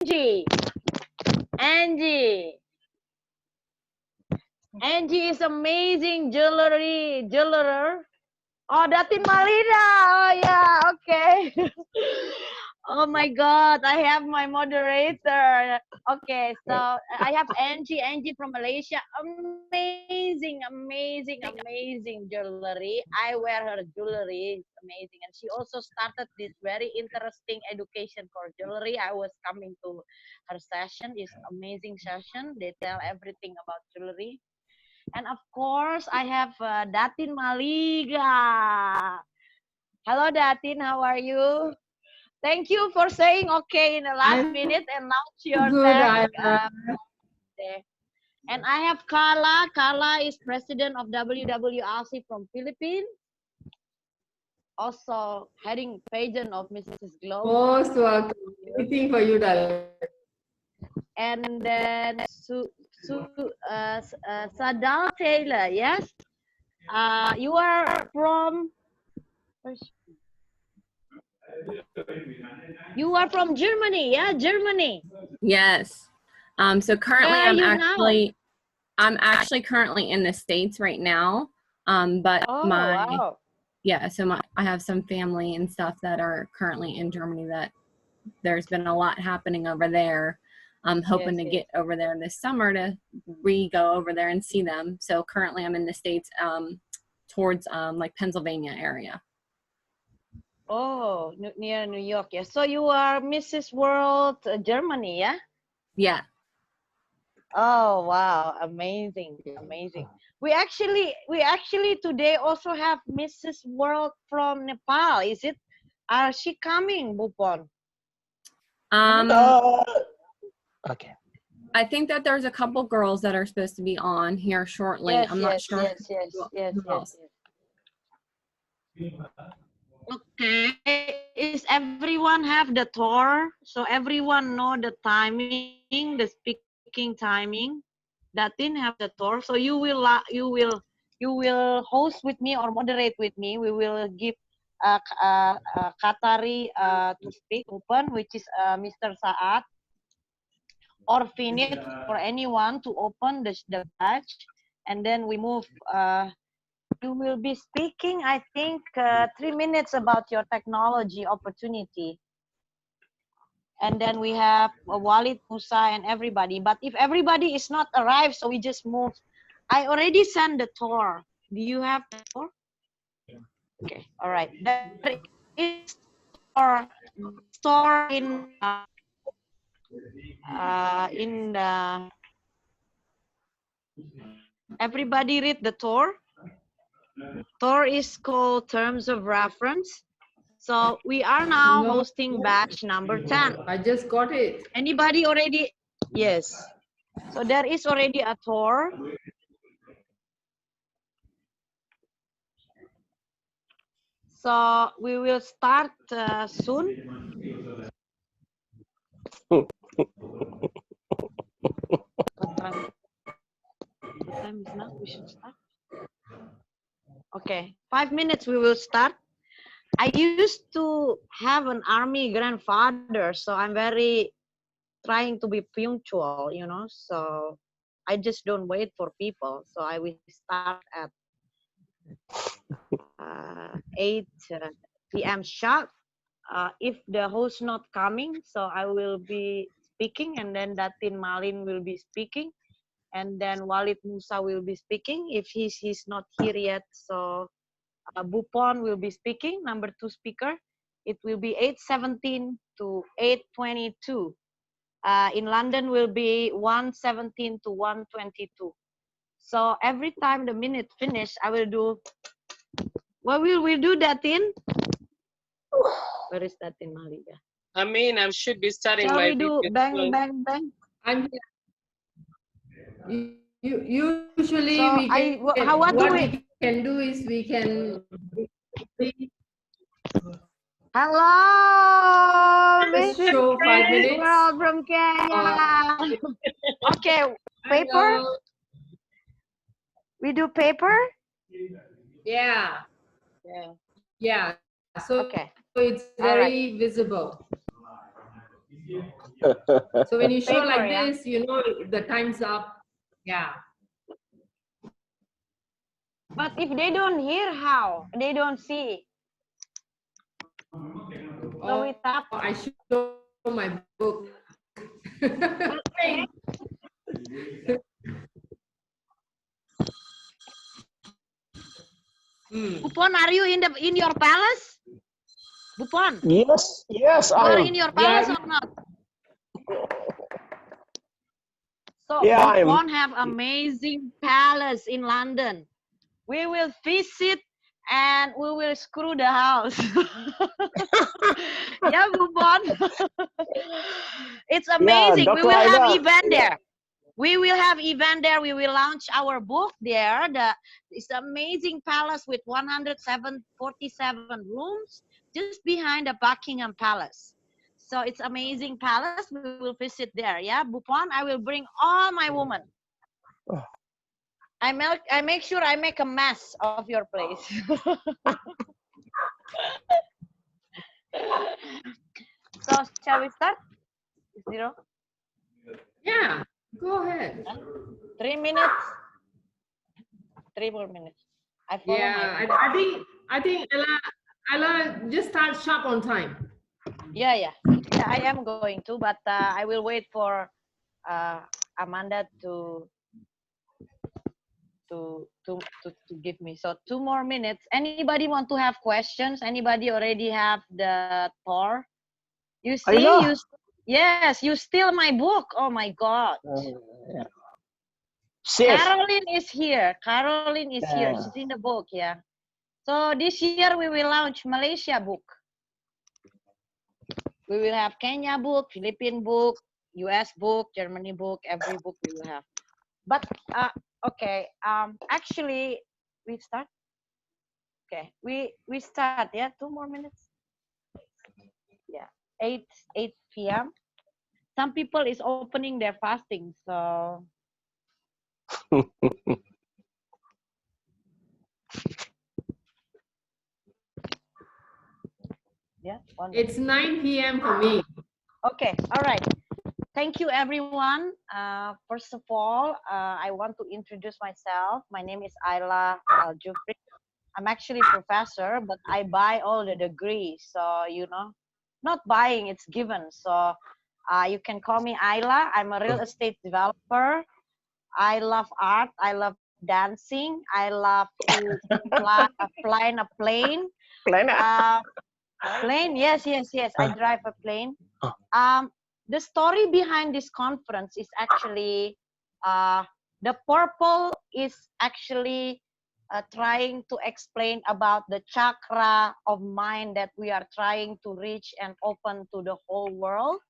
Angie. Angie. Angie is amazing jeweler. Oh, Datin Malina. Oh yeah, okay. Oh my God, I have my moderator. Okay, so I have Angie from Malaysia. Amazing jewelry. I wear her jewelry. It's amazing. And she also started this very interesting education for jewelry. I was coming to her session. It's amazing session. They tell everything about jewelry. And of course, I have Datin Maliga. Hello, Datin. How are you? Thank you for saying okay in the last minute and launch your tech. And I have Carla. Carla is president of WWLC from Philippines. Also heading pageant of Mrs. Globe. Most welcome. Waiting for you, darling. And then Sadal Taylor, yes? You are from... You are from Germany, yeah? Germany. Yes. So currently I'm actually currently in the States right now. But wow. I have some family and stuff that are currently in Germany that there's been a lot happening over there. I'm hoping to get over there this summer to go over there and see them. So currently I'm in the States towards like Pennsylvania area. Oh, near New York, yeah. So you are Mrs. World Germany, yeah? Yeah. Oh wow, amazing. We actually today also have Mrs. World from Nepal. Is it? Are she coming, Bupon? Okay. I think that there's a couple girls that are supposed to be on here shortly. Yes, I'm not sure. Yes. Okay. Is everyone have the tour? So everyone know the timing, the speaking timing. Datin have the tour. So you will host with me or moderate with me. We will give Qatari to speak open, which is Mr. Saad, or Finit for anyone to open the batch, and then we move. You will be speaking, I think, 3 minutes about your technology opportunity. And then we have Walid, Musa, and everybody. But if everybody is not arrived, so we just move. I already sent the tour. Do you have the tour? Okay, all right. There is store in the. Everybody read the tour. Tour is called Terms of Reference. So we are now hosting batch number 10. I just got it. Anybody already? Yes. So there is already a tour. So we will start soon. What time is now? We should start. Okay, 5 minutes we will start. I used to have an army grandfather, so I'm very trying to be punctual, you know, so I just don't wait for people. So I will start at 8 p.m. sharp. If the host not coming, so I will be speaking, and then Datin Malin will be speaking, and then Walid Musa will be speaking. If he's not here yet, so Bupon will be speaking, number 2 speaker. It will be 8:17 to 8:22. In London will be 1:17 to 1:22. So every time the minute finish, I will do. What will we do, Datin? Where is Datin Maliga? I mean, I should be starting. Shall we do bang, bang, bang? And usually So we can. what we can do is we can. Hello, Mrs. Show 5 minutes. World from Kenya. Okay, paper. Hello. We do paper. Yeah. So okay. So it's very visible. So when you show Paper, like yeah. this, you know the time's up. Yeah. But if they don't hear, how? They don't see. So we tap. I show my book. Okay. Bupon, are you in your palace? Bupon, Yes, yes, you I are am. in your Yeah. palace or not? So Yeah, I am. Bupon have amazing palace in London. We will visit and we will screw the house. Yeah, Bupon. It's Yeah, amazing. We Dr. will have Aida. event there. We will have event there. We will launch our book there. It's amazing palace with 147 rooms just behind the Buckingham Palace. So it's amazing palace. We will visit there. Yeah, Bupon. I will bring all my women. I make sure I make a mess of your place. So shall we start? Zero. Yeah. Go ahead. 3 minutes. 3 more minutes. I follow Yeah. my. I think Ella, just start sharp on time. Yeah. I am going to, but I will wait for Amanda to give me. So 2 more minutes. Anybody want to have questions? Anybody already have the tour? You see, Ayla. yes, you steal my book. Oh my God. Yeah. Sis. Caroline is here. Caroline is here. Yeah. She's in the book, yeah. So this year we will launch Malaysia book. We will have Kenya book, Philippine book, US book, Germany book, every book we will have. But okay, actually we start. Okay, we start. Yeah, 2 more minutes. Yeah, 8 p.m. Some people is opening their fasting, so yeah. It's 9 p.m. for me. Okay, all right. Thank you, everyone. First of all, I want to introduce myself. My name is Ayla Aljufrie. I'm actually professor, but I buy all the degrees. So, you know, not buying, it's given. So you can call me Ayla. I'm a real estate developer. I love art. I love dancing. I love to fly in a plane. Plane, yes. I drive a plane. The story behind this conference is actually the purple is actually trying to explain about the chakra of mind that we are trying to reach and open to the whole world.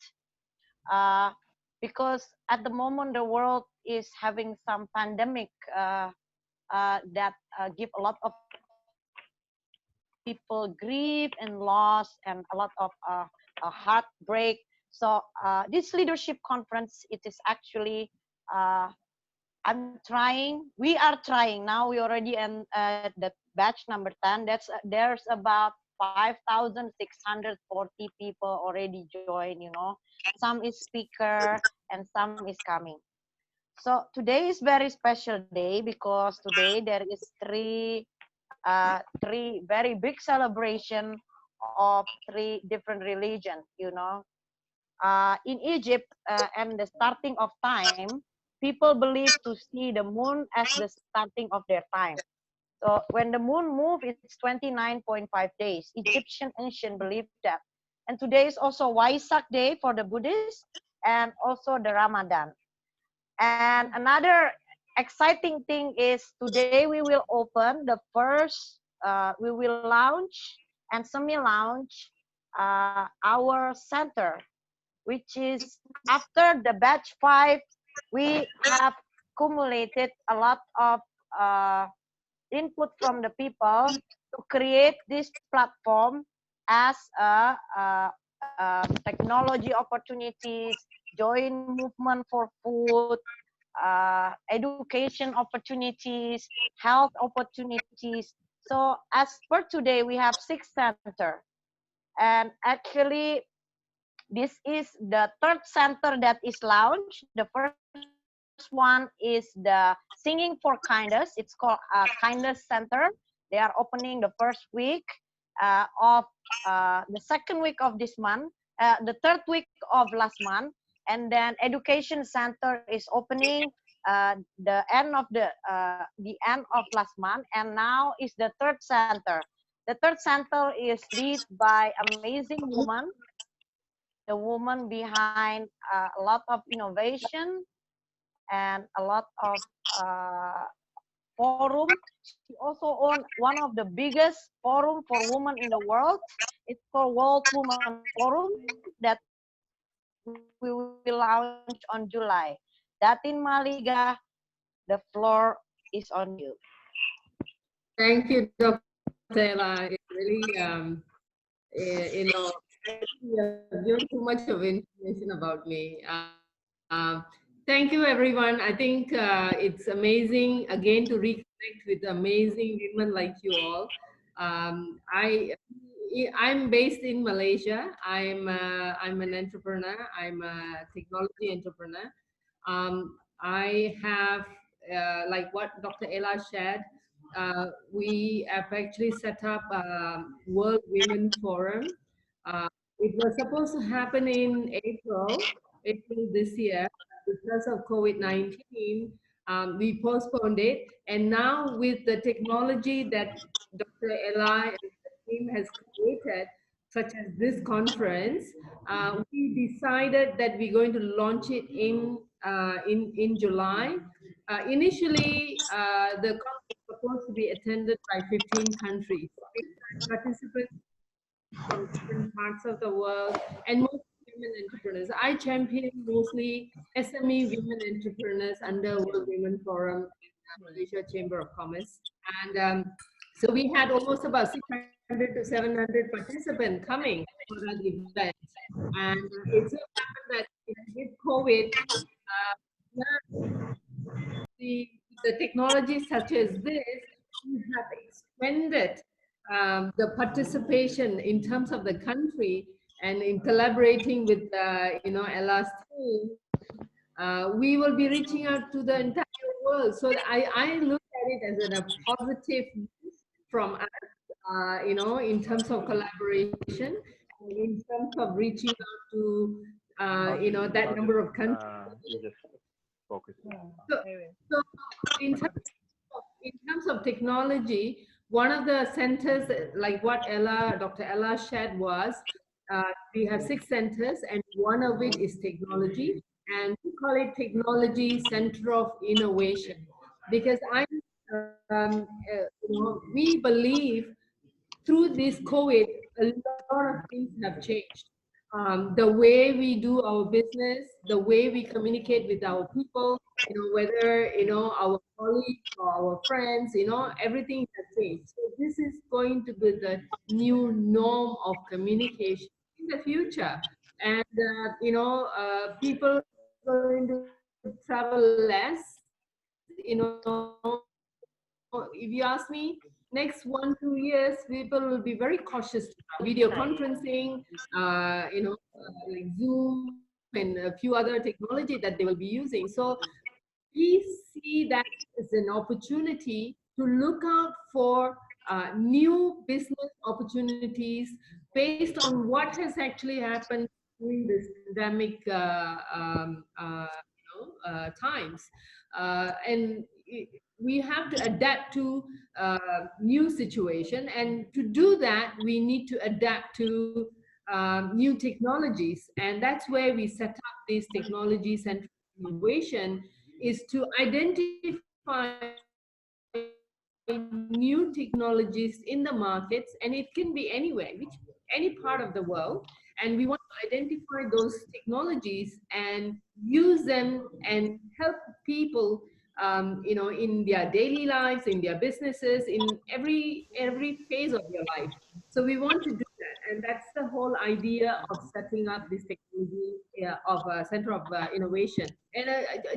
Because at the moment the world is having some pandemic that give a lot of people grief and loss and a lot of heartbreak. So this leadership conference, it is actually we are trying now. We already in the batch number 10. There's about 5,640 people already join. You know, some is speaker and some is coming. So today is very special day because today there is three very big celebration of three different religions. You know, in Egypt and the starting of time, people believe to see the moon as the starting of their time. So when the moon moves, it's 29.5 days. Egyptian ancient believe that. And today is also Waisak Day for the Buddhists and also the Ramadan. And another exciting thing is today we will open the first, we will launch and semi-launch our center, which is after the batch 5, we have accumulated a lot of input from the people to create this platform as technology opportunities, joint movement for food, education opportunities, health opportunities. So as per today, we have 6 centers. And actually, This is the third center that is launched. The first one is the Singing for Kindness. It's called Kindness Center. They are opening the first week of the second week of this month, the third week of last month, and then Education Center is opening the end of the end of last month, and now is the third center. The third center is led by amazing woman, the woman behind a lot of innovation and a lot of forum. She also owns one of the biggest forum for women in the world. It's called World Women Forum that we will launch on July. Datin Maliga, the floor is on you. Thank you, Dr. Ayla. It's really, you have given too much of information about me. Thank you, everyone. I think it's amazing again to reconnect with amazing women like you all. I'm based in Malaysia. I'm an entrepreneur. I'm a technology entrepreneur. I have, like what Dr. Ayla shared, we have actually set up a World Women Forum. It was supposed to happen in April this year. Because of COVID-19, we postponed it. And now with the technology that Dr. Eli and the team has created, such as this conference, we decided that we're going to launch it in July. Initially, the conference was supposed to be attended by 15 countries. Participants from different parts of the world, and mostly women entrepreneurs. I champion mostly SME women entrepreneurs under World Women Forum and Malaysia Chamber of Commerce. And so we had almost about 600 to 700 participants coming for that event. And it so happened that with COVID, the technology such as this, we have expanded the participation in terms of the country, and in collaborating with Ella's team, we will be reaching out to the entire world. So I look at it as a positive from us, in terms of collaboration, and in terms of reaching out to that number of countries. So in terms of technology, one of the centers, like what Dr. Ella shared, was we have 6 centers, and one of it is technology, and we call it Technology Center of Innovation, because we believe through this COVID, a lot of things have changed. The way we do our business, the way we communicate with our people, whether, our colleagues or our friends, everything has changed. So this is going to be the new norm of communication in the future. And, people are going to travel less, if you ask me, next 1-2 years, people will be very cautious. Video conferencing, like Zoom and a few other technology that they will be using. So we see that as an opportunity to look out for new business opportunities based on what has actually happened during this pandemic times. And we have to adapt to new situation, and to do that we need to adapt to new technologies, and that's where we set up this technology center innovation, is to identify new technologies in the markets, and it can be anywhere, any part of the world, and we want to identify those technologies and use them and help people in their daily lives, in their businesses, in every phase of their life. So we want to do that, and that's the whole idea of setting up this technology of a center of innovation. And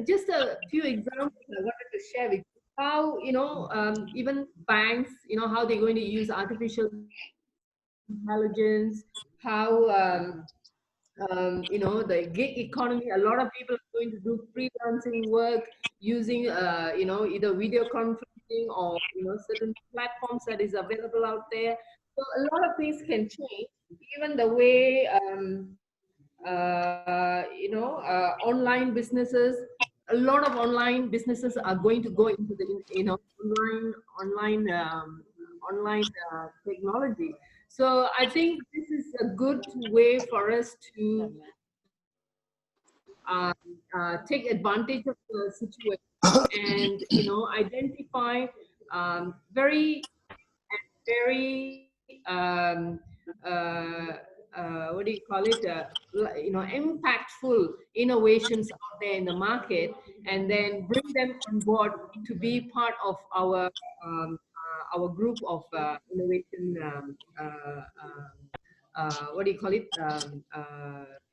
just a few examples I wanted to share with you, how even banks, how they're going to use artificial intelligence, how you know, the gig economy. A lot of people are going to do freelancing work using, you know, either video conferencing or, you know, certain platforms that is available out there. So a lot of things can change. Even the way, you know, online businesses, a lot of online businesses are going to go into the, you know, online technology. So I think this is a good way for us to take advantage of the situation and, you know, identify very what do you call it, you know, impactful innovations out there in the market, and then bring them on board to be part of our group of innovation what do you call it,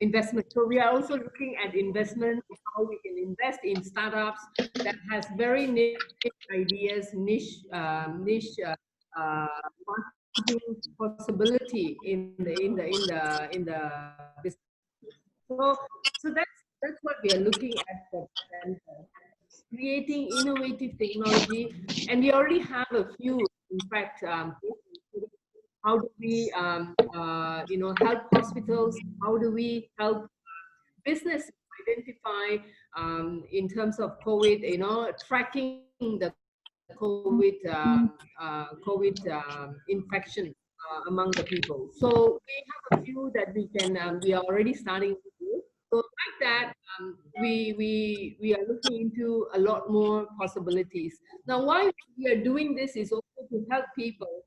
investment. So we are also looking at investment, how we can invest in startups that has very niche ideas, uh, marketing possibility in the business. So that's what we are looking at for center, creating innovative technology, and we already have a few. In fact, how do we you know, help hospitals? How do we help business identify in terms of COVID, you know, tracking the COVID infection among the people. So we have a few that we are already starting to do. So like that, we are looking into a lot more possibilities. Now, why we are doing this is also to help people,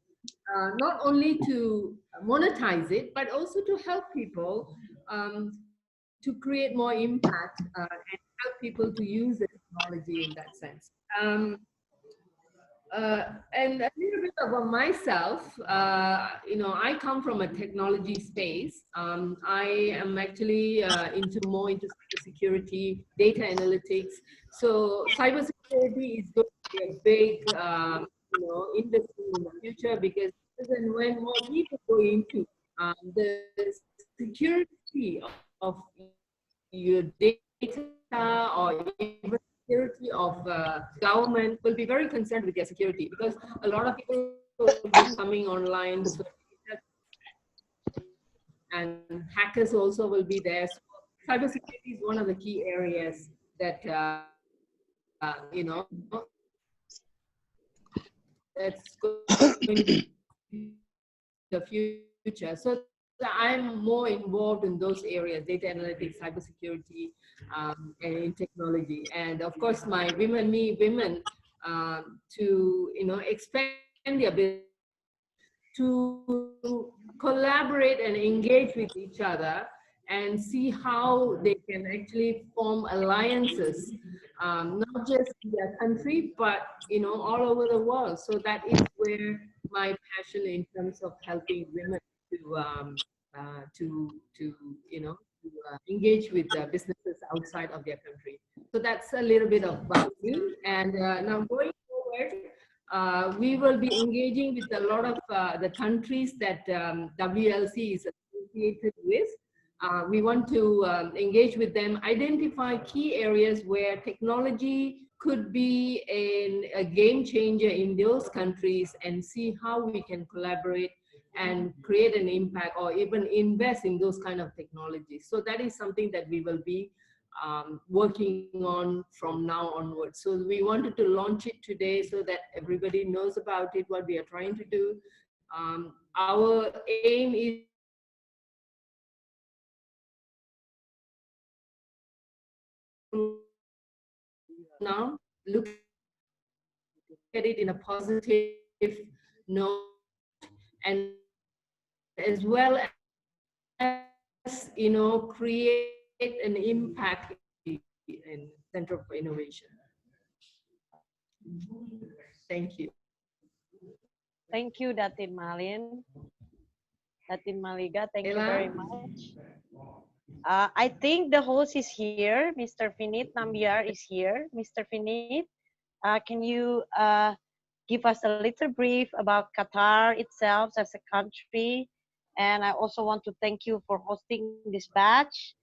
not only to monetize it, but also to help people to create more impact and help people to use the technology in that sense. Um, and a little bit about myself, you know, I come from a technology space. I am actually more into cybersecurity, data analytics. So cybersecurity is going to be a big, you know, industry in the future, because and when more people go into the security of your data, or even security of government, will be very concerned with their security, because a lot of people will be coming online, so and hackers also will be there. So cybersecurity is one of the key areas that you know, that's going to be the future. So I'm more involved in those areas: data analytics, cybersecurity, and in technology. And of course, my women to, you know, expand their business, to collaborate and engage with each other and see how they can actually form alliances, not just in their country, but, you know, all over the world. So that is where my passion in terms of helping women to you know, to engage with businesses outside of their country. So that's a little bit about me. And now going forward, we will be engaging with a lot of the countries that WLC is associated with. We want to engage with them, identify key areas where technology could be a game changer in those countries, and see how we can collaborate and create an impact, or even invest in those kind of technologies. So that is something that we will be working on from now onwards. So we wanted to launch it today so that everybody knows about it, what we are trying to do. Our aim is now look at it in a positive note, and as well as, you know, create an impact in Center for Innovation. Thank you. Thank you, Datin Malin. Datin Maliga, thank you very much. I think the host is here. Mr. Finit Nambiar is here. Mr. Finit, can you give us a little brief about Qatar itself as a country, And I also want to thank you for hosting this batch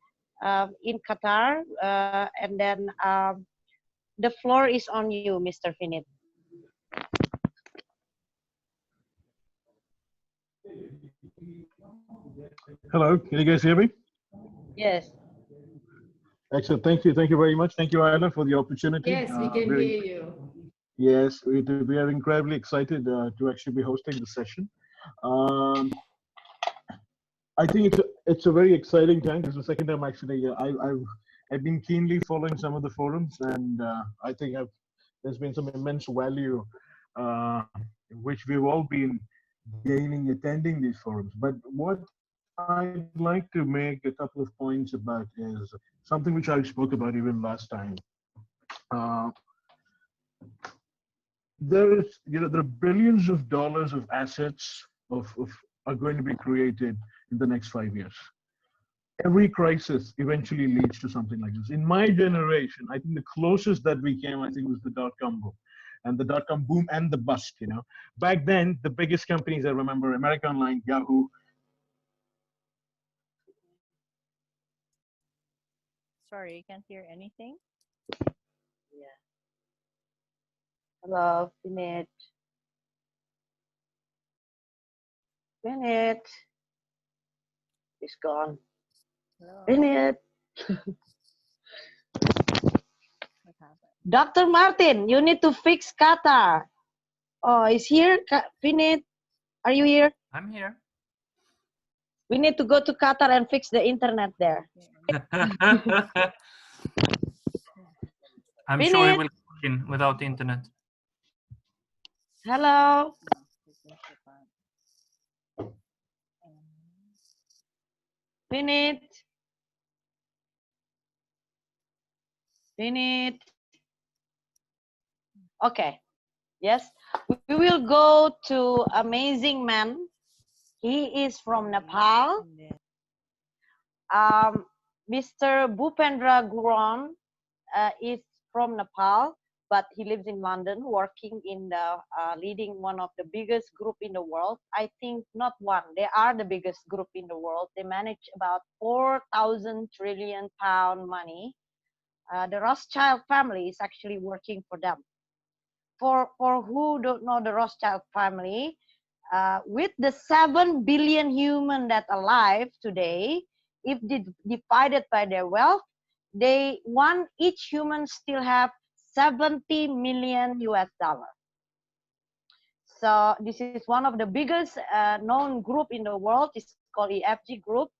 in Qatar. And then the floor is on you, Mr. Finit. Hello, can you guys hear me? Yes. Excellent. Thank you. Thank you very much. Thank you, Ayla, for the opportunity. Yes, we can hear you. Yes, we are incredibly excited to actually be hosting the session. I think it's a very exciting time. This is the second time actually. I've been keenly following some of the forums, and I think there's been some immense value which we've all been gaining attending these forums. But what I'd like to make a couple of points about is something which I spoke about even last time. There are billions of dollars of assets are going to be created in the next 5 years. Every crisis eventually leads to something like this. In my generation, I think the closest that we came, I think, was the dot-com boom. And the dot-com boom and the bust, Back then, the biggest companies I remember, America Online, Yahoo. Sorry, you can't hear anything. Yeah. Hello, Finit. Finit. He's gone. Hello. Finit. What happened? Dr. Martin, you need to fix Qatar. Oh, is here, Finit? Are you here? I'm here. We need to go to Qatar and fix the internet there. I'm Finit. sure it will work in without the internet. Hello. Finit. Finit. Okay. Yes. We will go to amazing man. He is from Nepal. Mr. Bhupendra Guron is from Nepal, but he lives in London, working in the leading one of the biggest group in the world. I think not one, they are the biggest group in the world. They manage about 4,000 trillion pound money. The Rothschild family is actually working for them. For who don't know the Rothschild family, with the 7 billion human that alive today, if divided by their wealth, each human still have 70 million US dollar. So this is one of the biggest known group in the world. It's called EFG Group.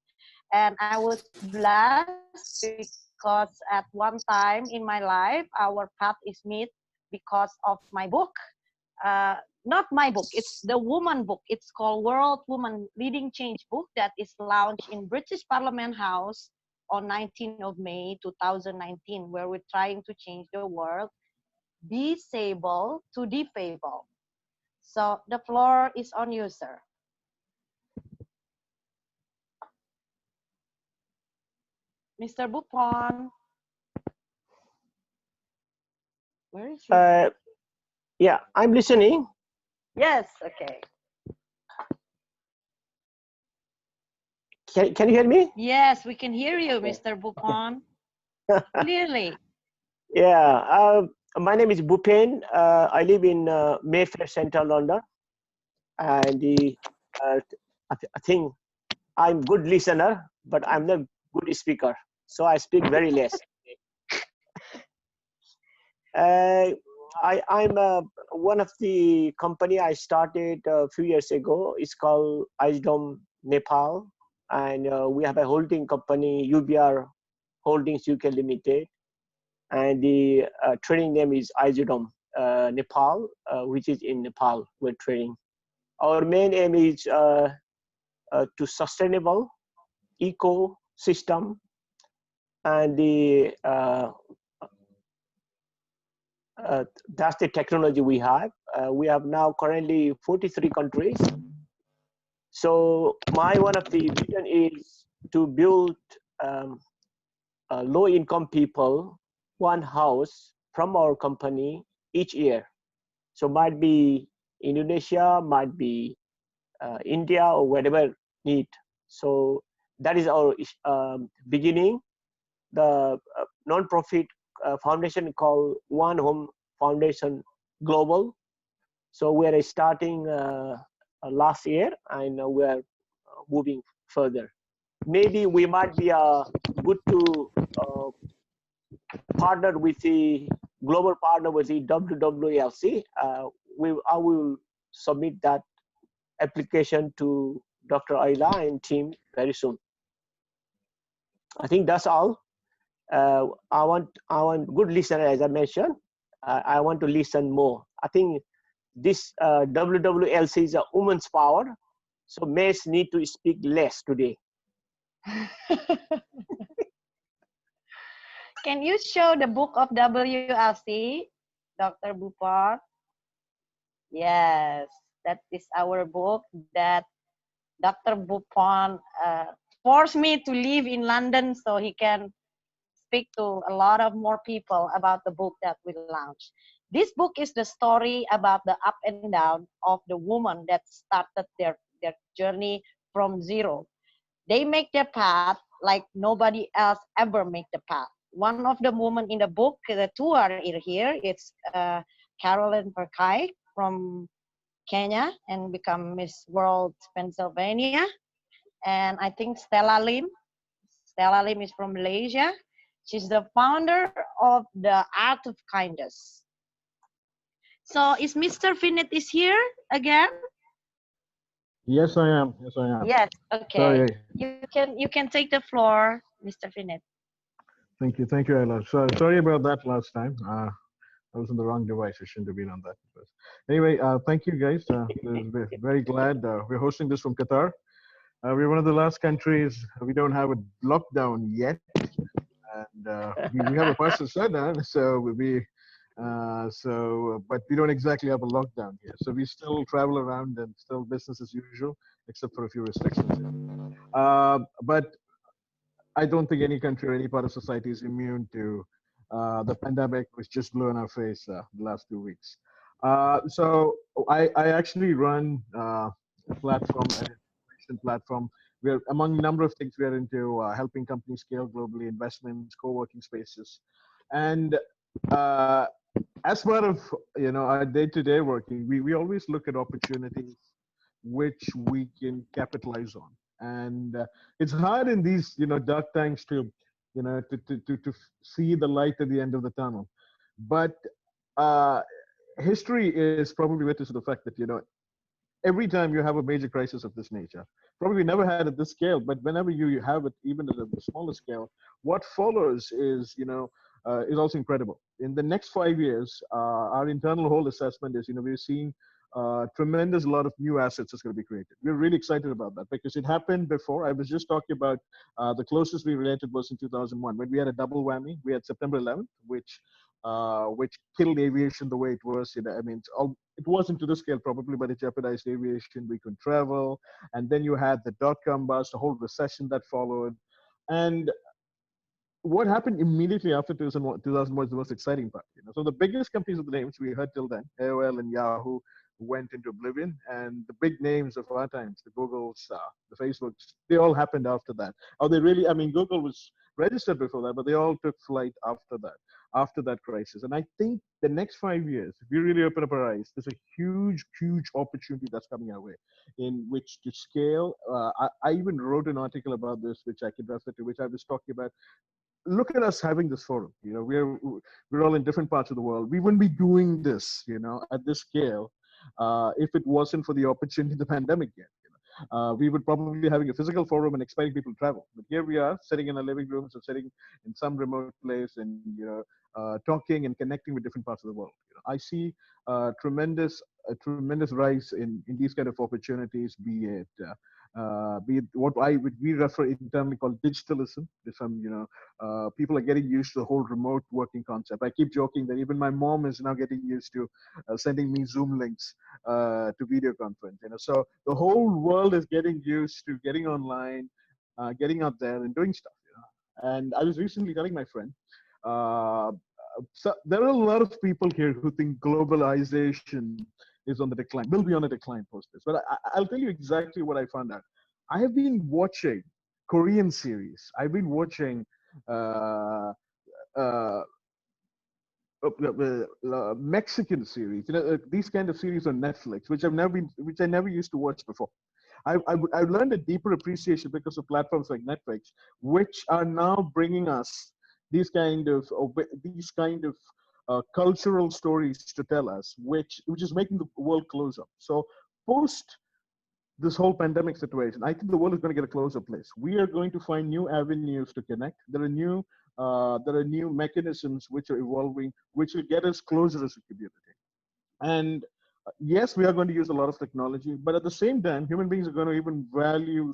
And I was blessed because at one time in my life, our path is met because of my book. Not my book, it's the woman book. It's called World Woman Leading Change book that is launched in British Parliament House on 19th of May 2019, where we're trying to change the world, disable to defable. So the floor is on you, sir. Mr. Bupon. Where is he? Yeah, I'm listening. Yes, okay. Can you hear me? Yes, we can hear you, Mr. Bupon. Clearly. Yeah, my name is Bhupen. I live in Mayfair, Central London. And I think I'm good listener, but I'm not good speaker. So I speak very less. I'm one of the company I started a few years ago. It's called Ajdom Nepal, and we have a holding company, UBR Holdings UK Limited, and the trading name is Ajdom Nepal, which is in Nepal. We're trading. Our main aim is to sustainable ecosystem, and that's the technology we have. We have now currently 43 countries. So one of the vision is to build low-income people one house from our company each year. So might be Indonesia, might be India, or wherever need. So that is our beginning. The non-profit foundation called One Home Foundation Global. So we are starting last year, and we are moving further. Maybe we might be good to partner with the global partner with the WWLC. I will submit that application to Dr. Ayla and team very soon. I think that's all. I want good listener, as I mentioned. I want to listen more. I think this WWLC is a woman's power, so males need to speak less today. Can you show the book of WLC, Dr. Bupar? Yes, that is our book that Dr. Bupon forced me to live in London so he can speak to a lot of more people about the book that we launched. This book is the story about the up and down of the woman that started their journey from zero. They make their path like nobody else ever make the path. One of the women in the book, the two are here. It's Carolyn Perkai from Kenya and become Miss World Pennsylvania. And I think Stella Lim. Stella Lim is from Malaysia. She's the founder of the Art of Kindness. So is Mr. Finet is here again? Yes, I am. Yes, I am. Yes. Okay. Sorry. You can take the floor, Mr. Finet. Thank you, Ayla. So sorry about that last time. I was on the wrong device. I shouldn't have been on that. But anyway, thank you guys. We're very glad we're hosting this from Qatar. We're one of the last countries we don't have a lockdown yet, and we have a partial shutdown. So but we don't exactly have a lockdown here. So we still travel around and still business as usual, except for a few restrictions. But I don't think any country or any part of society is immune to the pandemic, which just blew in our face the last 2 weeks. So I actually run a platform, an information platform. We're among a number of things we are into helping companies scale globally, investments, co-working spaces, and as part of our day-to-day working, we always look at opportunities which we can capitalize on. And it's hard in these dark times to to see the light at the end of the tunnel. But history is probably witness to the fact that every time you have a major crisis of this nature, probably never had at this scale, but whenever you have it, even at a smaller scale, what follows is also incredible. In the next 5 years, our internal whole assessment is, we're seeing tremendous lot of new assets that's going to be created. We're really excited about that because it happened before. I was just talking about the closest we related was in 2001 when we had a double whammy. We had September 11th, which killed aviation the way it was. I mean, it wasn't to the scale probably, but it jeopardized aviation. We couldn't travel, and then you had the dot-com bust, the whole recession that followed, and what happened immediately after 2001 was the most exciting part. So the biggest companies of the names we heard till then, AOL and Yahoo, went into oblivion, and the big names of our times, the Googles, the Facebooks, they all happened after that. I mean, Google was registered before that, but they all took flight after that crisis. And I think the next 5 years, if we really open up our eyes, there's a huge, huge opportunity that's coming our way in which to scale. I even wrote an article about this, which I can refer to, which I was talking about. Look at us having this forum. We're all in different parts of the world. We wouldn't be doing this, at this scale, if it wasn't for the opportunity the pandemic gave. We would probably be having a physical forum and expecting people to travel. But here we are, sitting in our living rooms or sitting in some remote place, and talking and connecting with different parts of the world. I see a tremendous rise in these kind of opportunities, be it what we refer internally called digitalism. People are getting used to the whole remote working concept. I keep joking that even my mom is now getting used to sending me Zoom links to video conference. So the whole world is getting used to getting online, getting out there and doing stuff. And I was recently telling my friend, so there are a lot of people here who think globalization is on the decline, will be on a decline post this. But I'll tell you exactly what I found out. I have been watching Korean series. I've been watching uh, uh, Mexican series. These kind of series on Netflix, which I never used to watch before. I learned a deeper appreciation because of platforms like Netflix, which are now bringing us these kind of cultural stories to tell us, which is making the world closer. So post this whole pandemic situation, I think the world is going to get a closer place. We are going to find new avenues to connect. There are new mechanisms which are evolving, which will get us closer as a community. And yes, we are going to use a lot of technology, but at the same time, human beings are going to even value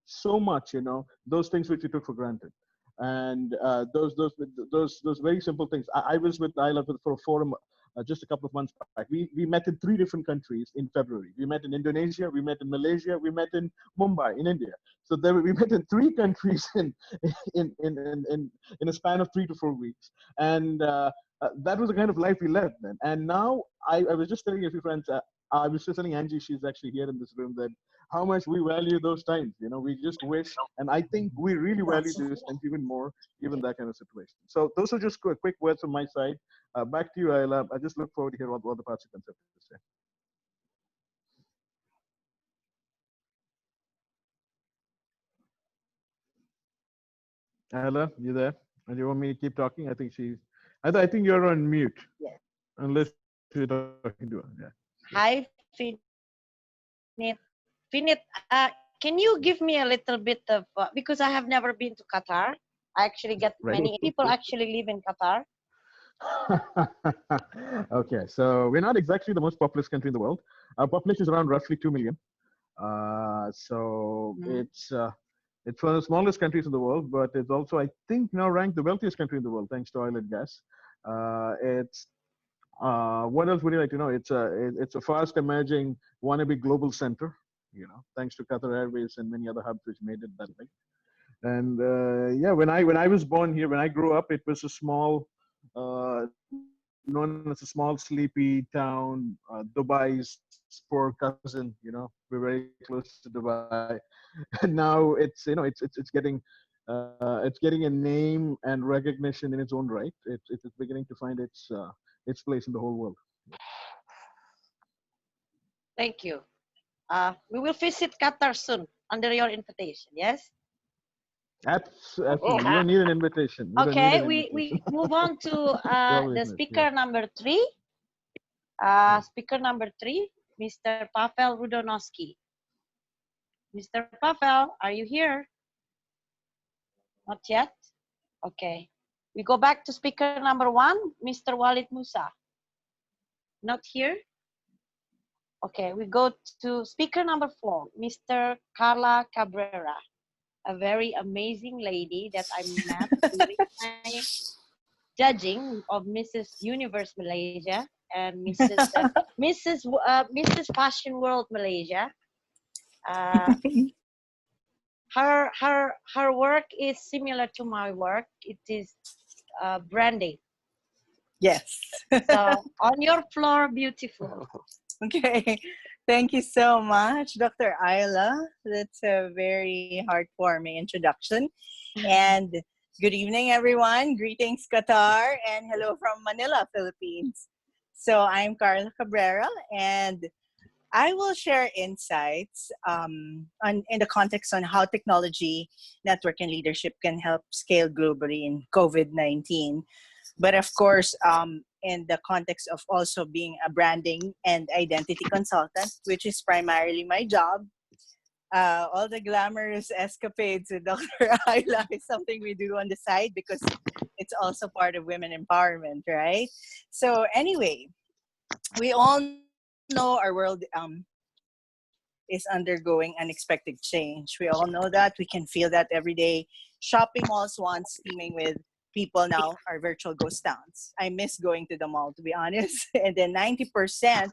so much, those things which we took for granted. And those very simple things. I was with Ayla for a forum just a couple of months back. We met in 3 different countries in February. We met in Indonesia, we met in Malaysia, we met in Mumbai in India. So we met in 3 countries in a span of 3 to 4 weeks. And that was the kind of life we led then. And now I was just telling a few friends, I was just telling Angie, she's actually here in this room, that how much we value those times. We just wish, and I think we really value those times even more, given that kind of situation. So those are just quick words from my side. Back to you, Ayla. I just look forward to hear what the participants have to say. Ayla, you there? And you want me to keep talking? I think I think you're on mute. Yes. Unless you're talking to her. Yeah. Hi, Finit. Finit, can you give me a little bit of, because I have never been to Qatar. I actually get Right. many people actually live in Qatar. Okay, so we're not exactly the most populous country in the world. Our population is around roughly 2 million. It's one of the smallest countries in the world, but it's also, I think, now ranked the wealthiest country in the world, thanks to oil and gas. What else would you like to know? It's a fast emerging wannabe global center, thanks to Qatar Airways and many other hubs which made it that big. And yeah, when I was born here, when I grew up, it was a small, known as a small sleepy town, Dubai's poor cousin. We're very close to Dubai, and now it's getting a name and recognition in its own right. It's beginning to find its place in the whole world. Thank you. We will visit Qatar soon under your invitation. Yes. Absolutely. You don't need an invitation. Okay, we move on to the speaker number 3. Speaker number 3, Mr. Pavel Rudonoski. Mr. Pavel, are you here? Not yet? Okay. We go back to speaker number 1, Mr. Walid Musa. Not here? Okay, we go to speaker number 4, Mr. Carla Cabrera, a very amazing lady that I met during my judging of Mrs. Universe Malaysia and Mrs. Fashion World Malaysia. Her work is similar to my work. It is branding. Yes. So on your floor, beautiful. Okay. Thank you so much, Dr. Ayla. That's a very heartwarming introduction. And good evening, everyone. Greetings, Qatar, and hello from Manila, Philippines. So I'm Carla Cabrera, and I will share insights in the context on how technology, network, and leadership can help scale globally in COVID-19. But of course, in the context of also being a branding and identity consultant, which is primarily my job. All the glamorous escapades with Dr. Ayla is something we do on the side because it's also part of women empowerment, right? So anyway, we all know our world is undergoing unexpected change. We all know that. We can feel that every day. Shopping malls once teeming with people now are virtual ghost towns. I miss going to the mall, to be honest. And then 90%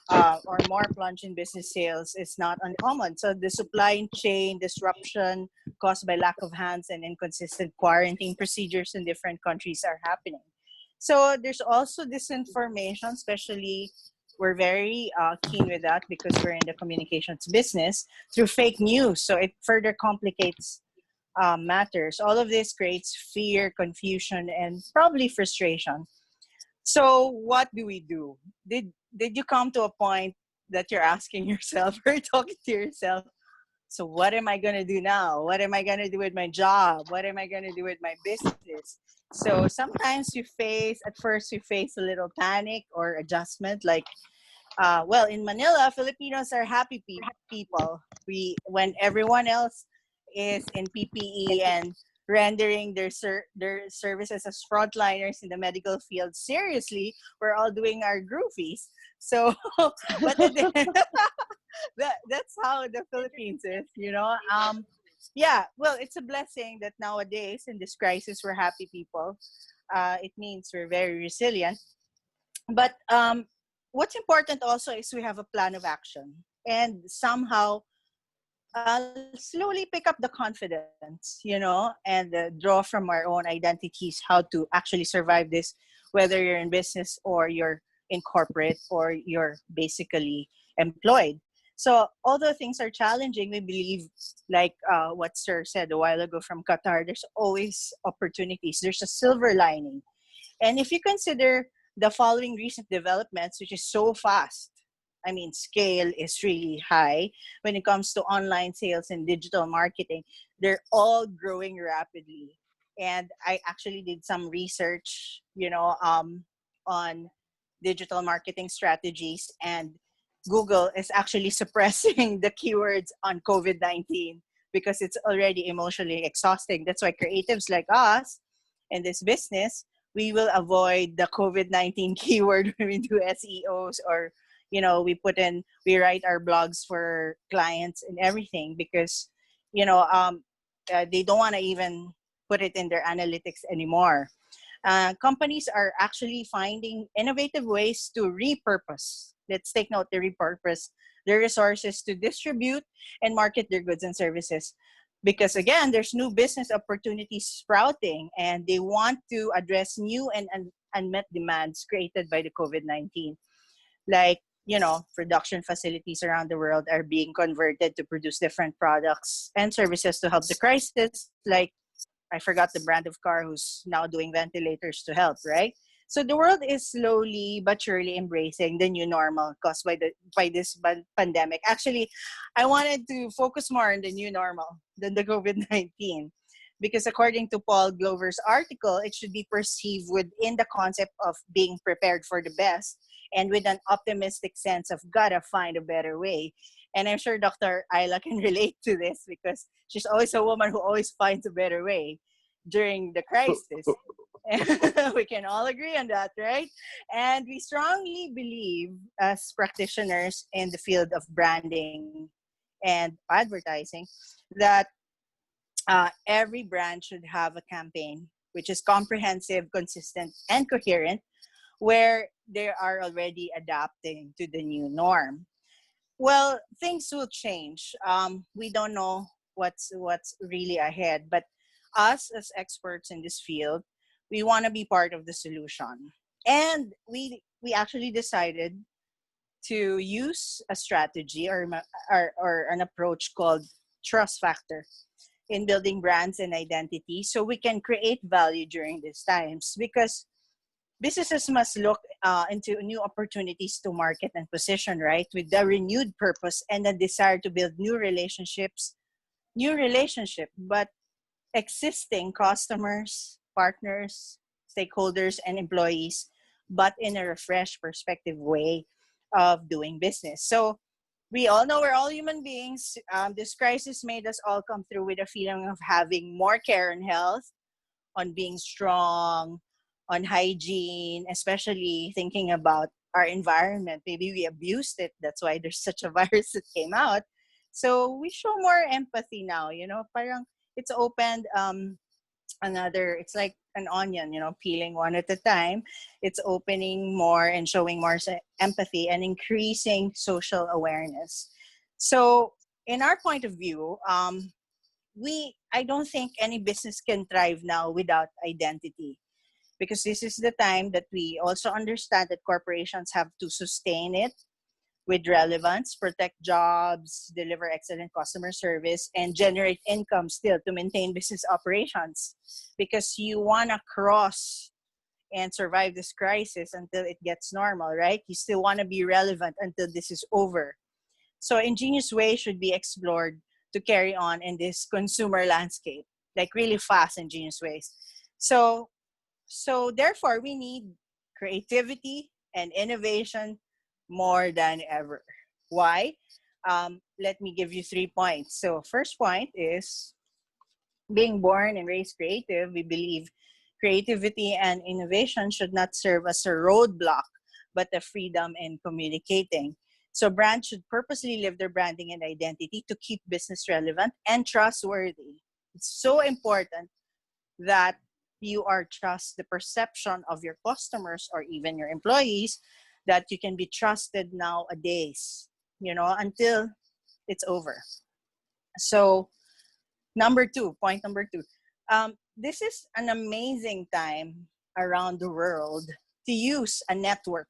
or more plunge in business sales is not uncommon. So the supply chain disruption caused by lack of hands and inconsistent quarantine procedures in different countries are happening. So there's also disinformation, especially we're very keen with that because we're in the communications business through fake news. So it further complicates matters. All of this creates fear, confusion, and probably frustration. So what do we do? Did you come to a point that you're asking yourself or talking to yourself, so what am I going to do now? What am I going to do with my job? What am I going to do with my business? So sometimes at first you face a little panic or adjustment. Like, well, in Manila, Filipinos are happy people. When everyone else is in PPE and rendering their services as frontliners in the medical field seriously, we're all doing our groovies. So, but that's how the Philippines is, you know. Yeah, well, it's a blessing that nowadays in this crisis we're happy people. It means we're very resilient. But what's important also is we have a plan of action and somehow slowly pick up the confidence, you know, and draw from our own identities how to actually survive this, whether you're in business or you're in corporate or you're basically employed. So although things are challenging, we believe, like what Sir said a while ago from Qatar, there's always opportunities. There's a silver lining. And if you consider the following recent developments, which is so fast, I mean, scale is really high when it comes to online sales and digital marketing. They're all growing rapidly. And I actually did some research, you know, on digital marketing strategies, and Google is actually suppressing the keywords on COVID-19 because it's already emotionally exhausting. That's why creatives like us in this business, we will avoid the COVID-19 keyword when we do SEOs, or, you know, we write our blogs for clients and everything because, you know, they don't want to even put it in their analytics anymore. Companies are actually finding innovative ways to repurpose. Let's take note, to repurpose their resources to distribute and market their goods and services. Because again, there's new business opportunities sprouting and they want to address new and unmet demands created by the COVID-19. Like, you know, production facilities around the world are being converted to produce different products and services to help the crisis. Like, I forgot the brand of car who's now doing ventilators to help, right? So the world is slowly but surely embracing the new normal caused by this pandemic. Actually, I wanted to focus more on the new normal than the COVID-19 because according to Paul Glover's article, it should be perceived within the concept of being prepared for the best and with an optimistic sense of gotta find a better way. And I'm sure Dr. Ayla can relate to this because she's always a woman who always finds a better way during the crisis. We can all agree on that, right? And we strongly believe, as practitioners in the field of branding and advertising, that every brand should have a campaign which is comprehensive, consistent, and coherent, where they are already adapting to the new norm. Well, things will change. We don't know what's really ahead, but us as experts in this field, we want to be part of the solution. And we actually decided to use a strategy or an approach called trust factor in building brands and identity so we can create value during these times, because businesses must look into new opportunities to market and position, right? With the renewed purpose and the desire to build new relationship, but existing customers, partners, stakeholders, and employees, but in a refreshed perspective way of doing business. So we all know we're all human beings. This crisis made us all come through with a feeling of having more care and health, on being strong, on hygiene, especially thinking about our environment. Maybe we abused it. That's why there's such a virus that came out. So we show more empathy now, you know, parang it's opened it's like an onion, you know, peeling one at a time. It's opening more and showing more empathy and increasing social awareness. So in our point of view, I don't think any business can thrive now without identity, because this is the time that we also understand that corporations have to sustain it with relevance, protect jobs, deliver excellent customer service, and generate income still to maintain business operations, because you want to cross and survive this crisis until it gets normal, right? You still want to be relevant until this is over. So ingenious ways should be explored to carry on in this consumer landscape, like really fast ingenious ways. So therefore we need creativity and innovation more than ever. Why? Let me give you 3 points. So first point is, being born and raised creative, we believe creativity and innovation should not serve as a roadblock, but a freedom in communicating. So brands should purposely live their branding and identity to keep business relevant and trustworthy. It's so important that you are trust the perception of your customers or even your employees, that you can be trusted nowadays, until it's over. So point number two, this is an amazing time around the world to use a network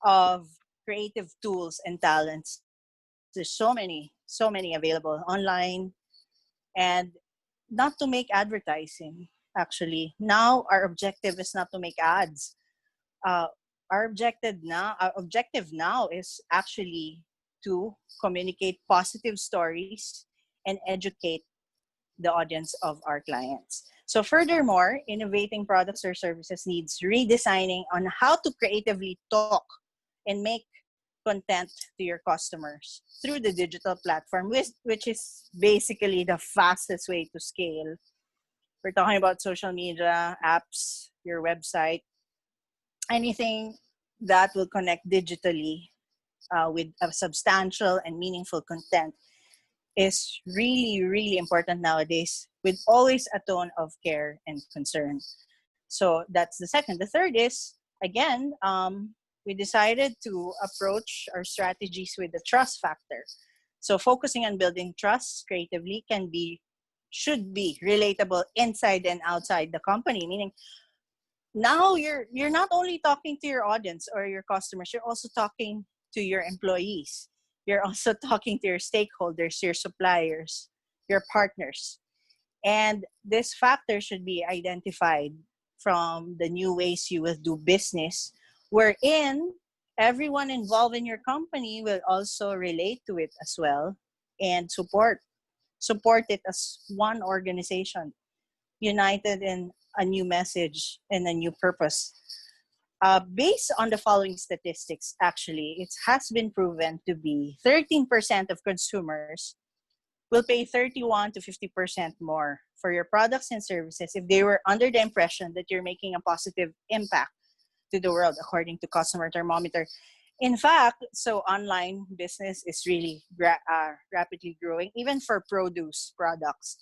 of creative tools and talents. There's so many available online, and not to make advertising. Actually, now our objective is not to make ads. Uh, our objective now is actually to communicate positive stories and educate the audience of our clients. So furthermore, innovating products or services needs redesigning on how to creatively talk and make content to your customers through the digital platform, which is basically the fastest way to scale. We're talking about social media, apps, your website, anything that will connect digitally with a substantial and meaningful content is really, really important nowadays, with always a tone of care and concern. So that's the second. The third is, again, we decided to approach our strategies with the trust factor. So focusing on building trust creatively should be relatable inside and outside the company, meaning now you're not only talking to your audience or your customers, you're also talking to your employees. You're also talking to your stakeholders, your suppliers, your partners. And this factor should be identified from the new ways you will do business, wherein everyone involved in your company will also relate to it as well and support it as one organization, united in a new message and a new purpose. Based on the following statistics, actually, it has been proven to be 13% of consumers will pay 31 to 50% more for your products and services if they were under the impression that you're making a positive impact to the world, according to Customer Thermometer. In fact, so online business is really rapidly growing, even for produce products.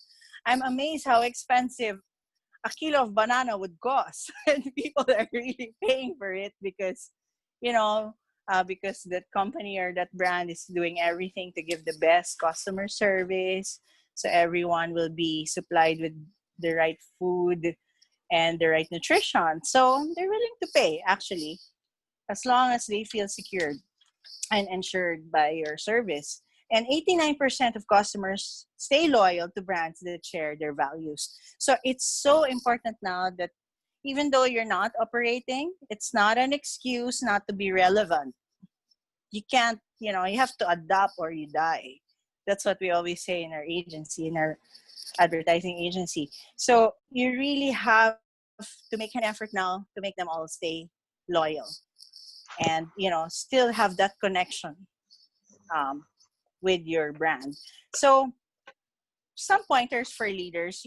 I'm amazed how expensive a kilo of banana would cost, and people are really paying for it because, because that company or that brand is doing everything to give the best customer service, so everyone will be supplied with the right food and the right nutrition. So they're willing to pay, actually, as long as they feel secured and ensured by your service. And 89% of customers stay loyal to brands that share their values. So it's so important now that even though you're not operating, it's not an excuse not to be relevant. You can't, you have to adapt or you die. That's what we always say in our agency, in our advertising agency. So you really have to make an effort now to make them all stay loyal and, still have that connection with your brand. So some pointers for leaders,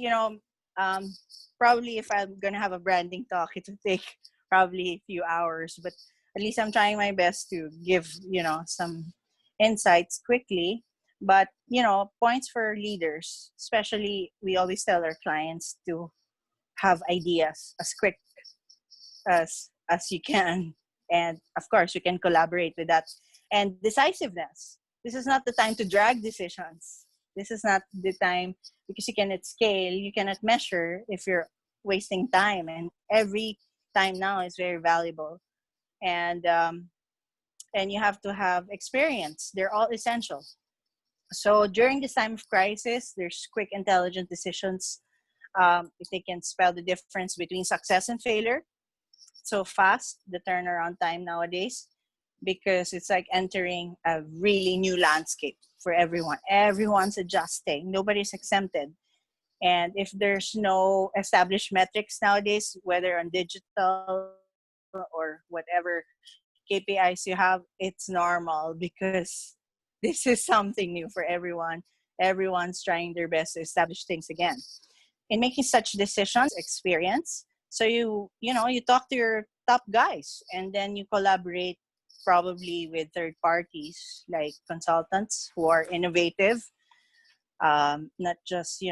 probably if I'm going to have a branding talk, it will take probably a few hours, but at least I'm trying my best to give, some insights quickly. But, points for leaders, especially we always tell our clients to have ideas as quick as you can. And of course, you can collaborate with that. And decisiveness. This is not the time to drag decisions. This is not the time, because you cannot scale, you cannot measure if you're wasting time. And every time now is very valuable, and you have to have experience. They're all essential. So during this time of crisis, there's quick, intelligent decisions. If they can spell the difference between success and failure, so fast, the turnaround time nowadays, because it's like entering a really new landscape for everyone. Everyone's adjusting. Nobody's exempted. And if there's no established metrics nowadays, whether on digital or whatever KPIs you have, it's normal because this is something new for everyone. Everyone's trying their best to establish things again. In making such decisions, experience. So you talk to your top guys, and then you collaborate probably with third parties like consultants who are innovative, not just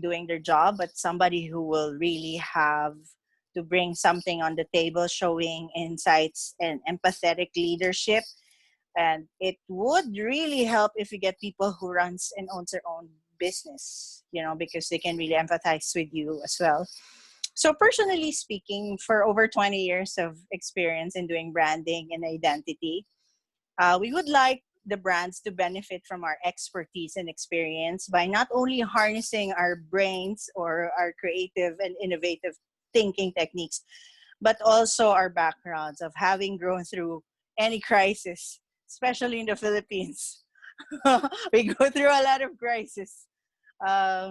doing their job, but somebody who will really have to bring something on the table, showing insights and empathetic leadership. And it would really help if you get people who runs and owns their own business, because they can really empathize with you as well. So personally speaking, for over 20 years of experience in doing branding and identity, we would like the brands to benefit from our expertise and experience by not only harnessing our brains or our creative and innovative thinking techniques, but also our backgrounds of having grown through any crisis, especially in the Philippines. We go through a lot of crisis.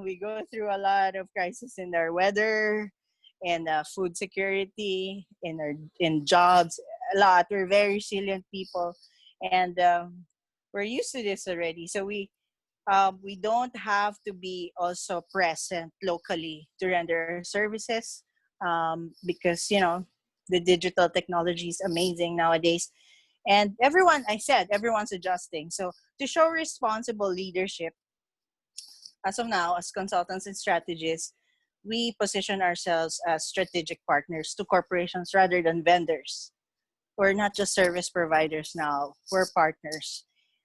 We go through a lot of crisis in our weather, in food security, in jobs. A lot. We're very resilient people, and we're used to this already. So we don't have to be also present locally to render services, because the digital technology is amazing nowadays. And everyone's adjusting. So to show responsible leadership, as of now, as consultants and strategists, we position ourselves as strategic partners to corporations rather than vendors. We're not just service providers now, we're partners,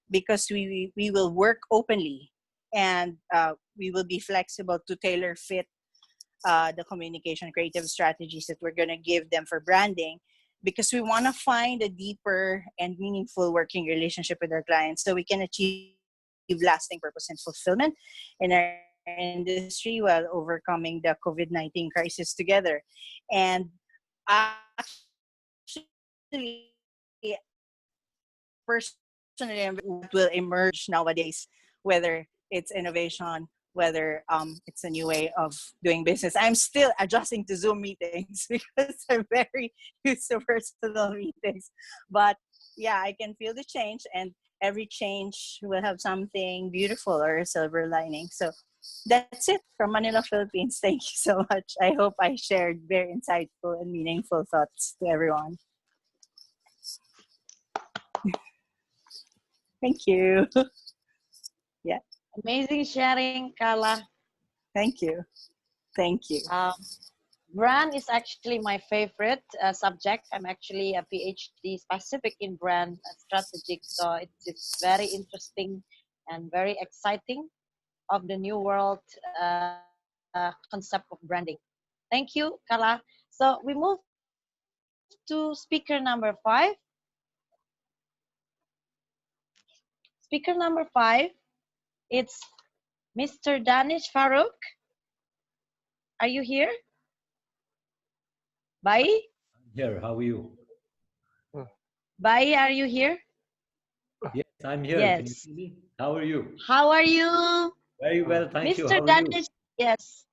because we will work openly, and we will be flexible to tailor fit the communication creative strategies that we're going to give them for branding, because we want to find a deeper and meaningful working relationship with our clients so we can achieve lasting purpose and fulfillment in our industry while overcoming the COVID-19 crisis together. And actually, personally, I'm very excited what will emerge nowadays, whether it's innovation, whether it's a new way of doing business. I'm still adjusting to Zoom meetings because I'm very used to personal meetings. But yeah, I can feel the change, and every change will have something beautiful or a silver lining. So that's it from Manila, Philippines. Thank you so much. I hope I shared very insightful and meaningful thoughts to everyone. Thank you. Yeah. Amazing sharing, Carla. Thank you. Thank you. Brand is actually my favorite subject. I'm actually a PhD specific in brand strategic, so it's very interesting and very exciting of the new world concept of branding. Thank you, Carla. So we move to speaker number 5. Speaker number 5, it's Mr. Danish Farouk. Are you here? Bye. Here, how are you? Bye, are you here? Yes, I'm here. Yes. Can you see me? How are you? How are you? Very well, thank you. Mr. How are Danish, you? yes.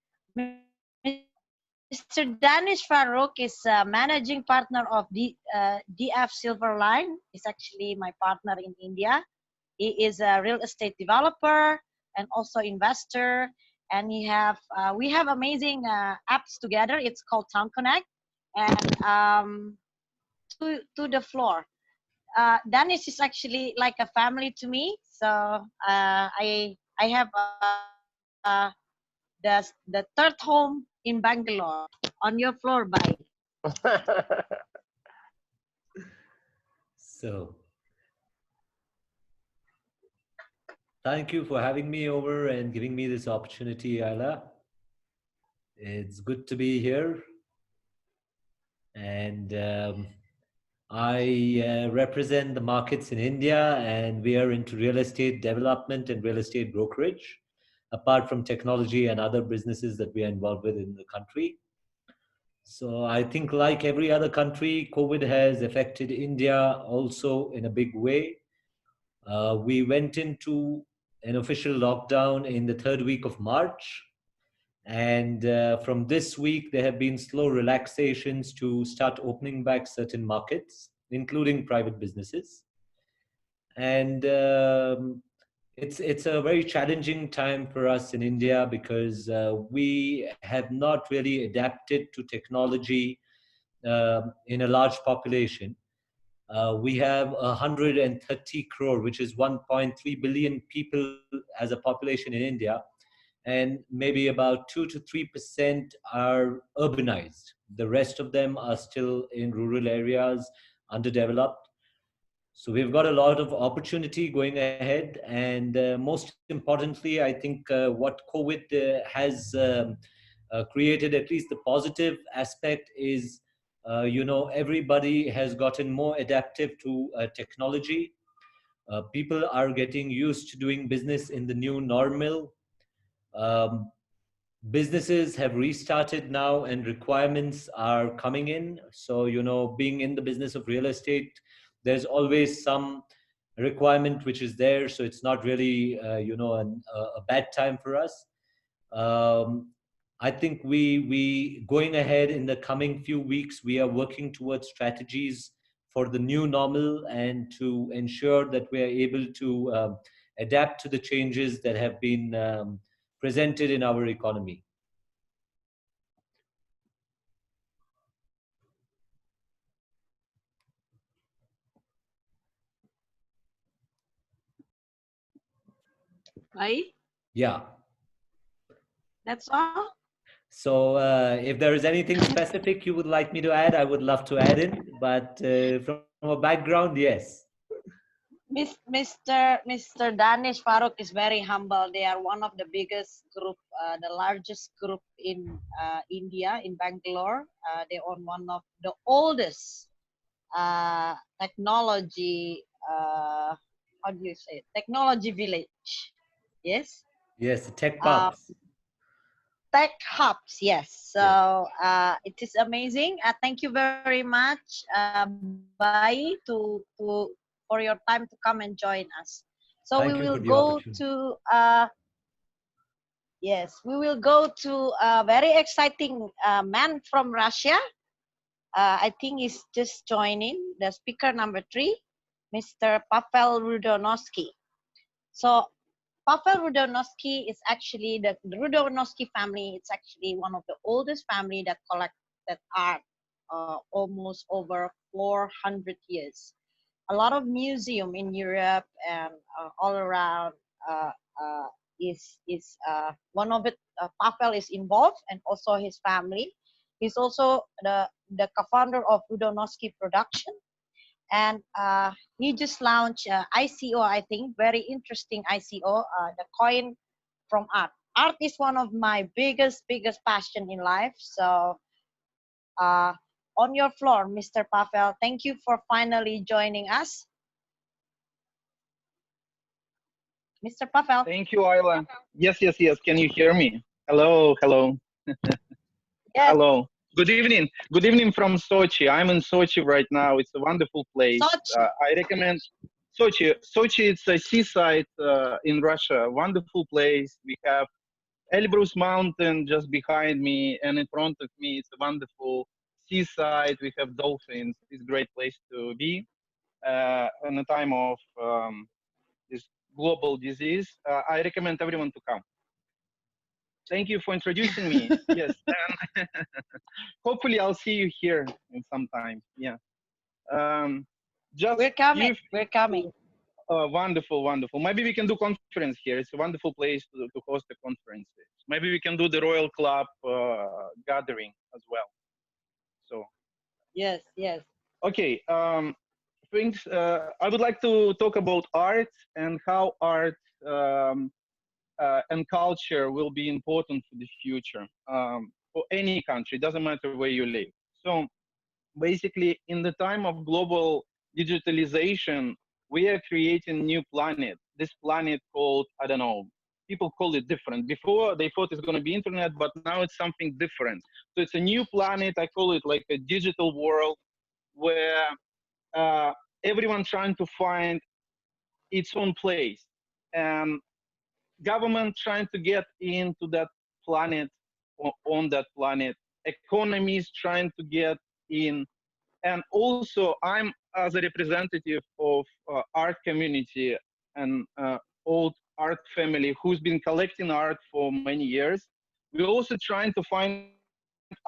Mr. Danish Farouk is managing partner of DF Silverline. He's actually my partner in India. He is a real estate developer and also investor. And we have amazing apps together. It's called Town Connect. And to the floor. Danish is actually like a family to me. So I have the third home in Bangalore. On your floor, bye. So, thank you for having me over and giving me this opportunity, Ayla. It's good to be here. and I represent the markets in India, and we are into real estate development and real estate brokerage, apart from technology and other businesses that we are involved with in the country. So I think like every other country, COVID has affected India also in a big way. We went into an official lockdown in the third week of March. And from this week, there have been slow relaxations to start opening back certain markets, including private businesses. And it's a very challenging time for us in India because we have not really adapted to technology in a large population. We have 130 crore, which is 1.3 billion people as a population in India, and maybe about 2 to 3% are urbanized. The rest of them are still in rural areas, underdeveloped. So we've got a lot of opportunity going ahead, and most importantly, I think what COVID has created, at least the positive aspect, is everybody has gotten more adaptive to technology. People are getting used to doing business in the new normal. Um, Businesses have restarted now and requirements are coming in. So, being in the business of real estate, there's always some requirement which is there. So it's not really, a bad time for us. I think we going ahead in the coming few weeks, we are working towards strategies for the new normal and to ensure that we are able to adapt to the changes that have been presented in our economy. Right? Yeah. That's all. So if there is anything specific you would like me to add, I would love to add in. But from a background, yes. Mr. Danish Farooq is very humble. They are one of the biggest group, the largest group in India, in Bangalore. They own one of the oldest technology, how do you say it? Technology village. Yes? Yes, the tech pubs. Tech hubs, yes. So it is amazing. Thank you very much, Bai, for your time to come and join us. So Thank we you will for the go opportunity. to yes, we will go to a very exciting man from Russia. I think he's just joining, the speaker number 3, Mr. Pavel Rudonosky. So Pavel Rudonosky is actually the Rudonosky family. It's actually one of the oldest family that collected art almost over 400 years. A lot of museum in Europe and all around is one of it. Pavel is involved, and also his family. He's also the co-founder of Rudonosky Production. And he just launched ICO, I think, very interesting ICO, the coin from art. Art is one of my biggest passion in life. So on your floor, Mr. Pavel, thank you for finally joining us. Mr. Pavel. Thank you, Ayla. Yes. Can you hear me? Hello. Yes. Hello. Good evening. Good evening from Sochi. I'm in Sochi right now. It's a wonderful place. I recommend Sochi. Sochi, it's a seaside in Russia. Wonderful place. We have Elbrus Mountain just behind me, and in front of me, it's a wonderful seaside. We have dolphins. It's a great place to be in a time of this global disease. I recommend everyone to come. Thank you for introducing me. Yes, and hopefully I'll see you here in some time. Yeah. We're coming. We're coming. Wonderful. Maybe we can do conference here. It's a wonderful place to host a conference. Maybe we can do the Royal Club gathering as well. So. Yes. Okay. Things. I would like to talk about art and how art and culture will be important for the future for any country. It doesn't matter where you live. So basically in the time of global digitalization, we are creating a new planet. This planet called, I don't know, people call it different. Before they thought it's going to be internet, but now it's something different. So it's a new planet. I call it like a digital world where uh, everyone trying to find its own place. And government trying to get into that planet, on that planet, economies trying to get in, and also I'm as a representative of art community and old art family who's been collecting art for many years. We're also trying to find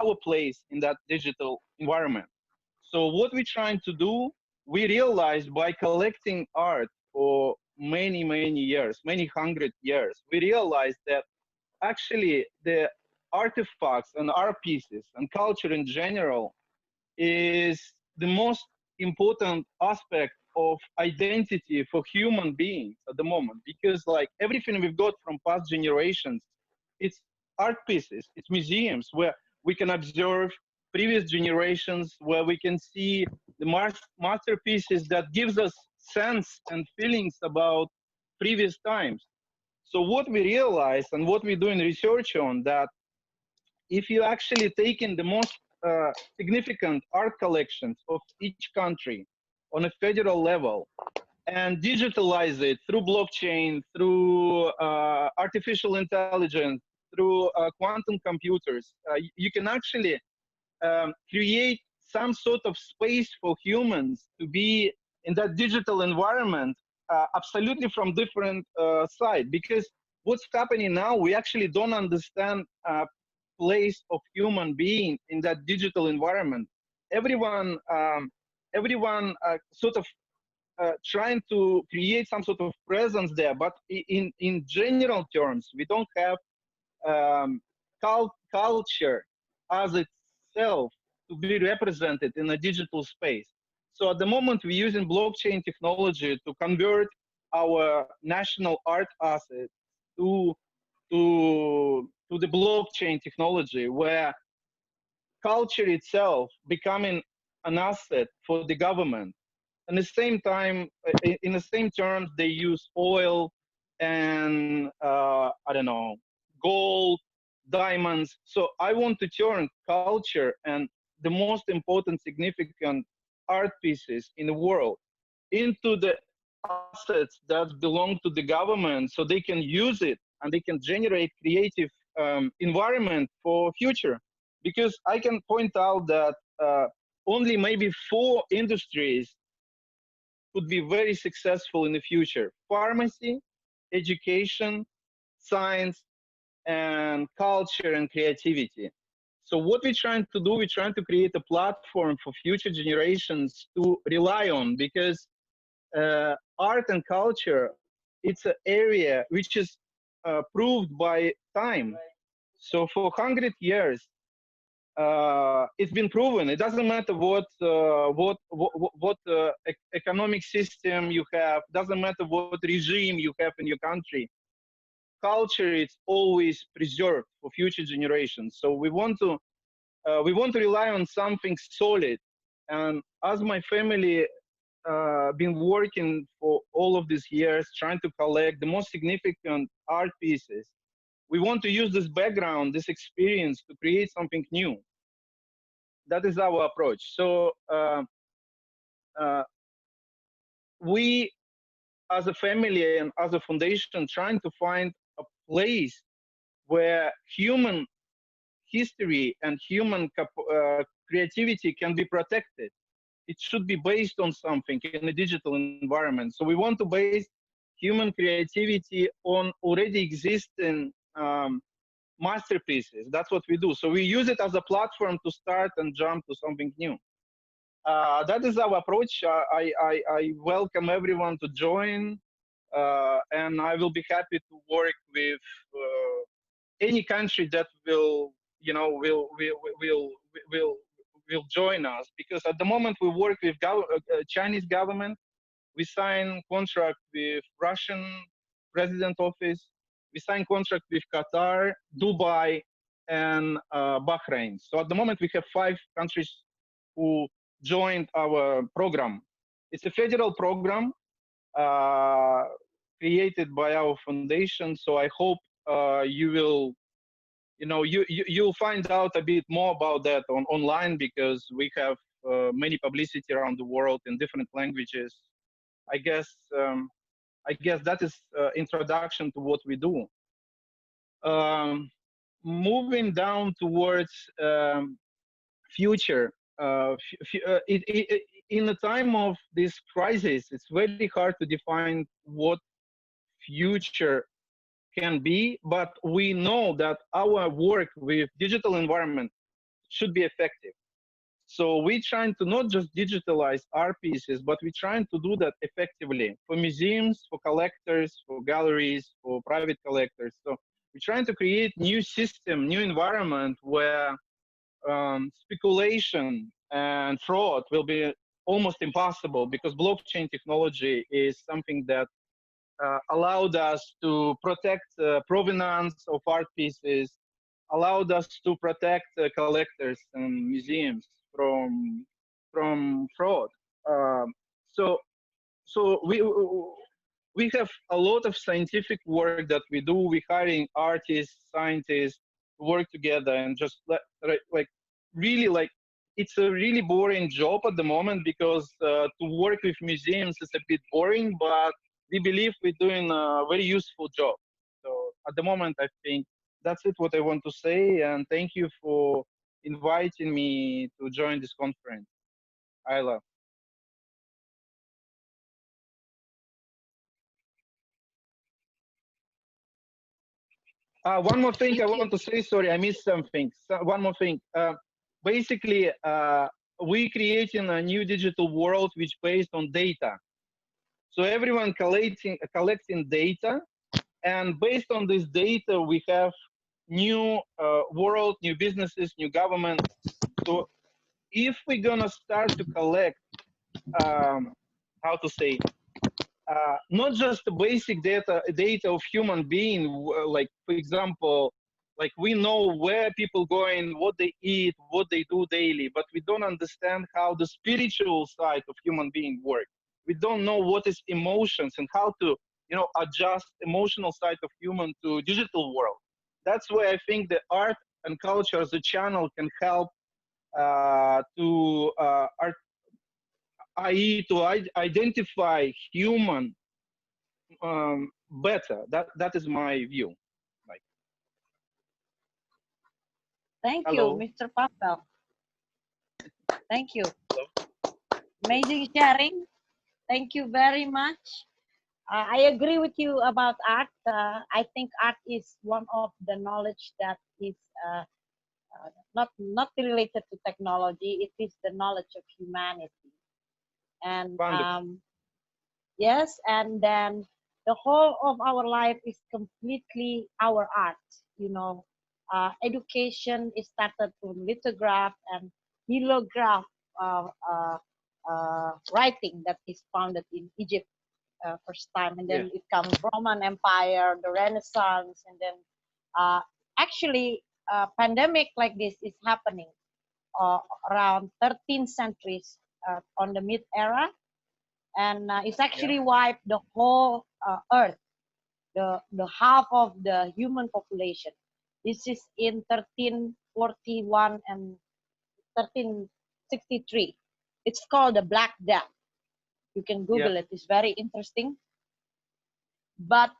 our place in that digital environment. So what we're trying to do, we realized by collecting art for many, many years, many hundred years, we realized that actually the artifacts and art pieces and culture in general is the most important aspect of identity for human beings at the moment, because like everything we've got from past generations, it's art pieces, it's museums where we can observe previous generations, where we can see the masterpieces that gives us sense and feelings about previous times. So what we realize and what we're doing research on, that if you actually take in the most significant art collections of each country on a federal level and digitalize it through blockchain, through artificial intelligence, through quantum computers, you can actually create some sort of space for humans to be in that digital environment, absolutely from different side. Because what's happening now, we actually don't understand place of human being in that digital environment. Everyone sort of trying to create some sort of presence there, but in general terms, we don't have culture as itself to be represented in a digital space. So at the moment, we're using blockchain technology to convert our national art assets to the blockchain technology, where culture itself becoming an asset for the government. And the same time, in the same terms, they use oil and I don't know, gold, diamonds. So I want to turn culture and the most important, significant art pieces in the world into the assets that belong to the government, so they can use it and they can generate creative environment for future. Because I can point out that only maybe 4 industries could be very successful in the future: pharmacy, education, science, and culture and creativity. So what we're trying to do, we're trying to create a platform for future generations to rely on, because art and culture, it's an area which is proved by time. So for 100 years, it's been proven. It doesn't matter what economic system you have. Doesn't matter what regime you have in your country. Culture is always preserved for future generations. So we want to rely on something solid. And as my family been working for all of these years, trying to collect the most significant art pieces, we want to use this background, this experience, to create something new. That is our approach. So we, as a family and as a foundation, trying to find a place where human history and human creativity can be protected. It should be based on something in a digital environment. So we want to base human creativity on already existing masterpieces. That's what we do. So we use it as a platform to start and jump to something new. That is our approach. I welcome everyone to join, and I will be happy to work with any country that will join us. Because at the moment we work with Chinese government, we sign contract with Russian president office, we sign contract with Qatar, Dubai, and Bahrain. So at the moment we have 5 countries who joined our program. It's a federal program uh, created by our foundation. So I hope you will, you'll find out a bit more about that online, because we have many publicity around the world in different languages. I guess that is introduction to what we do. Moving down towards future. In a time of this crisis, it's very hard to define what future can be, but we know that our work with digital environment should be effective. So we're trying to not just digitalize art pieces, but we're trying to do that effectively for museums, for collectors, for galleries, for private collectors. So we're trying to create new system, new environment where speculation and fraud will be almost impossible, because blockchain technology is something that allowed us to protect provenance of art pieces, allowed us to protect collectors and museums from fraud. So we have a lot of scientific work that we do. We're hiring artists, scientists to work together, and just really it's a really boring job at the moment, because to work with museums is a bit boring, but we believe we're doing a very useful job. So at the moment, I think that's it what I want to say, and thank you for inviting me to join this conference. Ayla. One more thing I want to say, sorry, I missed something. One more thing. Basically, we're creating a new digital world which based on data. So everyone collecting data, and based on this data, we have new world, new businesses, new government. So if we're gonna start to collect, how to say, not just the basic data of human being, like for example, like we know where people going, what they eat, what they do daily, but we don't understand how the spiritual side of human being work. We don't know what is emotions and how to adjust emotional side of human to digital world. That's where I think the art and culture as a channel can help to i.e. to identify human better. That is my view. Like, Thank hello. you, Mr. Pavel. Thank you. Amazing sharing. Thank you very much. I agree with you about art. I think art is one of the knowledge that is not related to technology. It is the knowledge of humanity. And yes, and then the whole of our life is completely our art. Education is started from lithograph and hieroglyph writing that is founded in Egypt first time, and then it comes Roman Empire, the Renaissance, and then actually pandemic like this is happening around 13 centuries on the mid era, and it's actually wiped the whole earth, the half of the human population. This is in 1341 and 1363. It's called the Black Death. You can Google it. It's very interesting. But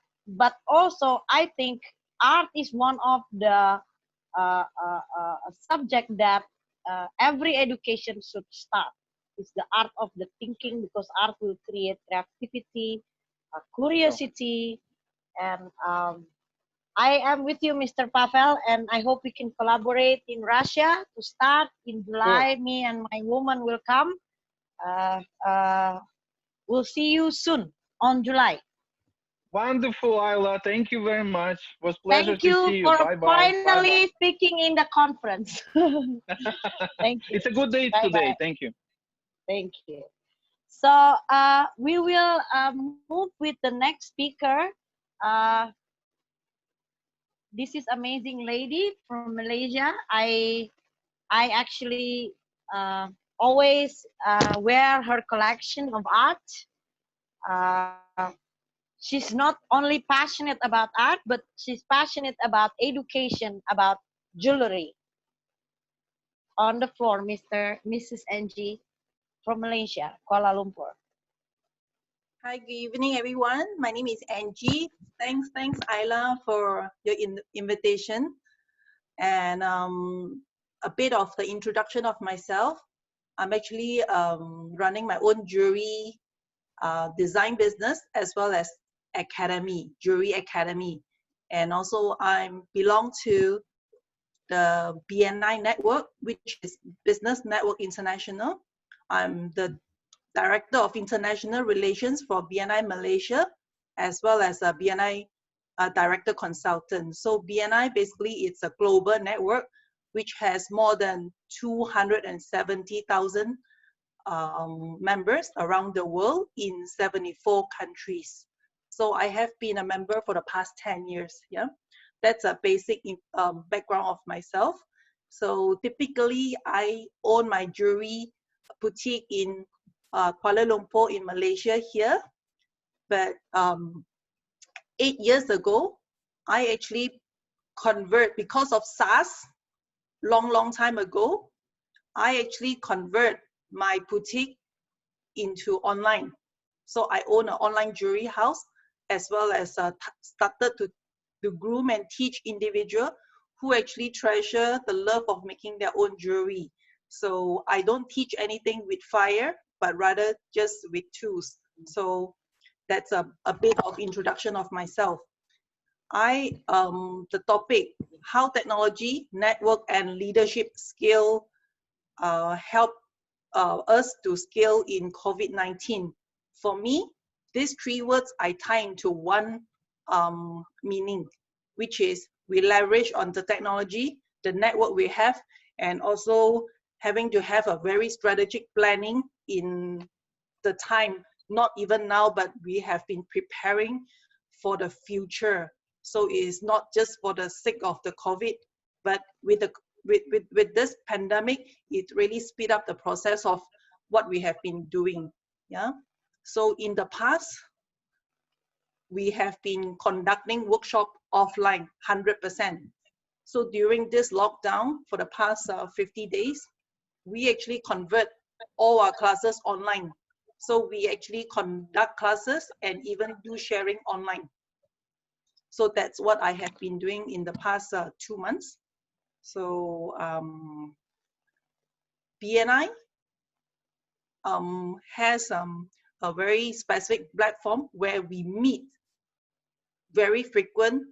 also, I think art is one of the subject that every education should start. It's the art of the thinking, because art will create creativity, curiosity, and I am with you, Mr. Pavel, and I hope we can collaborate in Russia to start in July. Me and my woman will come. We'll see you soon on July. Wonderful, Ayla. Thank you very much. It was a pleasure Thank you to see you. for Bye-bye. finally speaking in the conference. Thank you. It's a good day today. Thank you. Thank you. So we will move with the next speaker. This is amazing lady from Malaysia. I actually always wear her collection of art. She's not only passionate about art, but she's passionate about education, about jewelry. On the floor, Mrs. Angie from Malaysia, Kuala Lumpur. Hi, good evening, everyone. My name is Angie. Thanks, Ayla, for your invitation. And a bit of the introduction of myself. I'm actually running my own jewelry design business as well as jewelry academy. And also I belong to the BNI network, which is Business Network International. I'm the Director of International Relations for BNI Malaysia, as well as a BNI Director Consultant. So BNI basically it's a global network which has more than 270,000 members around the world in 74 countries. So I have been a member for the past 10 years. Yeah, that's a basic background of myself. So typically I own my jewelry boutique in Kuala Lumpur in Malaysia here. But 8 years ago, I actually because of SARS, long time ago, I actually convert my boutique into online. So I own an online jewelry house, as well as started to groom and teach individuals who actually treasure the love of making their own jewelry. So I don't teach anything with fire, but rather just with tools. So that's a bit of introduction of myself. The topic, how technology, network, and leadership skill help us to scale in COVID-19. For me, these 3 words I tie into one meaning, which is we leverage on the technology, the network we have, and also having to have a very strategic planning in the time, not even now, but we have been preparing for the future. So it's not just for the sake of the COVID, but with this pandemic, it really speed up the process of what we have been doing. Yeah. So in the past, we have been conducting workshop offline 100%. So during this lockdown for the past 50 days, we actually convert all our classes online. So we actually conduct classes and even do sharing online. So that's what I have been doing in the past 2 months. So BNI has a very specific platform where we meet very frequent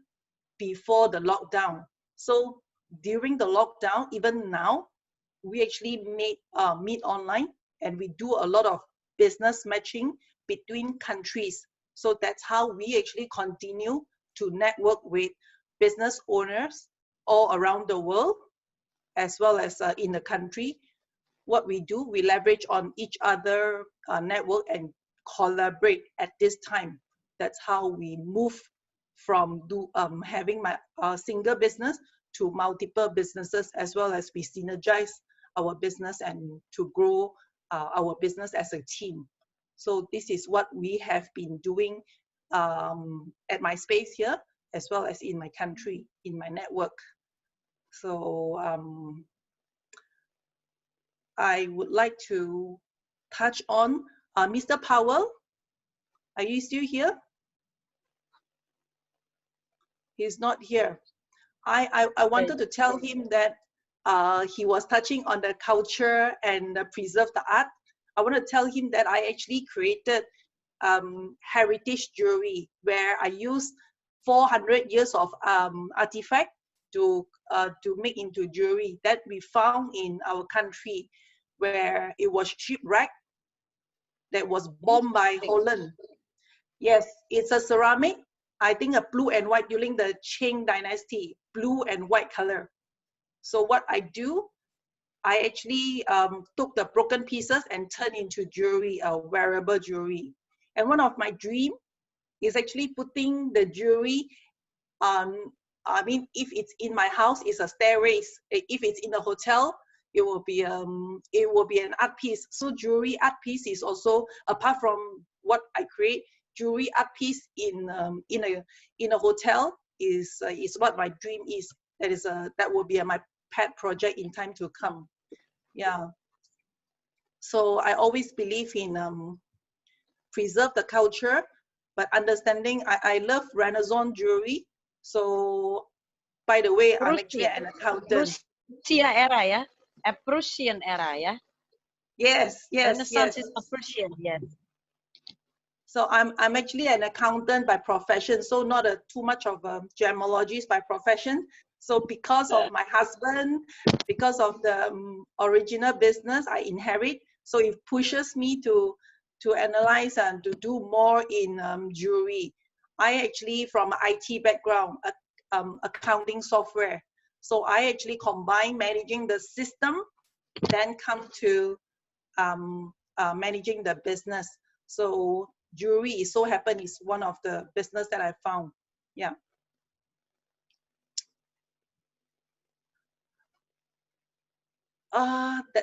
before the lockdown. So during the lockdown, even now, we actually meet online, and we do a lot of business matching between countries. So that's how we actually continue to network with business owners all around the world, as well as in the country. What we do, we leverage on each other network and collaborate at this time. That's how we move from having my single business to multiple businesses, as well as we synergize our business and to grow our business as a team. So this is what we have been doing at my space here, as well as in my country, in my network. So I would like to touch on Mr. Powell. Are you still here? He's not here. I wanted to tell him that he was touching on the culture and preserve the art. I want to tell him that I actually created heritage jewelry, where I used 400 years of artifact to make into jewelry that we found in our country, where it was shipwrecked, that was bombed by Holland. Yes, it's a ceramic, I think a blue and white during the Qing dynasty, blue and white color. So what I do, I actually took the broken pieces and turned into jewelry, wearable jewelry. And one of my dreams is actually putting the jewelry on, I mean, if it's in my house, it's a stairways. If it's in a hotel, it will be an art piece. So jewelry art piece is also, apart from what I create, jewelry art piece in a hotel is what my dream is. That will be my pet project in time to come. Yeah. So I always believe in preserve the culture, but understanding. I love Renaissance jewelry. So by the way, I'm actually an accountant. Prusia era ya, a Prussian era ya. Yes, yes, Renaissance yes. is a Prussian, yes. So I'm actually an accountant by profession, so not too much of a gemologist by profession. So because of my husband, because of the original business I inherit, so it pushes me to analyze and to do more in jewelry. I actually from IT background, accounting software. So I actually combine managing the system, then come to managing the business. So jewelry is so happen is one of the business that I found. Yeah.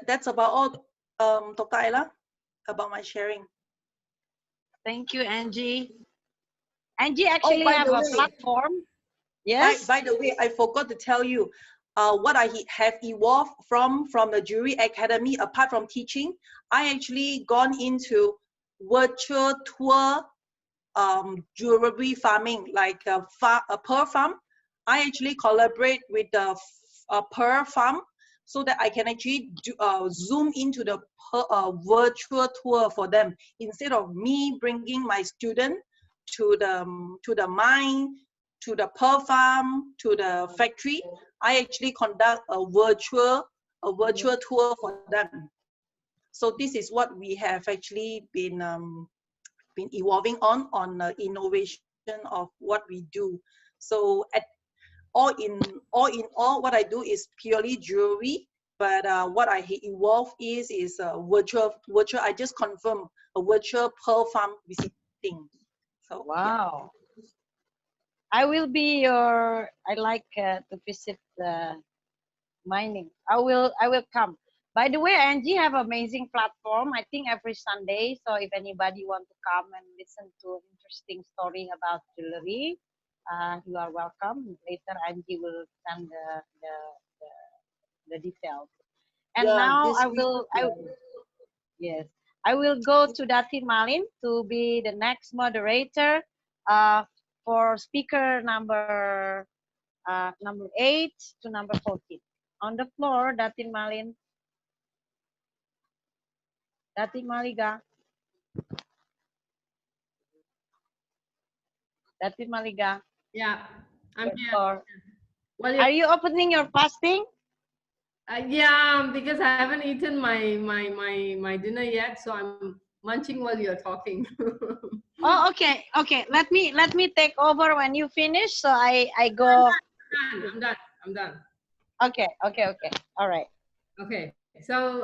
That's about all, Dr. Ayla, about my sharing. Thank you, Angie. Angie actually have a platform. Yes. By the way, I forgot to tell you, what I have evolved from the Jewelry Academy. Apart from teaching, I actually gone into virtual tour jewelry farming, like a pearl farm. I actually collaborate with the pearl farm so that I can actually zoom into the virtual tour for them, instead of me bringing my student to the mine, to the pearl farm, to the factory. I actually conduct a virtual tour for them. So this is what we have actually been evolving on innovation of what we do. So all in all, what I do is purely jewelry. But what I evolve is virtual. I just confirm a virtual pearl farm visiting. So wow. Yeah. I will be your. I like to visit the mining. I will come. By the way, Angie have amazing platform. I think every Sunday. So if anybody want to come and listen to interesting story about jewelry, you are welcome. Later, Angie will send the details. And yeah, now yes, I will go to Datin Malin to be the next moderator for speaker number 8 to number 14. On the floor, Datin Malin. Datin Maliga. Datin Maliga. Yeah, I'm here. Well, are you opening your fasting? Yeah, because I haven't eaten my dinner yet, so I'm munching while you're talking. Oh, okay, okay. Let me take over when you finish. So I go. I'm done. Okay. All right. Okay. So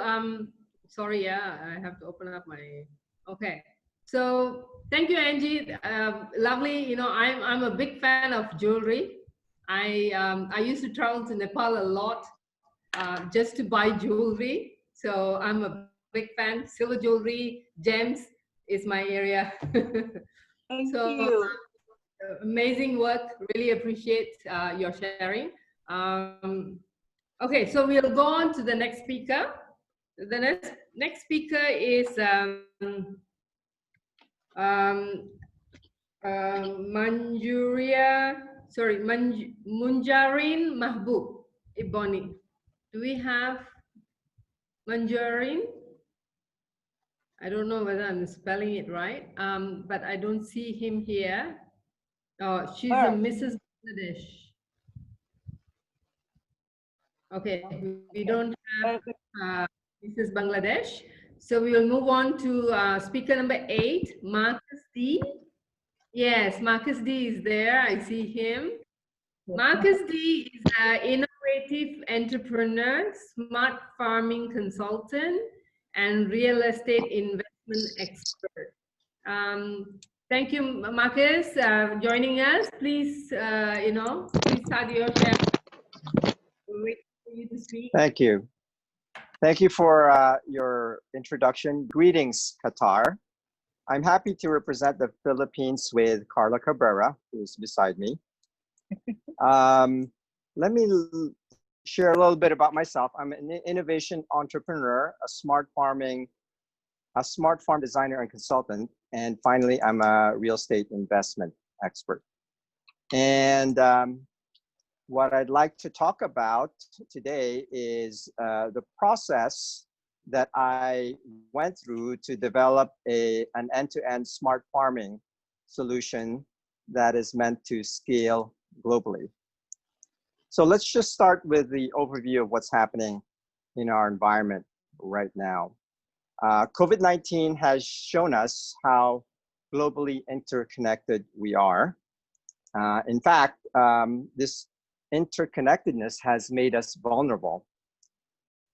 sorry, yeah, I have to open up my. Okay. So thank you, Angie. Lovely. You know, I'm a big fan of jewelry. I used to travel to Nepal a lot just to buy jewelry. So I'm a big fan. Silver jewelry, gems is my area. Thank so, you. Amazing work. Really appreciate your sharing. Okay, so we'll go on to the next speaker. The next speaker is Munjarin Mahbub Iboni. Do we have Manjarin? I don't know whether I'm spelling it right, but I don't see him here. Oh, she's a Mrs. Bangladesh. Okay, we don't have Mrs. Bangladesh. So we will move on to speaker number 8, Marcus D. Yes, Marcus D is there. I see him. Marcus D is an innovative entrepreneur, smart farming consultant, and real estate investment expert. Thank you, Marcus, joining us. Please, please start your share. We'll wait for you to speak. Thank you. Thank you for your introduction. Greetings, Qatar. I'm happy to represent the Philippines with Carla Cabrera, who's beside me. Let me share a little bit about myself. I'm an innovation entrepreneur, a smart farm designer and consultant, and finally, I'm a real estate investment expert. And what I'd like to talk about today is the process that I went through to develop an end-to-end smart farming solution that is meant to scale globally. So let's just start with the overview of what's happening in our environment right now. COVID-19 has shown us how globally interconnected we are. In fact, this interconnectedness has made us vulnerable.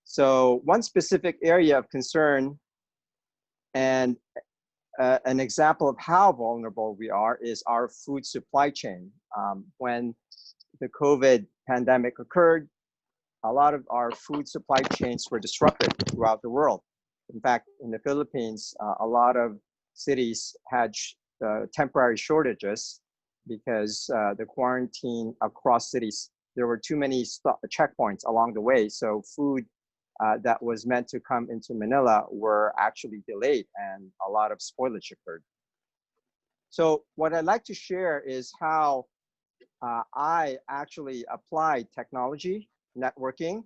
So one specific area of concern and an example of how vulnerable we are is our food supply chain. When the COVID pandemic occurred, a lot of our food supply chains were disrupted throughout the world. In fact, in the Philippines, a lot of cities had temporary shortages because the quarantine across cities, there were too many checkpoints along the way. So food that was meant to come into Manila were actually delayed and a lot of spoilage occurred. So what I'd like to share is how I actually applied technology, networking,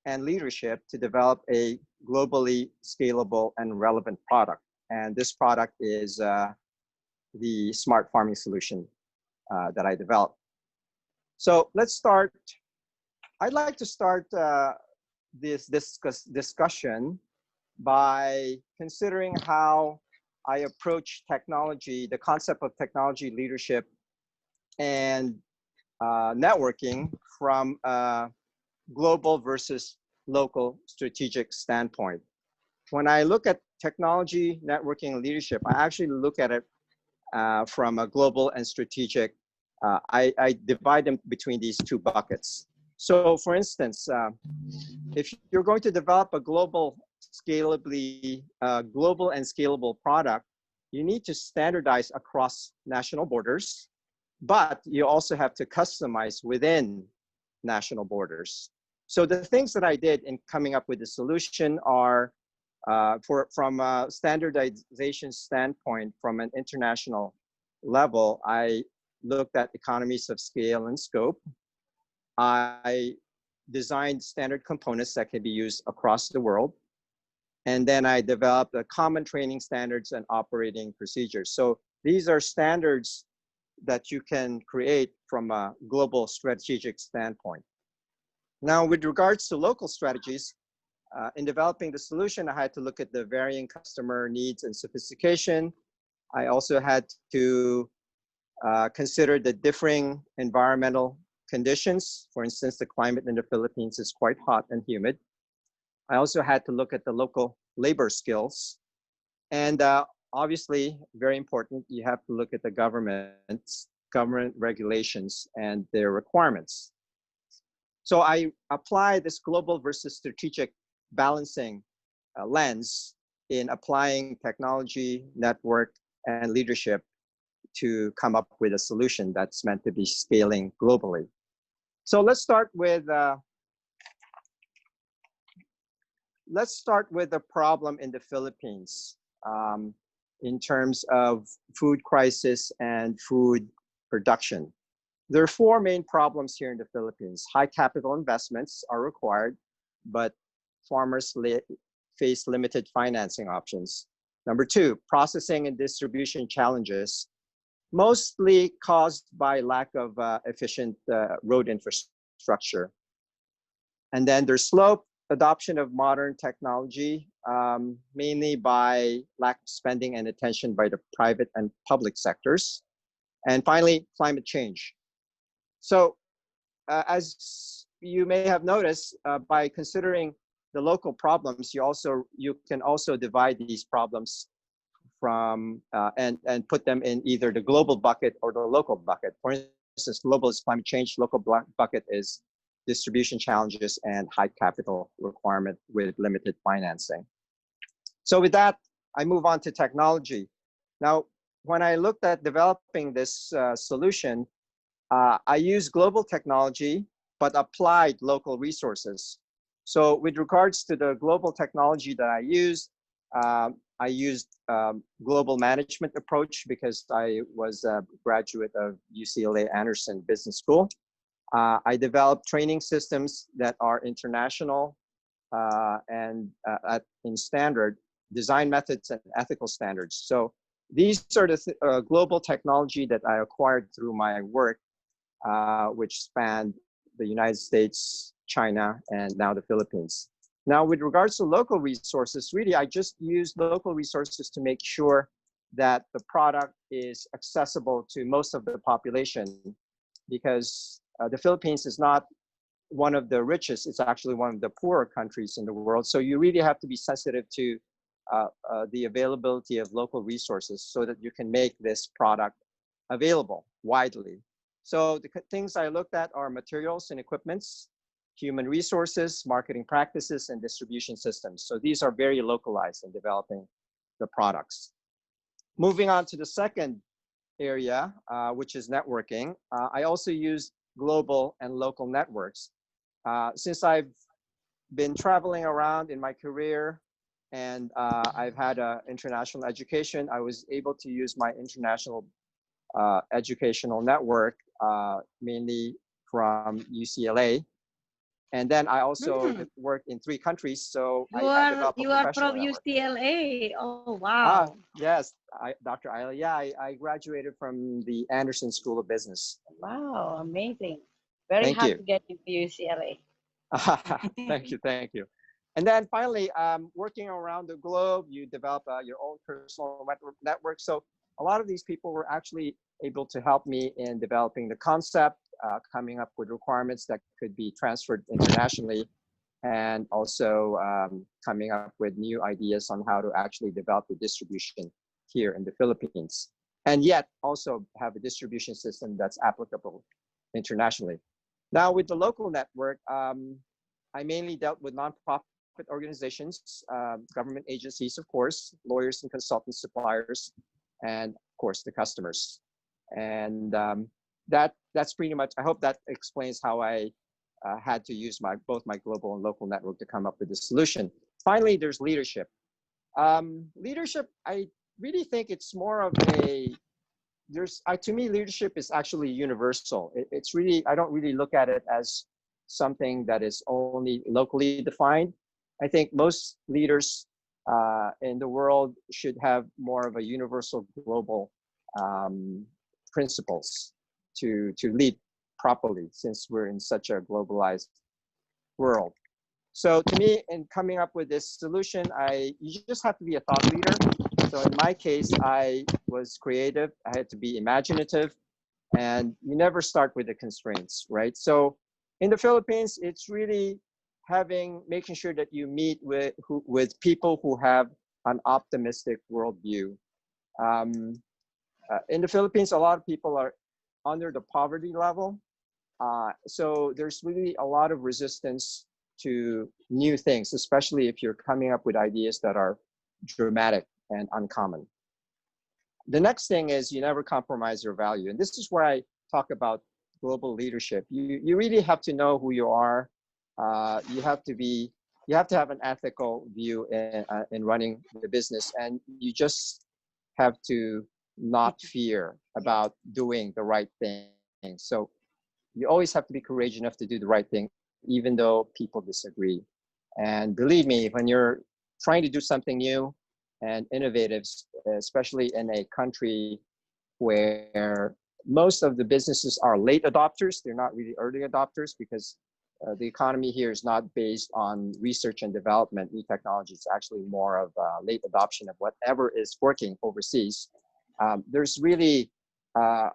and leadership to develop a globally scalable and relevant product. And this product is the smart farming solution that I developed. So let's start. I'd like to start this discussion by considering how I approach technology, the concept of technology leadership and networking from a global versus local strategic standpoint. When I look at technology, networking, and leadership, I actually look at it from a global and strategic. I divide them between these two buckets. So for instance, if you're going to develop a global and scalable product, you need to standardize across national borders, but you also have to customize within national borders. So the things that I did in coming up with the solution are, from a standardization standpoint, from an international level, I looked at economies of scale and scope. I designed standard components that can be used across the world. And then I developed a common training standards and operating procedures. So these are standards that you can create from a global strategic standpoint. Now, with regards to local strategies, in developing the solution, I had to look at the varying customer needs and sophistication. I also had to consider the differing environmental conditions. For instance, the climate in the Philippines is quite hot and humid. I also had to look at the local labor skills. And obviously, very important, you have to look at the government regulations and their requirements. So I apply this global versus strategic balancing lens in applying technology, network, and leadership to come up with a solution that's meant to be scaling globally. So let's start with the problem in the Philippines in terms of food crisis and food production. There are four main problems here in the Philippines. High capital investments are required, but farmers face limited financing options. Number two, processing and distribution challenges, mostly caused by lack of efficient road infrastructure. And then there's slow adoption of modern technology, mainly by lack of spending and attention by the private and public sectors. And finally, climate change. So as you may have noticed, by considering the local problems, you can also divide these problems from and put them in either the global bucket or the local bucket. For instance, global is climate change, local bucket is distribution challenges, and high capital requirement with limited financing. So with that, I move on to technology. Now, when I looked at developing this solution, I used global technology, but applied local resources. So with regards to the global technology that I used global management approach because I was a graduate of UCLA Anderson Business School. I developed training systems that are international and in standard design methods and ethical standards. So these are the global technology that I acquired through my work, which spanned the United States, China, and now the Philippines. Now, with regards to local resources, really, I just use local resources to make sure that the product is accessible to most of the population, because the Philippines is not one of the richest, it's actually one of the poorer countries in the world. So you really have to be sensitive to the availability of local resources so that you can make this product available widely. So the things I looked at are materials and equipments, human resources, marketing practices, and distribution systems. So these are very localized in developing the products. Moving on to the second area, which is networking. I also use global and local networks. Since I've been traveling around in my career and I've had an international education, I was able to use my international educational network, mainly from UCLA. And then I also worked in 3 countries, so I have developed a You are professional from network. UCLA. Oh, wow. Yes, Dr. Ayla. Yeah, I graduated from the Anderson School of Business. Wow, amazing. Very Thank hard you. to get into UCLA. Thank you. And then finally, working around the globe, you develop your own personal network. So a lot of these people were actually able to help me in developing the concept, coming up with requirements that could be transferred internationally, and also coming up with new ideas on how to actually develop the distribution here in the Philippines, and yet also have a distribution system that's applicable internationally. Now with the local network, I mainly dealt with nonprofit organizations, government agencies, of course, lawyers and consultants, suppliers, and of course the customers. And that's pretty much, I hope that explains how I had to use both my global and local network to come up with the solution. Finally, there's leadership. Leadership, I really think it's more of to me, leadership is actually universal. It's really, I don't really look at it as something that is only locally defined. I think most leaders in the world should have more of a universal global principles to lead properly, since we're in such a globalized world. So to me, in coming up with this solution, you just have to be a thought leader. So in my case, I was creative. I had to be imaginative, and you never start with the constraints, right? So in the Philippines, it's really making sure that you meet with people who have an optimistic worldview. In the Philippines, a lot of people are under the poverty level. So there's really a lot of resistance to new things, especially if you're coming up with ideas that are dramatic and uncommon. The next thing is you never compromise your value. And this is where I talk about global leadership. You really have to know who you are. You have to have an ethical view in running the business, and you just have to not fear about doing the right thing. So you always have to be courageous enough to do the right thing, even though people disagree. And believe me, when you're trying to do something new and innovative, especially in a country where most of the businesses are late adopters, they're not really early adopters, because the economy here is not based on research and development, new technology. It's actually more of late adoption of whatever is working overseas. There's really a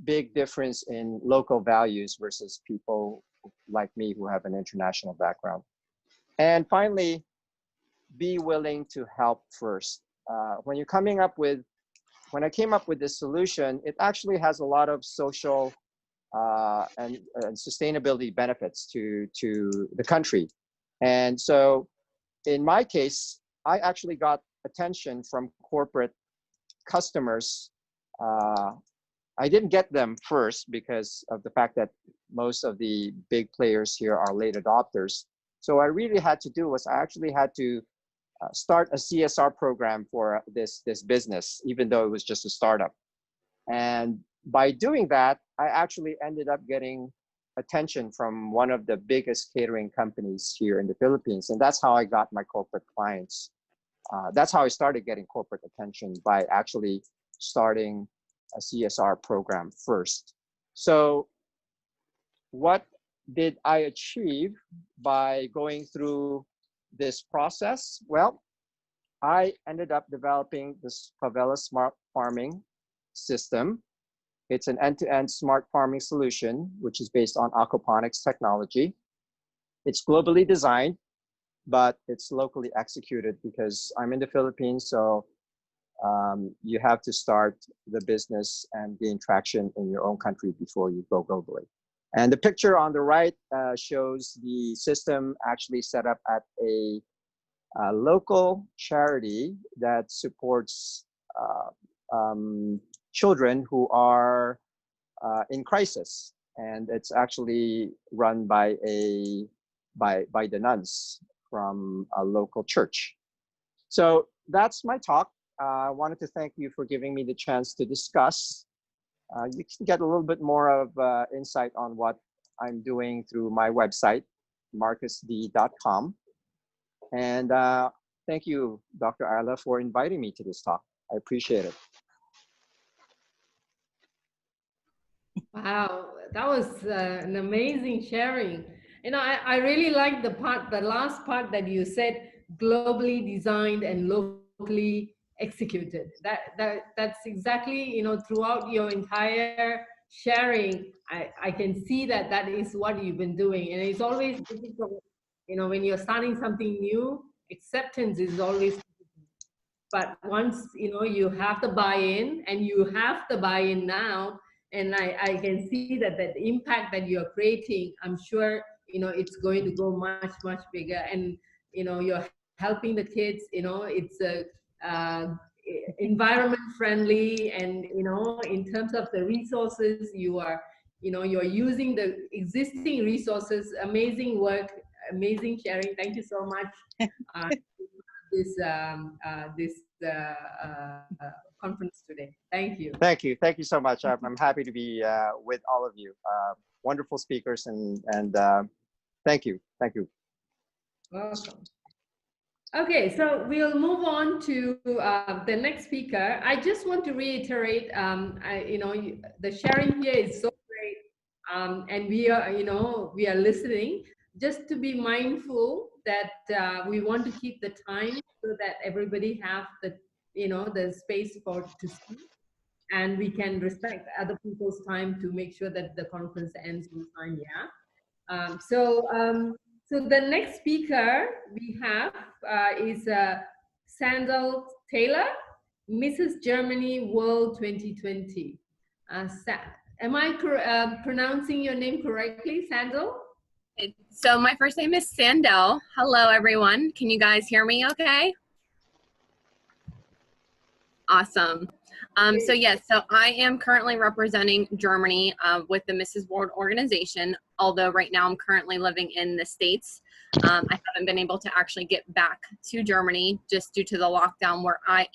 big difference in local values versus people like me who have an international background. And finally, be willing to help first. When I came up with this solution, it actually has a lot of social and sustainability benefits to the country. And so in my case, I actually got attention from corporate customers. I didn't get them first because of the fact that most of the big players here are late adopters. So what I really had to do was I actually had to start a CSR program for this business, even though it was just a startup. And by doing that, I actually ended up getting attention from one of the biggest catering companies here in the Philippines. And that's how I got my corporate clients. That's how I started getting corporate attention, by actually starting a CSR program first. So what did I achieve by going through this process? Well, I ended up developing this Favela Smart Farming system. It's an end-to-end smart farming solution, which is based on aquaponics technology. It's globally designed, but it's locally executed because I'm in the Philippines, so you have to start the business and gain traction in your own country before you go globally. And the picture on the right shows the system actually set up at a local charity that supports children who are in crisis, and it's actually run by the nuns from a local church. So that's my talk. I wanted to thank you for giving me the chance to discuss. You can get a little bit more of insight on what I'm doing through my website, marcusd.com. And thank you, Dr. Ayla, for inviting me to this talk. I appreciate it. Wow, that was an amazing sharing. You know, I really like the last part that you said, globally designed and locally executed. That's exactly, you know, throughout your entire sharing, I can see that is what you've been doing. And it's always difficult, you know, when you're starting something new, acceptance is always difficult. But once, you know, you have the buy-in, and you have the buy-in now, and I can see that impact that you're creating, I'm sure, you know, it's going to go much, much bigger. And, you know, you're helping the kids, you know, it's environment friendly, and, you know, in terms of the resources, you are, you know, you're using the existing resources. Amazing work, amazing sharing. Thank you so much. This conference today. Thank you. Thank you. Thank you so much. I'm happy to be with all of you. Wonderful speakers, and thank you. Thank you. Welcome. Okay, so we'll move on to the next speaker. I just want to reiterate, you know, the sharing here is so great, and we are, you know, we are listening. Just to be mindful that we want to keep the time so that everybody have the, you know, the space to speak, and we can respect other people's time to make sure that the conference ends on time. Yeah. So the next speaker we have is Sandal Taylor, Mrs. Germany World 2020. Am I pronouncing your name correctly, Sandal? So my first name is Sandel. Hello, everyone. Can you guys hear me okay? Awesome. So yes, so I am currently representing Germany with the Mrs. World organization, although right now I'm currently living in the States. I haven't been able to actually get back to Germany just due to the lockdown where I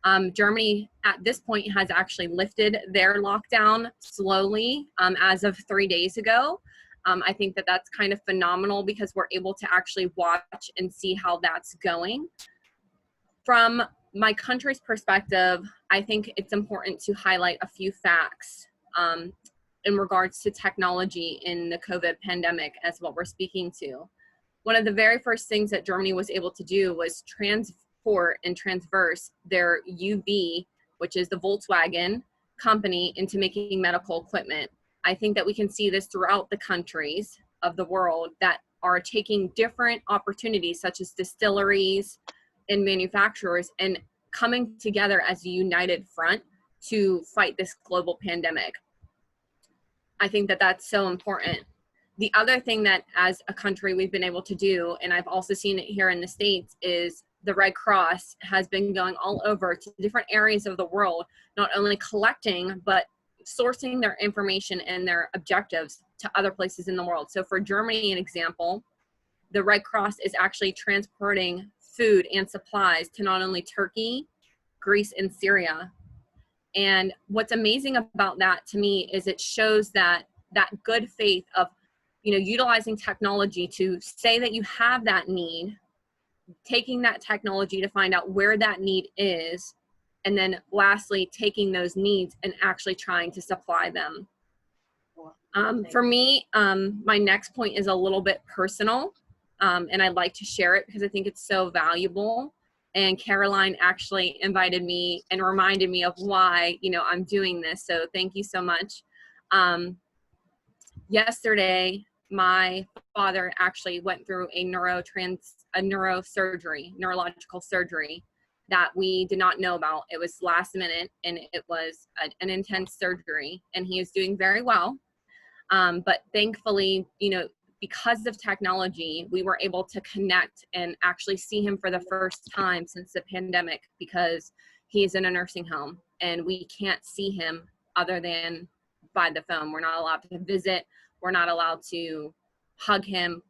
am. Germany at this point has actually lifted their lockdown slowly as of 3 days ago. I think that that's kind of phenomenal because we're able to actually watch and see how that's going. From my country's perspective, I think it's important to highlight a few facts in regards to technology in the COVID pandemic as what we're speaking to. One of the very first things that Germany was able to do was transport and transverse their UV, which is the Volkswagen company, into making medical equipment. I think that we can see this throughout the countries of the world that are taking different opportunities, such as distilleries and manufacturers, and coming together as a united front to fight this global pandemic. I think that that's so important. The other thing that as a country we've been able to do, and I've also seen it here in the States, is the Red Cross has been going all over to different areas of the world, not only collecting, but sourcing their information and their objectives to other places in the world. So for Germany, an example, the Red Cross is actually transporting food and supplies to not only Turkey, Greece, and Syria. And what's amazing about that to me is it shows that good faith of, utilizing technology to say that you have that need, taking that technology to find out where that need is, and then lastly, taking those needs and actually trying to supply them. For me, my next point is a little bit personal, and I'd like to share it because I think it's so valuable. And Caroline actually invited me and reminded me of why, I'm doing this. So thank you so much. Yesterday, my father actually went through a neurological surgery that we did not know about. It was last minute, and it was an intense surgery, and he is doing very well. But thankfully, because of technology, we were able to connect and actually see him for the first time since the pandemic, because he is in a nursing home and we can't see him other than by the phone. We're not allowed to visit. We're not allowed to hug him,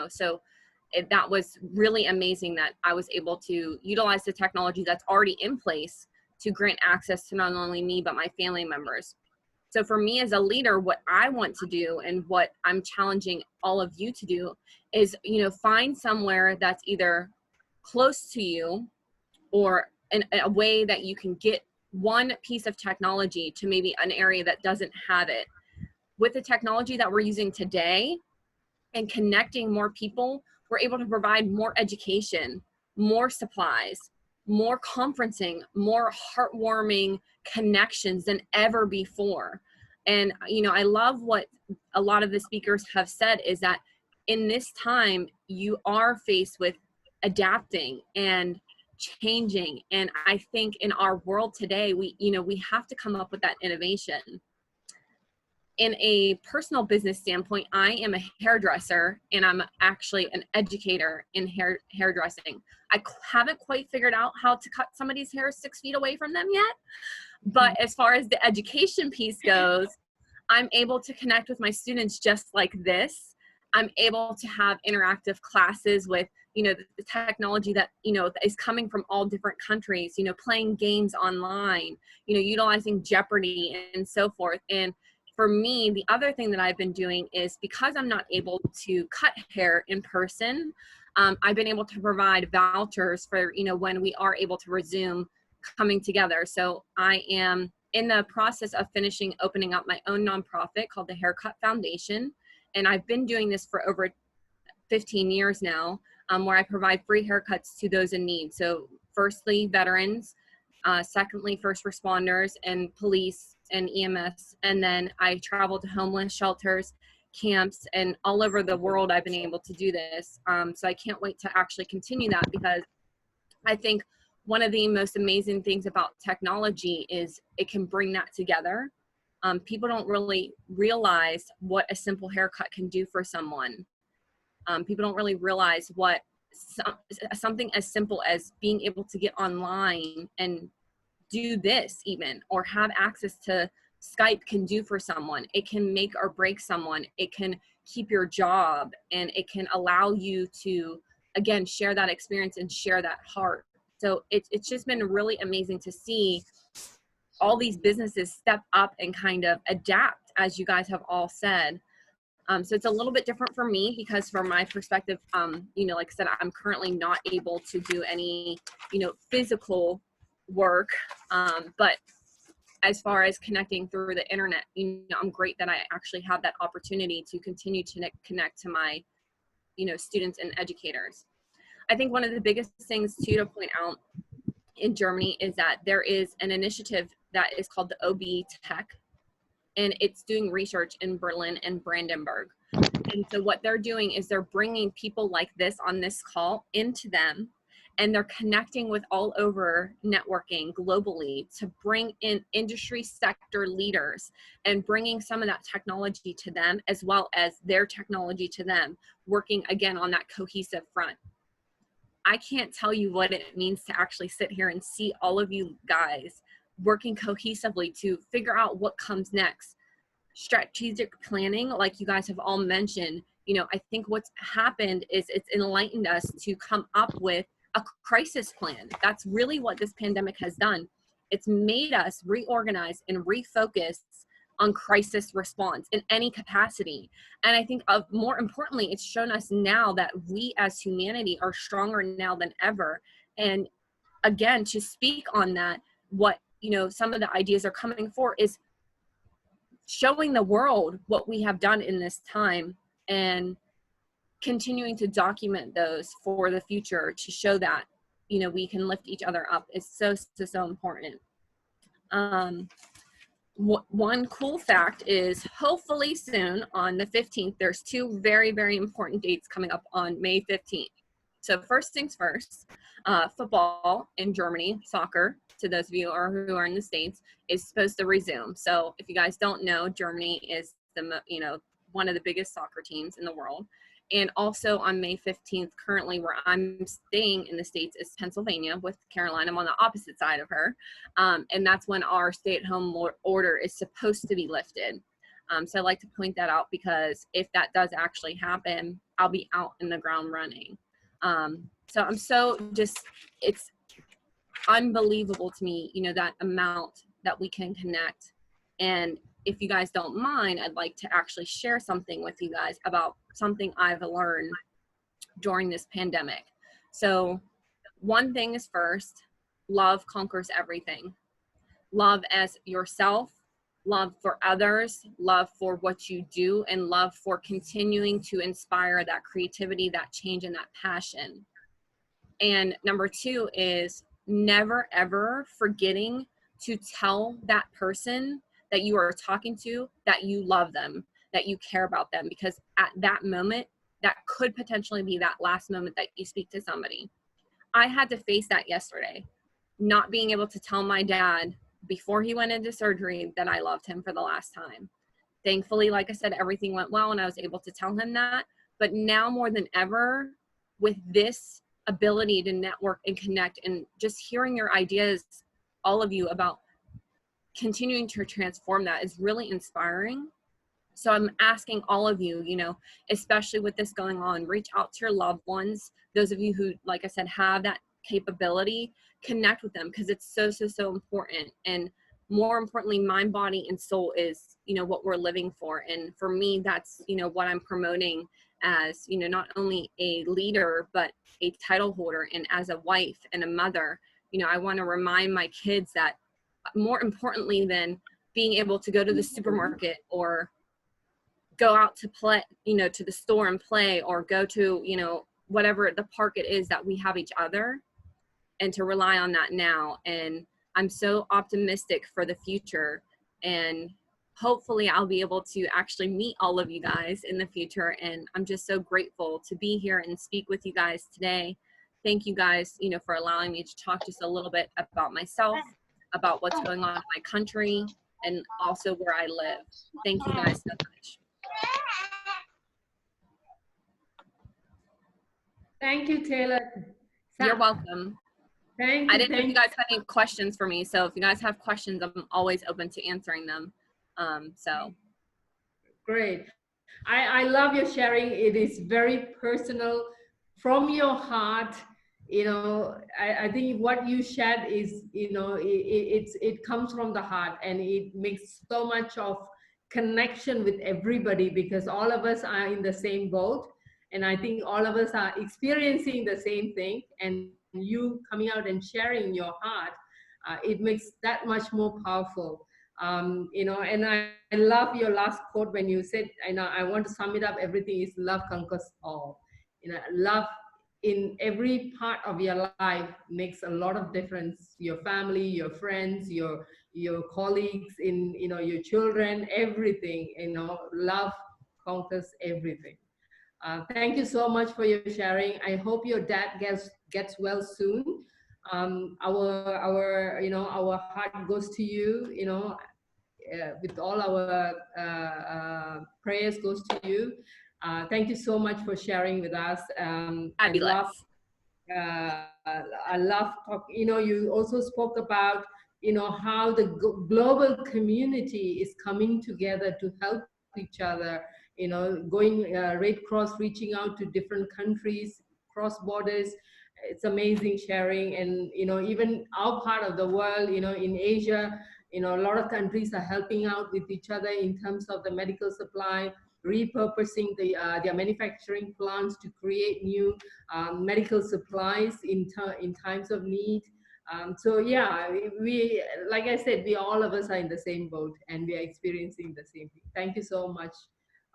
so that was really amazing that I was able to utilize the technology that's already in place to grant access to not only me, but my family members. So for me as a leader, what I want to do and what I'm challenging all of you to do is, find somewhere that's either close to you or in a way that you can get one piece of technology to maybe an area that doesn't have it. With the technology that we're using today and connecting more people, we're able to provide more education, more supplies, more conferencing, more heartwarming connections than ever before. And, I love what a lot of the speakers have said is that in this time, you are faced with adapting and changing. And I think in our world today, we have to come up with that innovation. In a personal business standpoint, I am a hairdresser and I'm actually an educator in hairdressing. I haven't quite figured out how to cut somebody's hair 6 feet away from them yet. But as far as the education piece goes, I'm able to connect with my students just like this. I'm able to have interactive classes with, the technology that, is coming from all different countries, playing games online, utilizing Jeopardy and so forth. And for me, the other thing that I've been doing is because I'm not able to cut hair in person, I've been able to provide vouchers for, when we are able to resume coming together. So I am in the process of opening up my own nonprofit called the Haircut Foundation. And I've been doing this for over 15 years now, where I provide free haircuts to those in need. So firstly, veterans, secondly, first responders and police and EMS. And then I travel to homeless shelters, camps, and all over the world I've been able to do this. So I can't wait to actually continue that, because I think one of the most amazing things about technology is it can bring that together. People don't really realize what a simple haircut can do for someone. People don't really realize what something as simple as being able to get online and do this even, or have access to Skype can do for someone. It can make or break someone. It can keep your job, and it can allow you to, again, share that experience and share that heart. So it's just been really amazing to see all these businesses step up and kind of adapt, as you guys have all said. So it's a little bit different for me, because from my perspective, like I said, I'm currently not able to do any, physical work. But as far as connecting through the internet, I'm great that I actually have that opportunity to continue to connect to my, students and educators. I think one of the biggest things too to point out in Germany is that there is an initiative that is called the OB Tech, and it's doing research in Berlin and Brandenburg. And so what they're doing is they're bringing people like this on this call into them, and they're connecting with all over networking globally to bring in industry sector leaders and bringing some of that technology to them as well as their technology to them, working again on that cohesive front. I can't tell you what it means to actually sit here and see all of you guys working cohesively to figure out what comes next. Strategic planning, like you guys have all mentioned, you know, I think what's happened is it's enlightened us to come up with a crisis plan. That's really what this pandemic has done. It's made us reorganize and refocus on crisis response in any capacity. And I think more importantly, it's shown us now that we as humanity are stronger now than ever. And again, to speak on that, what, you know, some of the ideas are coming for is showing the world what we have done in this time and continuing to document those for the future to show that, you know, we can lift each other up is so important. One cool fact is hopefully soon on the 15th, there's two very, very important dates coming up on May 15th. So first things first, football in Germany, soccer, to those of you who are in the States, is supposed to resume. So if you guys don't know, Germany is one of the biggest soccer teams in the world. And also on May 15th, currently where I'm staying in the States is Pennsylvania with Caroline. I'm on the opposite side of her. And that's when our stay-at-home order is supposed to be lifted. So I'd like to point that out because if that does actually happen, I'll be out in the ground running. So I'm it's unbelievable to me, you know, that amount that we can connect. And if you guys don't mind, I'd like to actually share something with you guys about something I've learned during this pandemic. So one thing is first, love conquers everything. Love as yourself, love for others, love for what you do, and love for continuing to inspire that creativity, that change, and that passion. And number two is never ever forgetting to tell that person that you are talking to that you love them, that you care about them, because at that moment, that could potentially be that last moment that you speak to somebody. I had to face that yesterday, not being able to tell my dad before he went into surgery that I loved him for the last time. Thankfully, like I said, everything went well and I was able to tell him that. But now more than ever, with this ability to network and connect and just hearing your ideas, all of you, about continuing to transform that is really inspiring. So I'm asking all of you, you know, especially with this going on, reach out to your loved ones. Those of you who, like I said, have that capability, connect with them because it's so important. And more importantly, mind, body, and soul is, you know, what we're living for. And for me, that's, you know, what I'm promoting as, you know, not only a leader, but a title holder, and as a wife and a mother. You know, I want to remind my kids that more importantly than being able to go to the supermarket or go out to play, you know, to the store and play, or go to, you know, whatever the park it is, that we have each other, and to rely on that now. And I'm so optimistic for the future, and hopefully I'll be able to actually meet all of you guys in the future. And I'm just so grateful to be here and speak with you guys today. Thank you guys, you know, for allowing me to talk just a little bit about myself, about what's going on in my country, and also where I live. Thank you guys so much. Thank you, Taylor. You're welcome. Thank I you. didn't know if you guys had any questions for me, so if you guys have questions, I'm always open to answering them. So great. I love your sharing. It is very personal from your heart. You know, I think what you shared is, you know, it comes from the heart, and it makes so much of connection with everybody, because all of us are in the same boat, and I think all of us are experiencing the same thing. And you coming out and sharing your heart, it makes that much more powerful. You know, and I love your last quote when you said, you know, I want to sum it up, everything is love conquers all. You know, love in every part of your life makes a lot of difference. Your family, your friends, your colleagues, in, you know, your children, everything, you know, love conquers everything. Thank you so much for your sharing. I hope your dad gets well soon. Our heart goes to you, with all our prayers goes to you. Thank you so much for sharing with us. I love talk. You also spoke about how the global community is coming together to help each other. Going Red Cross reaching out to different countries, cross borders. It's amazing sharing, and even our part of the world, in Asia, a lot of countries are helping out with each other in terms of the medical supply, repurposing their manufacturing plants to create new medical supplies in times of need. So yeah, we, like I said, we all of us are in the same boat, and we are experiencing the same thing. Thank you so much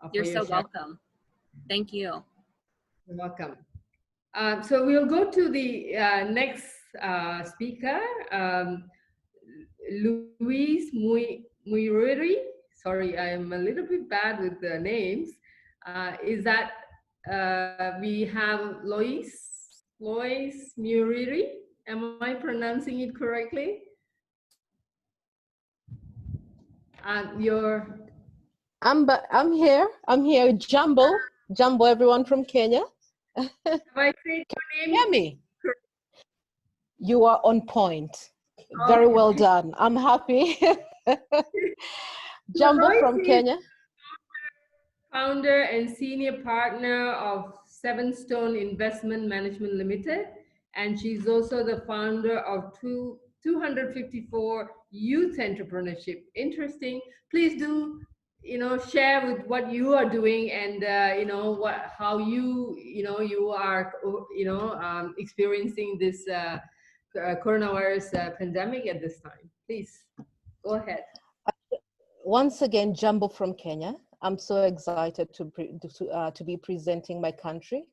for You're your so share. welcome. Thank you. You're welcome. So we'll go to the next speaker, Luis Muiruri. Sorry, I'm a little bit bad with the names. Is that we have Lois Muiruri? Am I pronouncing it correctly? I'm here. Jumbo, everyone from Kenya. Have I said your name? Hear me? You are on point. Very well done. I'm happy. Jumbo from Kenya. Founder and senior partner of Seven Stone Investment Management Limited, and she's also the founder of 254 Youth Entrepreneurship. Interesting. Please do share with what you are doing, and how you are experiencing this coronavirus pandemic at this time. Please go ahead. Once again, Jumbo from Kenya. I'm so excited to be presenting my country,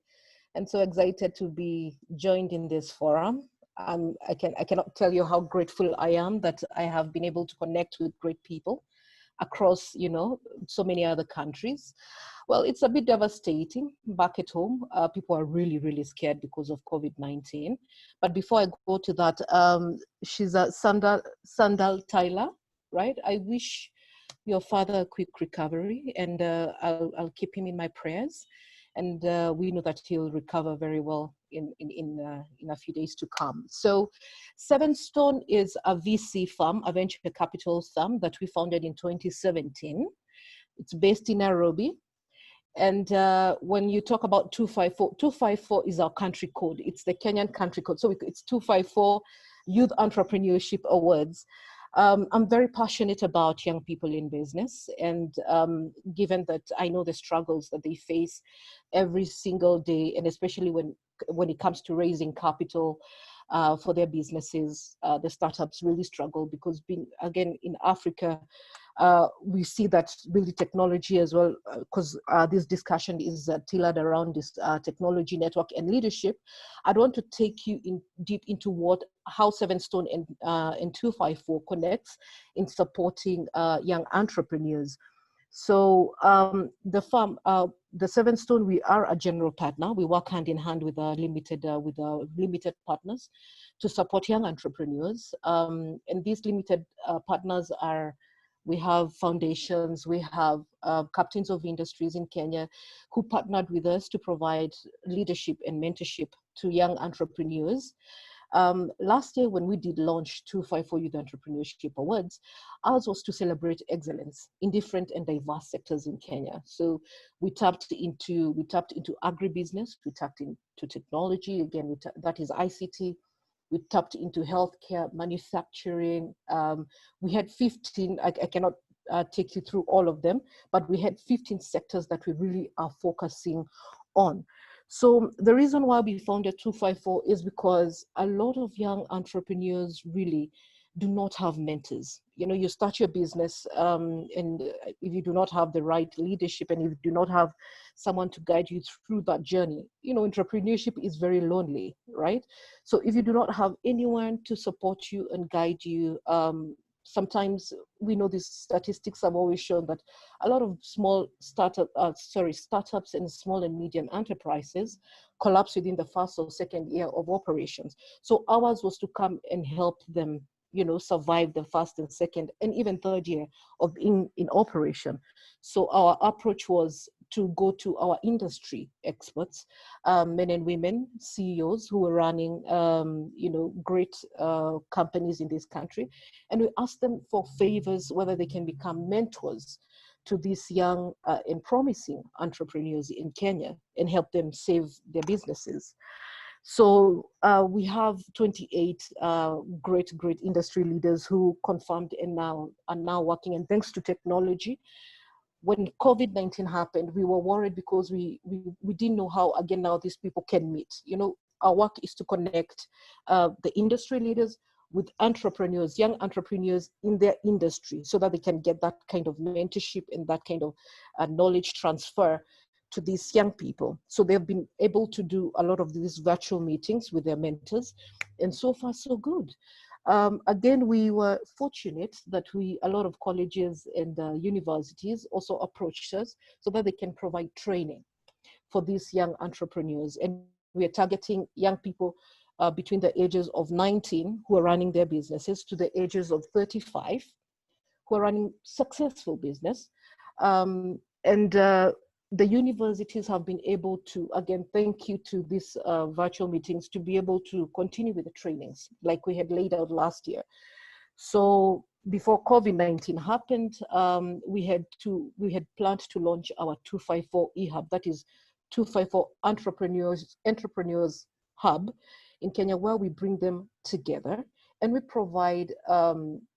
and so excited to be joined in this forum. I cannot tell you how grateful I am that I have been able to connect with great people across, so many other countries. Well, it's a bit devastating back at home. People are really, really scared because of COVID-19. But before I go to that, she's a Sandal Tyler, right? I wish your father a quick recovery, and I'll keep him in my prayers. And we know that he'll recover very well in a few days to come. So Seven Stone is a VC firm, a venture capital firm that we founded in 2017. It's based in Nairobi. And when you talk about 254, 254 is our country code. It's the Kenyan country code. So it's 254 Youth Entrepreneurship Awards. I'm very passionate about young people in business, and given that I know the struggles that they face every single day, and especially when it comes to raising capital for their businesses, the startups really struggle because being, again, in Africa, we see that really technology as well, because this discussion is tailored around this technology, network, and leadership. I'd want to take you deep into how Seven Stone and 254 connects in supporting young entrepreneurs. So the firm, the Seven Stone, we are a general partner. We work hand in hand with our limited partners to support young entrepreneurs. And these limited partners are, we have foundations, we have captains of industries in Kenya who partnered with us to provide leadership and mentorship to young entrepreneurs. Last year, when we did launch 254 Youth Entrepreneurship Awards, ours was to celebrate excellence in different and diverse sectors in Kenya. So we tapped into agribusiness, we tapped into technology, again, that is ICT. We tapped into healthcare, manufacturing. We had 15, I cannot take you through all of them, but we had 15 sectors that we really are focusing on. So the reason why we founded 254 is because a lot of young entrepreneurs really do not have mentors. You start your business, and if you do not have the right leadership and if you do not have someone to guide you through that journey, entrepreneurship is very lonely, right? So if you do not have anyone to support you and guide you sometimes we know these statistics have always shown that a lot of startups and small and medium enterprises collapse within the first or second year of operations. So ours was to come and help them, survive the first and second and even third year of in operation. So our approach was to go to our industry experts, men and women, CEOs who were running, great companies in this country. And we asked them for favors, whether they can become mentors to these young and promising entrepreneurs in Kenya and help them save their businesses. So we have 28 great industry leaders who confirmed and are now working. And thanks to technology, when COVID-19 happened, we were worried because we didn't know how, again, now these people can meet. Our work is to connect the industry leaders with entrepreneurs, young entrepreneurs in their industry, so that they can get that kind of mentorship and that kind of knowledge transfer to these young people. So they've been able to do a lot of these virtual meetings with their mentors, and so far so good. Again, we were fortunate that a lot of colleges and universities also approached us so that they can provide training for these young entrepreneurs. And we are targeting young people between the ages of 19 who are running their businesses to the ages of 35 who are running successful business. The universities have been able to, again, thank you to these virtual meetings, to be able to continue with the trainings like we had laid out last year. So before COVID-19 happened, we had planned to launch our 254 e-hub, that is 254 entrepreneurs hub in Kenya, where we bring them together and we provide,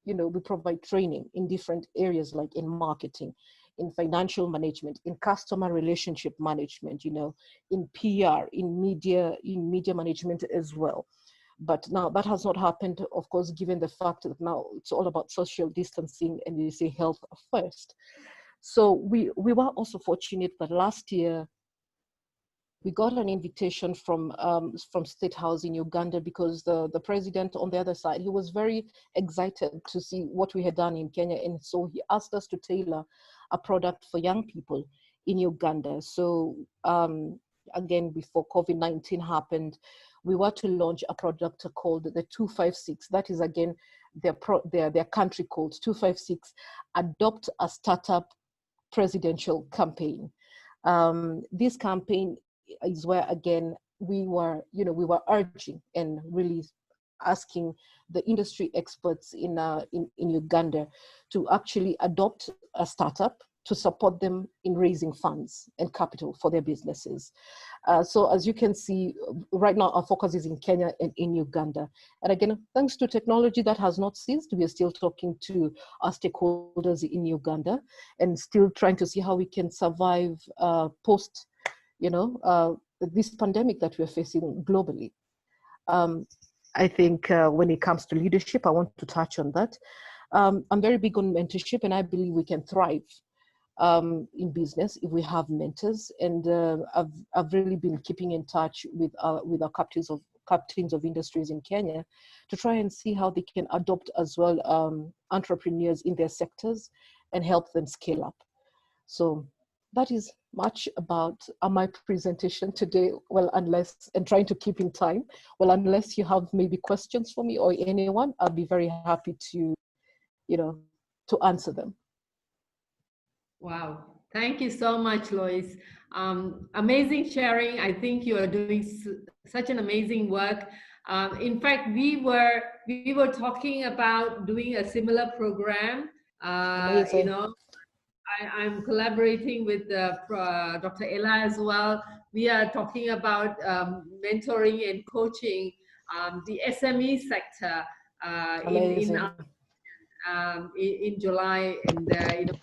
we provide training in different areas, like in marketing, in financial management, in customer relationship management, in PR, in media management as well. But now that has not happened, of course, given the fact that now it's all about social distancing and you say health first. So we were also fortunate that last year we got an invitation from State House in Uganda, because the president on the other side, he was very excited to see what we had done in Kenya. And so he asked us to tailor a product for young people in Uganda. So again, before COVID-19 happened, we were to launch a product called the 256. That is, again, their country code, 256, Adopt a Startup Presidential Campaign. This campaign is where, again, we were urging and really asking the industry experts in Uganda to actually adopt a startup to support them in raising funds and capital for their businesses. So as you can see, right now our focus is in Kenya and in Uganda. And again, thanks to technology, that has not ceased. We are still talking to our stakeholders in Uganda and still trying to see how we can survive post this pandemic that we're facing globally. I think when it comes to leadership, I want to touch on that. I'm very big on mentorship, and I believe we can thrive in business if we have mentors. And I've really been keeping in touch with our captains of industries in Kenya to try and see how they can adopt as well entrepreneurs in their sectors and help them scale up. So that is much about my presentation today. Well, and trying to keep in time. Well, unless you have maybe questions for me or anyone, I'll be very happy to, to answer them. Wow. Thank you so much, Lois. Amazing sharing. I think you are doing such an amazing work. In fact, we were talking about doing a similar program. I'm collaborating with Dr. Ayla as well. We are talking about mentoring and coaching the SME sector in July, and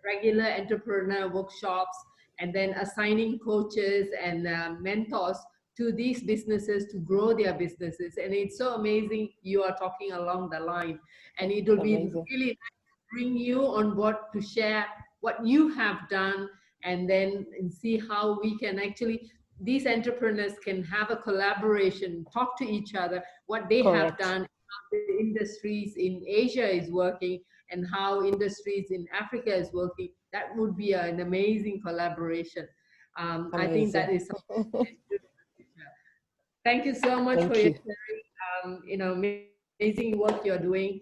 regular entrepreneur workshops, and then assigning coaches and mentors to these businesses to grow their businesses. And it's so amazing you are talking along the line, and it will be really nice to bring you on board to share what you have done, and then see how we can actually, these entrepreneurs can have a collaboration, talk to each other, what they have done, the industries in Asia is working and how industries in Africa is working, that would be an amazing collaboration. I think that is something we can do in the future. Thank you so much for your sharing. Amazing work you're doing.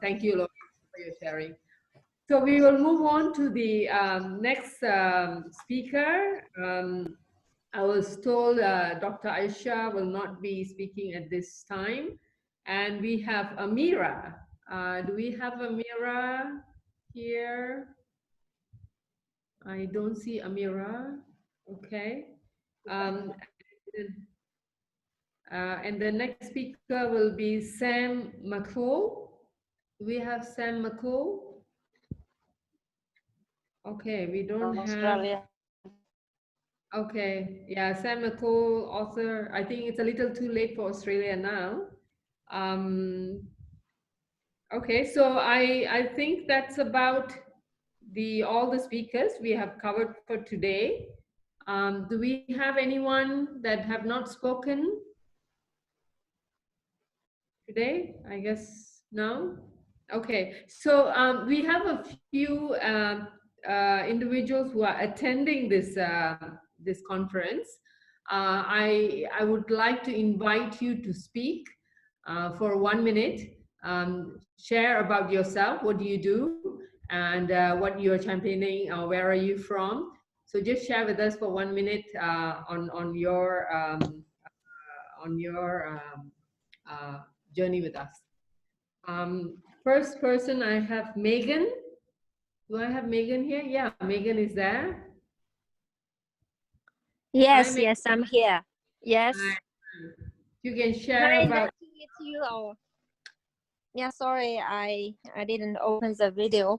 Thank you, Lori, for your sharing. So we will move on to the next speaker. I was told Dr. Aisha will not be speaking at this time. And we have Amira. Do we have Amira here? I don't see Amira. Okay. And the next speaker will be Sam McCall. Do we have Sam McCall? Okay, we don't have. Okay, yeah, Sam McCall, author. I think it's a little too late for Australia now. Okay, so I think that's about all the speakers we have covered for today. Do we have anyone that have not spoken today? I guess no. Okay, so we have a few individuals who are attending this conference. I would like to invite you to speak for 1 minute. Share about yourself. What do you do, and what you're championing? Where are you from? So just share with us for 1 minute on your journey with us. First person, I have Megan. Do I have Megan here? Yeah, Megan is there. Yes, Hi, yes, I'm here. Yes. Hi. You can share Hi, about. nice to meet you all. Yeah, sorry, I didn't open the video.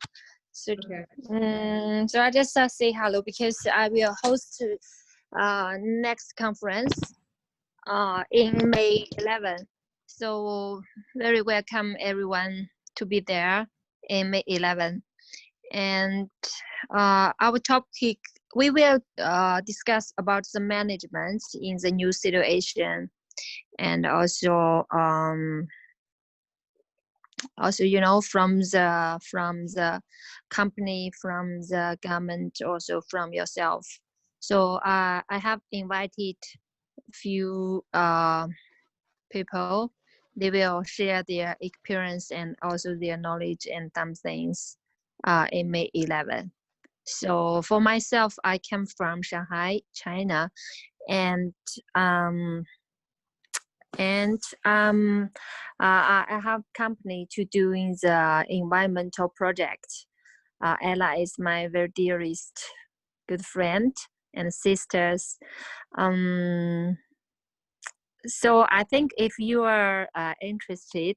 So, okay. So I just say hello because I will host next conference in May 11. So very welcome everyone to be there in May 11. And our topic, we will discuss about the management in the new situation, and also you know, from the company, from the government, also from yourself. So I have invited few people. They will share their experience and also their knowledge and some things in May 11. So for myself, I came from Shanghai, China, and I have company to doing the environmental project. Ayla is my very dearest good friend and sisters. So I think if you are interested,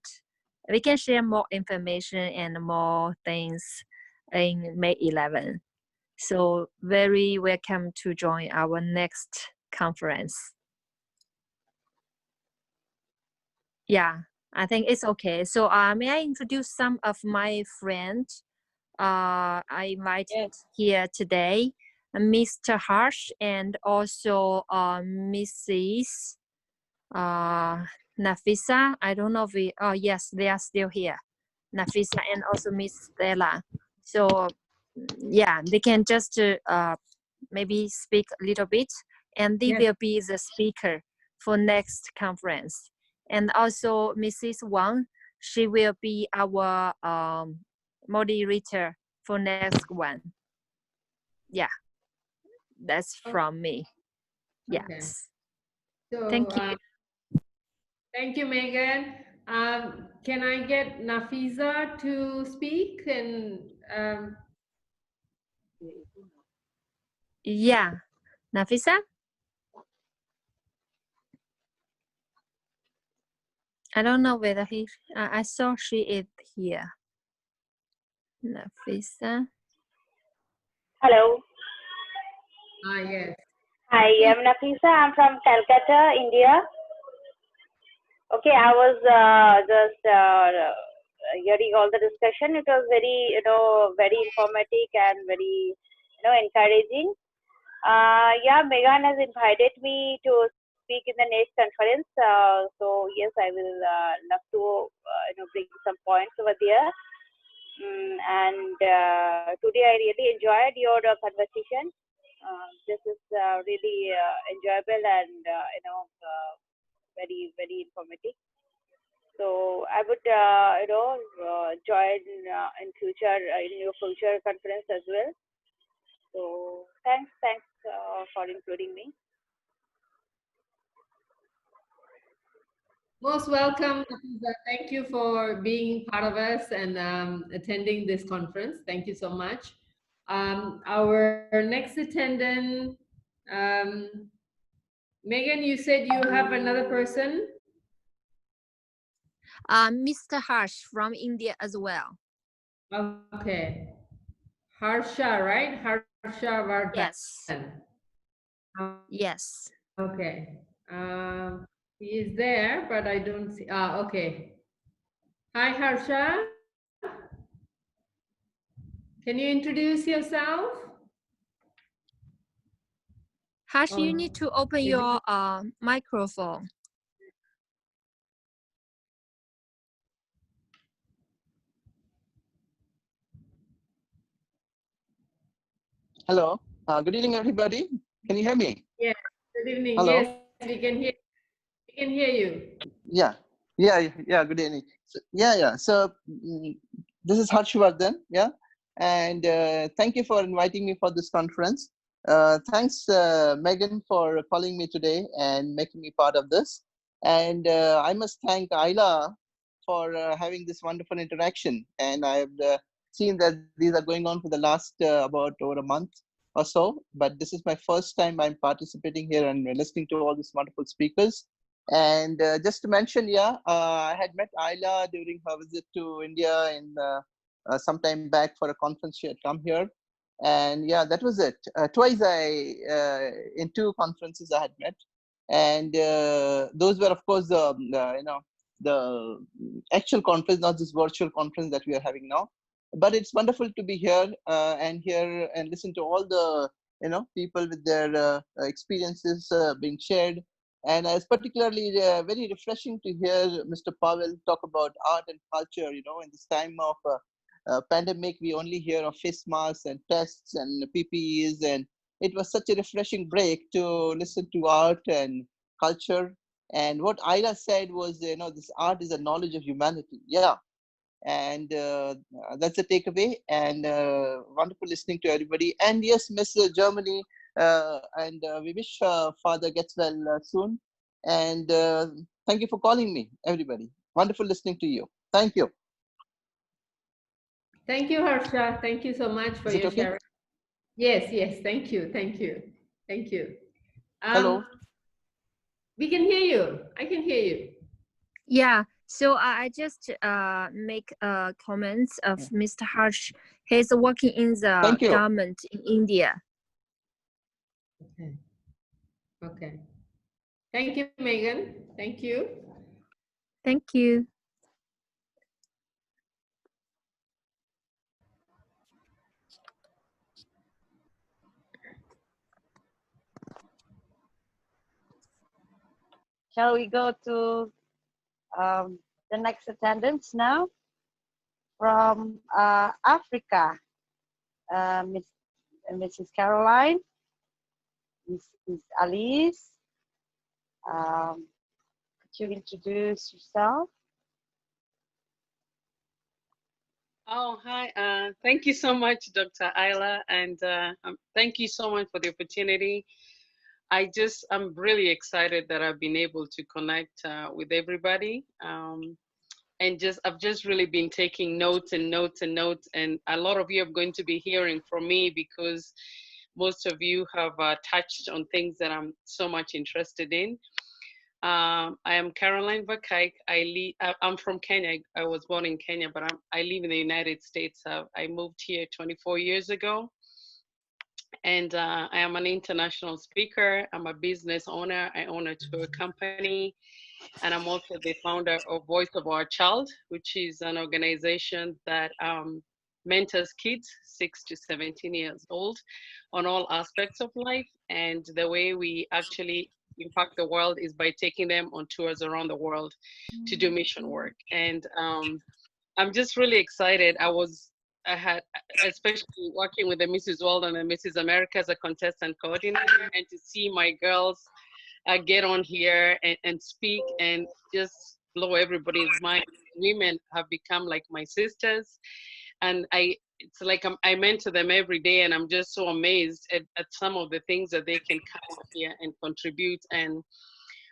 we can share more information and more things in May 11. So very welcome to join our next conference. Yeah, I think it's okay. So may I introduce some of my friends I invited here today, Mr. Harsh and also Mrs. Nafisa. I don't know if oh yes, they are still here. Nafisa and also Miss Stella. So yeah, they can just maybe speak a little bit, and they will be the speaker for next conference. And also Mrs. Wang, she will be our moderator for next one. Yeah, that's from me. Yes. Okay. So, thank you. Thank you, Megan. Can I get Nafisa to speak? And yeah, Nafisa? I don't know whether I saw she is here. Nafisa. Hello. Yes. Hi, I'm Nafisa. I'm from Calcutta, India. Okay, I was just hearing all the discussion. It was very, very informative and very, encouraging. Yeah, Megan has invited me to speak in the next conference. So yes, I will love to bring some points over there. And today I really enjoyed your conversation. This is really enjoyable and very very informative. So I would join in future in your future conference as well. So thanks for including me. Most welcome, Nafisa. Thank you for being part of us and attending this conference. Thank you so much. Our next attendant, Megan, you said you have another person? Mr. Harsh from India as well. Okay. Harsha, right? Harsha Vardhan. Yes. Yes. Okay. He is there, but I don't see. Okay. Hi, Harsha. Can you introduce yourself? Harsh, you need to open your microphone. Hello. Good evening, everybody. Can you hear me? Yes. Good evening. Hello. Yes, we can hear. We can hear you. Yeah. Good evening. So this is Harshvardhan. Yeah. And thank you for inviting me for this conference. Thanks, Megan, for calling me today and making me part of this. And I must thank Ayla for having this wonderful interaction. And I've seen that these are going on for the last about over a month or so. But this is my first time I'm participating here and listening to all these wonderful speakers. And just to mention, I had met Ayla during her visit to India in some time back for a conference. She had come here, and that was it. Twice in two conferences I had met, and those were, of course, the actual conference, not this virtual conference that we are having now. But it's wonderful to be here and hear and listen to all the people with their experiences being shared. And it's particularly very refreshing to hear Mr. Pavel talk about art and culture. In this time of pandemic, we only hear of face masks and tests and PPEs, and it was such a refreshing break to listen to art and culture. And what Ayla said was, this art is a knowledge of humanity. Yeah. And that's the takeaway. And wonderful listening to everybody. And yes, Miss Germany, and we wish Father gets well soon. And thank you for calling me, everybody. Wonderful listening to you. Thank you. Thank you, Harsha. Thank you so much for your sharing. Yes. Thank you. Thank you. Hello. We can hear you. I can hear you. Yeah. So I just make comments of Mr. Harsh. He's working in the government in India. Okay. Thank you, Megan. Thank you. Thank you. Shall we go to the next attendance now? From Africa, Mrs. Caroline, Mrs. Alice. Could you introduce yourself? Oh, hi. Thank you so much, Dr. Ayla, and thank you so much for the opportunity. I'm really excited that I've been able to connect with everybody. And I've just really been taking notes, and a lot of you are going to be hearing from me because most of you have touched on things that I'm so much interested in. I am Caroline Vakaik. I'm from Kenya. I was born in Kenya, but I live in the United States. I moved here 24 years ago. And I am an international speaker. I'm a business owner. I own a tour company. And I'm also the founder of Voice of Our Child, which is an organization that mentors kids 6 to 17 years old on all aspects of life. And the way we actually, impact the world is by taking them on tours around the world to do mission work. And I'm just really excited. I had, especially working with the Mrs. World and the Mrs. America as a contestant coordinator, and to see my girls get on here and speak and just blow everybody's mind. Women have become like my sisters, and it's like I mentor them every day, and I'm just so amazed at some of the things that they can come up here and contribute. And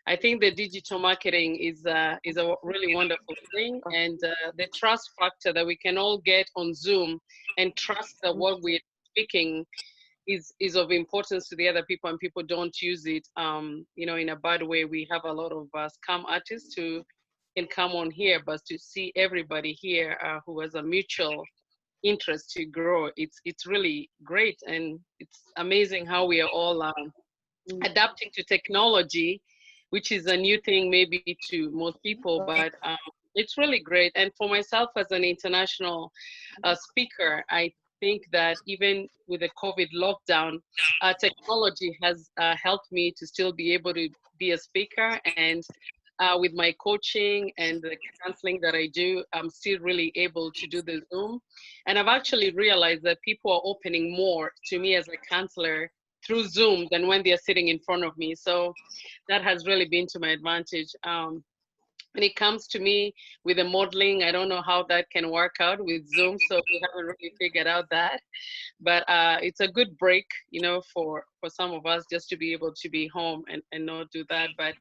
I think the digital marketing is a really wonderful thing, and the trust factor that we can all get on Zoom and trust that what we're speaking is of importance to the other people, and people don't use it, you know, in a bad way. We have a lot of scam artists who can come on here, but to see everybody here who has a mutual interest to grow, it's really great, and it's amazing how we are all adapting to technology, which is a new thing maybe to most people, but it's really great. And for myself as an international speaker, I think that even with the COVID lockdown, technology has helped me to still be able to be a speaker. And with my coaching and the counseling that I do, I'm still really able to do the Zoom. And I've actually realized that people are opening more to me as a counselor through Zoom than when they're sitting in front of me. So that has really been to my advantage. When it comes to me with the modeling, I don't know how that can work out with Zoom, so we haven't really figured out that. But it's a good break, you know, for some of us just to be able to be home and not do that. But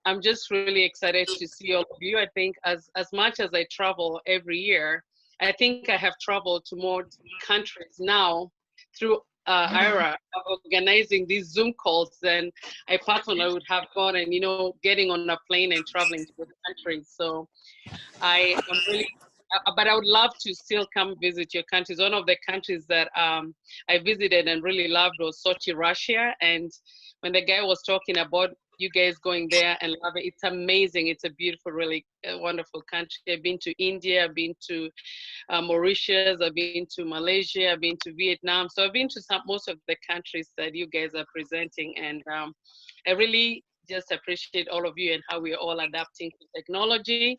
I'm just really excited to see all of you. I think as much as I travel every year, I think I have traveled to more countries now through IRA of organizing these Zoom calls than I personally would have gone and, you know, getting on a plane and traveling to the countries. So I am really, but I would love to still come visit your countries. One of the countries that I visited and really loved was Sochi, Russia. And when the guy was talking about you guys going there and love it, it's amazing. It's a beautiful, really wonderful country. I've been to India, I've been to Mauritius, I've been to Malaysia, I've been to Vietnam. So I've been to most of the countries that you guys are presenting. And I really just appreciate all of you and how we're all adapting to technology.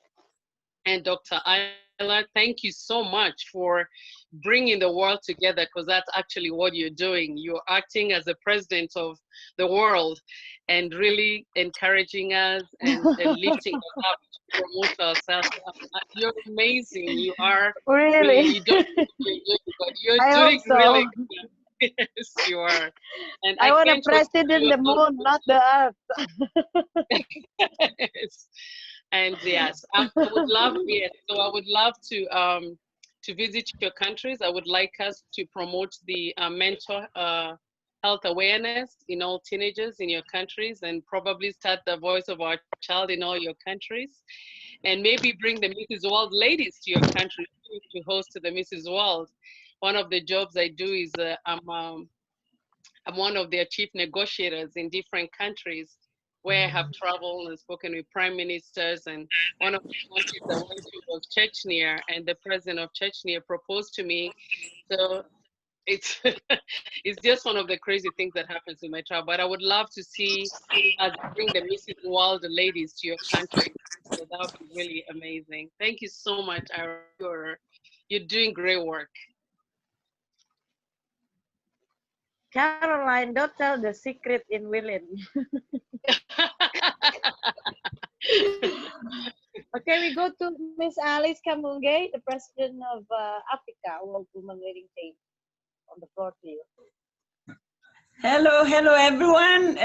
And Dr. Ayla, thank you so much for bringing the world together, because that's actually what you're doing. You're acting as the president of the world and really encouraging us and lifting us up to promote ourselves. You're amazing. You are Really? you don't know what you're doing, but you're I doing hope so. really good. Yes, you are. And I want a can't wait to president see the all moon, not the earth. Yes. And yes, I would love, yes, so I would love to visit your countries. I would like us to promote the mental health awareness in all teenagers in your countries, and probably start the Voice of Our Child in all your countries, and maybe bring the Mrs. World ladies to your country to host the Mrs. World. One of the jobs I do is I'm one of their chief negotiators in different countries, where I have traveled and spoken with prime ministers. And one of the countries I went to was Chechnya, and the president of Chechnya proposed to me. So it's it's just one of the crazy things that happens in my travel. But I would love to see us bring the Mrs. World ladies to your country. So that would be really amazing. Thank you so much, Ira. You're doing great work. Caroline, don't tell the secret in Willen. Okay, we go to Miss Alice Kamunge, the president of Africa World Women Leading Team. On the floor to you. Hello, hello everyone.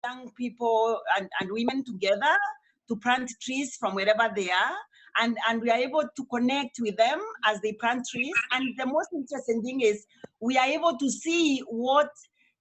Young people and women together to plant trees from wherever they are, and we are able to connect with them as they plant trees. And the most interesting thing is we are able to see what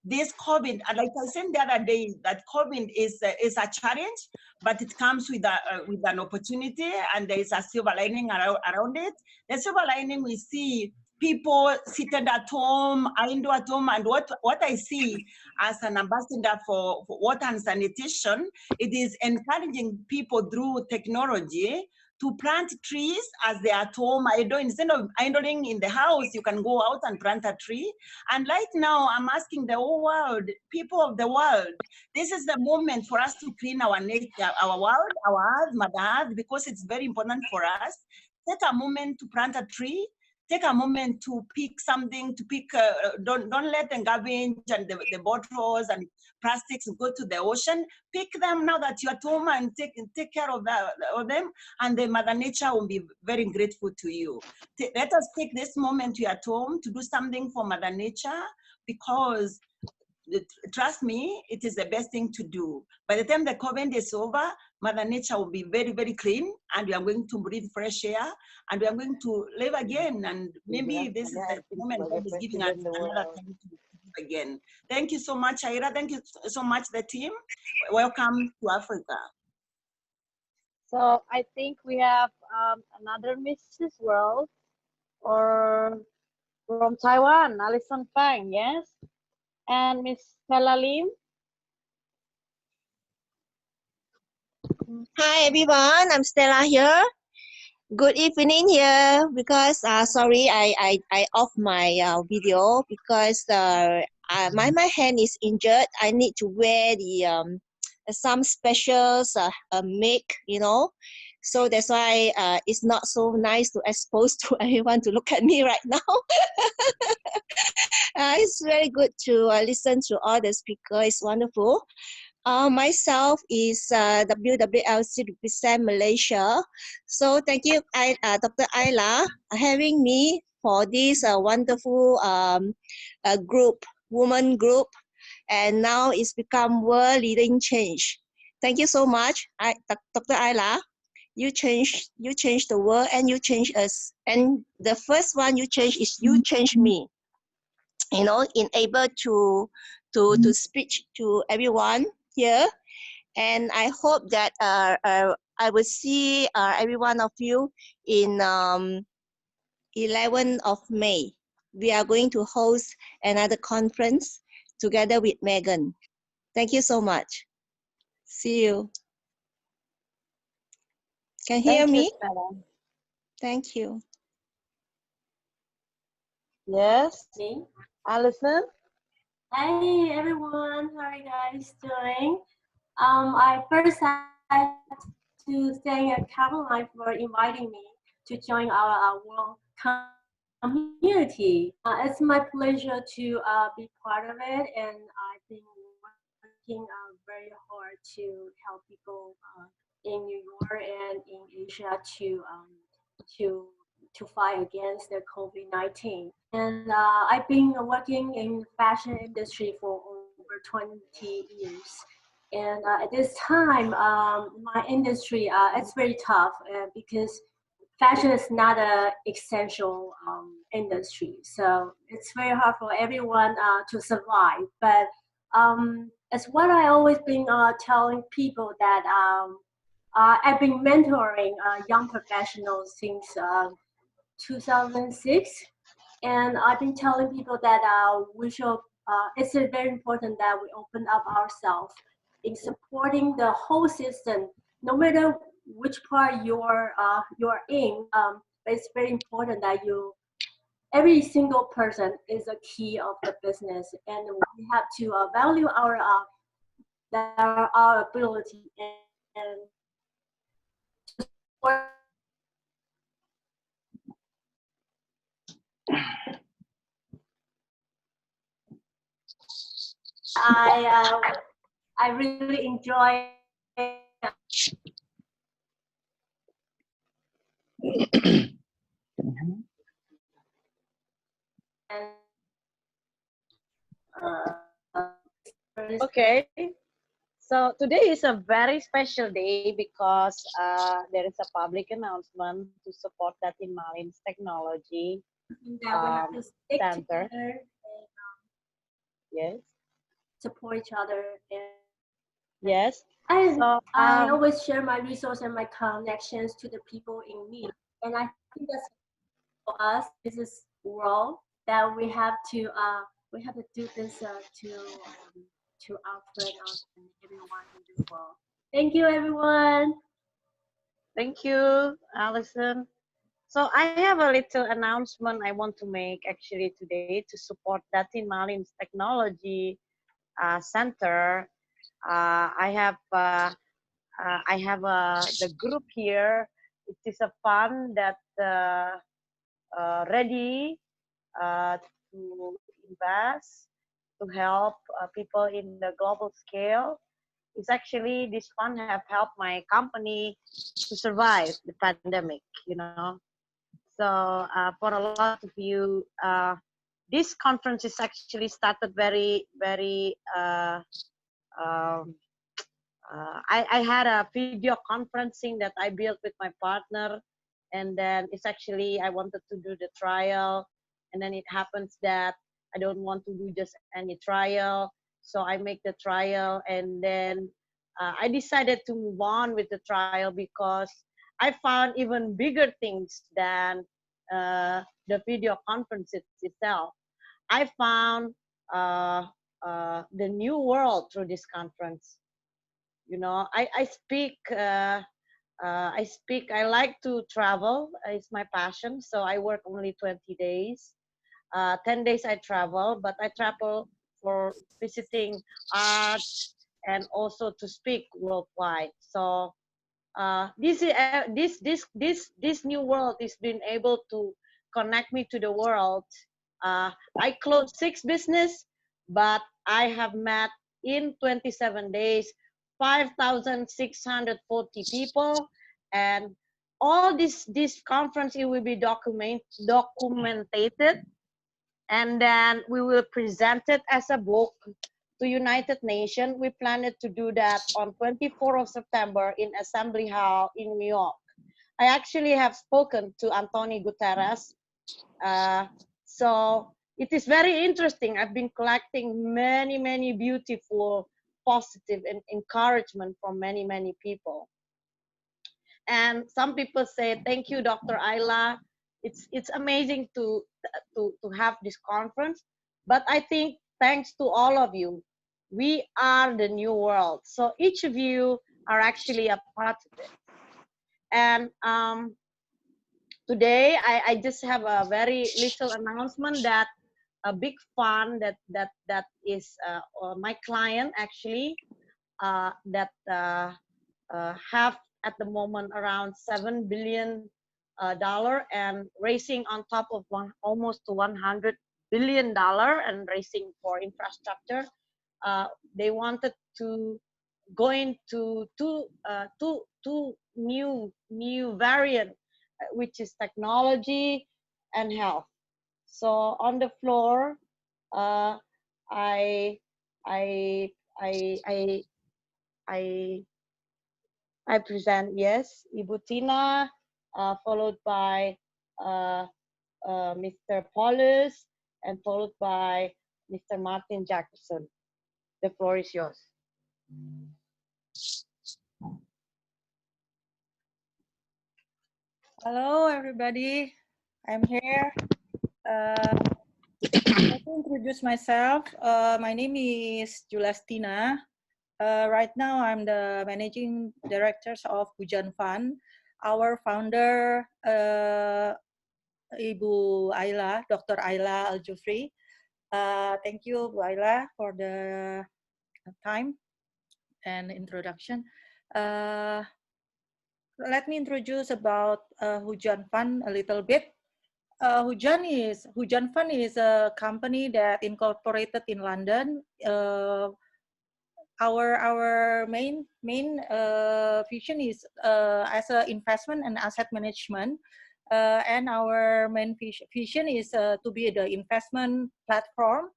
this COVID, and like I said the other day, that COVID is a challenge, but it comes with an opportunity, and there is a silver lining around it. The silver lining, we see people seated at home, indoor at home, and what I see as an ambassador for water and sanitation, it is encouraging people through technology to plant trees as they are at home. Instead of idling in the house, you can go out and plant a tree. And right now, I'm asking the whole world, people of the world, this is the moment for us to clean our nature, our world, our earth, Mother Earth, because it's very important for us. Take a moment to plant a tree. Take a moment to pick something, don't let the garbage and the bottles and plastics go to the ocean. Pick them now that you're at home and take care of them, and the Mother Nature will be very grateful to you. Let us take this moment you're at home to do something for Mother Nature, because trust me, it is the best thing to do. By the time the COVID is over, Mother Nature will be very, very clean, and we are going to breathe fresh air, and we are going to live again. And maybe this is the moment God is giving us another time to live again. Thank you so much, Ayla. Thank you so much, the team. Welcome to Africa. So I think we have another Mrs. World, or from Taiwan, Alison Fang, yes? And Miss Stella Lim. Hi everyone, I'm Stella here. Good evening here, because sorry I off my video because my hand is injured. I need to wear the some specials make, you know. So that's why it's not so nice to expose to everyone to look at me right now. It's very good to listen to all the speakers. It's wonderful. Myself is WWLC represent Malaysia. So thank you, Dr. Ayla, having me for this wonderful group, woman group, and now it's become world leading change. Thank you so much, Dr. Ayla. You changed the world and you changed us. And the first one you changed is you changed me. You know, able to speak to everyone here, and I hope that I will see every one of you in 11th of May. We are going to host another conference together with Megan. Thank you so much. See you. Can you hear me? Thank you. Yes. Me? Alison? Hi everyone, how are you guys doing? I first have to thank Caroline for inviting me to join our world community. It's my pleasure to be part of it, and I've been working very hard to help people in New York and in Asia to fight against the COVID-19. And I've been working in the fashion industry for over 20 years. And at this time, my industry, it's very tough because fashion is not an essential industry. So it's very hard for everyone to survive. But it's what I always been telling people that I've been mentoring young professionals since 2006, and I've been telling people that we should. It's very important that we open up ourselves in supporting the whole system, no matter which part you're in. But it's very important that every single person is a key of the business, and we have to value our ability and support. I really enjoy Okay. So today is a very special day because there is a public announcement to support that in Malin's technology center. Yes. support each other. And Yes. And So I always share my resources and my connections to the people in need. And I think that's for us, this is world that we have to do this to our friend and everyone in this world. Thank you, everyone. Thank you, Alison. So I have a little announcement I want to make actually today to support Datin Malin's technology center. I have the group here. It is a fund that ready to invest to help people in the global scale. It's actually this fund have helped my company to survive the pandemic, you know. So for a lot of you, this conference is actually started very I had a video conferencing that I built with my partner, and then it's actually I wanted to do the trial, and then it happens that I don't want to do just any trial, so I make the trial, and then I decided to move on with the trial because I found even bigger things than the video conference itself. I found the new world through this conference. You know, I like to travel. It's my passion. So I work only 20 days. 10 days I travel, but I travel for visiting art and also to speak worldwide. So this new world is being able to connect me to the world. I closed 6 business, but I have met in 27 days 5,640 people, and all this conference it will be documented, and then we will present it as a book to United Nations. We planned to do that on 24th of September in Assembly Hall in New York. I actually have spoken to Antonio Guterres. So it is very interesting. I've been collecting many beautiful, positive and encouragement from many people. And some people say, thank you, Dr. Ayla. It's amazing to have this conference. But I think thanks to all of you, we are the new world. So each of you are actually a part of it. And today I just have a very little announcement that a big fund that is my client actually that have at the moment around $7 billion and raising on top of almost to $100 billion and raising for infrastructure. They wanted to go into two new variant, which is technology and health. So on the floor, I present, yes, Ibu Tina, followed by Mr. Paulus, and followed by Mr. Martin Jackson. The floor is yours. Hello, everybody. I'm here. Let me introduce myself. My name is Julastina. Right now, I'm the managing director of Hujan Fund. Our founder, Ibu Ayla, Dr. Ayla Aljufrie. Thank you, Bu Ayla, for the time and introduction. Let me introduce about Hujan Fund a little bit. Hujan Fund is a company that incorporated in London. Our main vision is as an investment and asset management, and our main vision is to be the investment platform,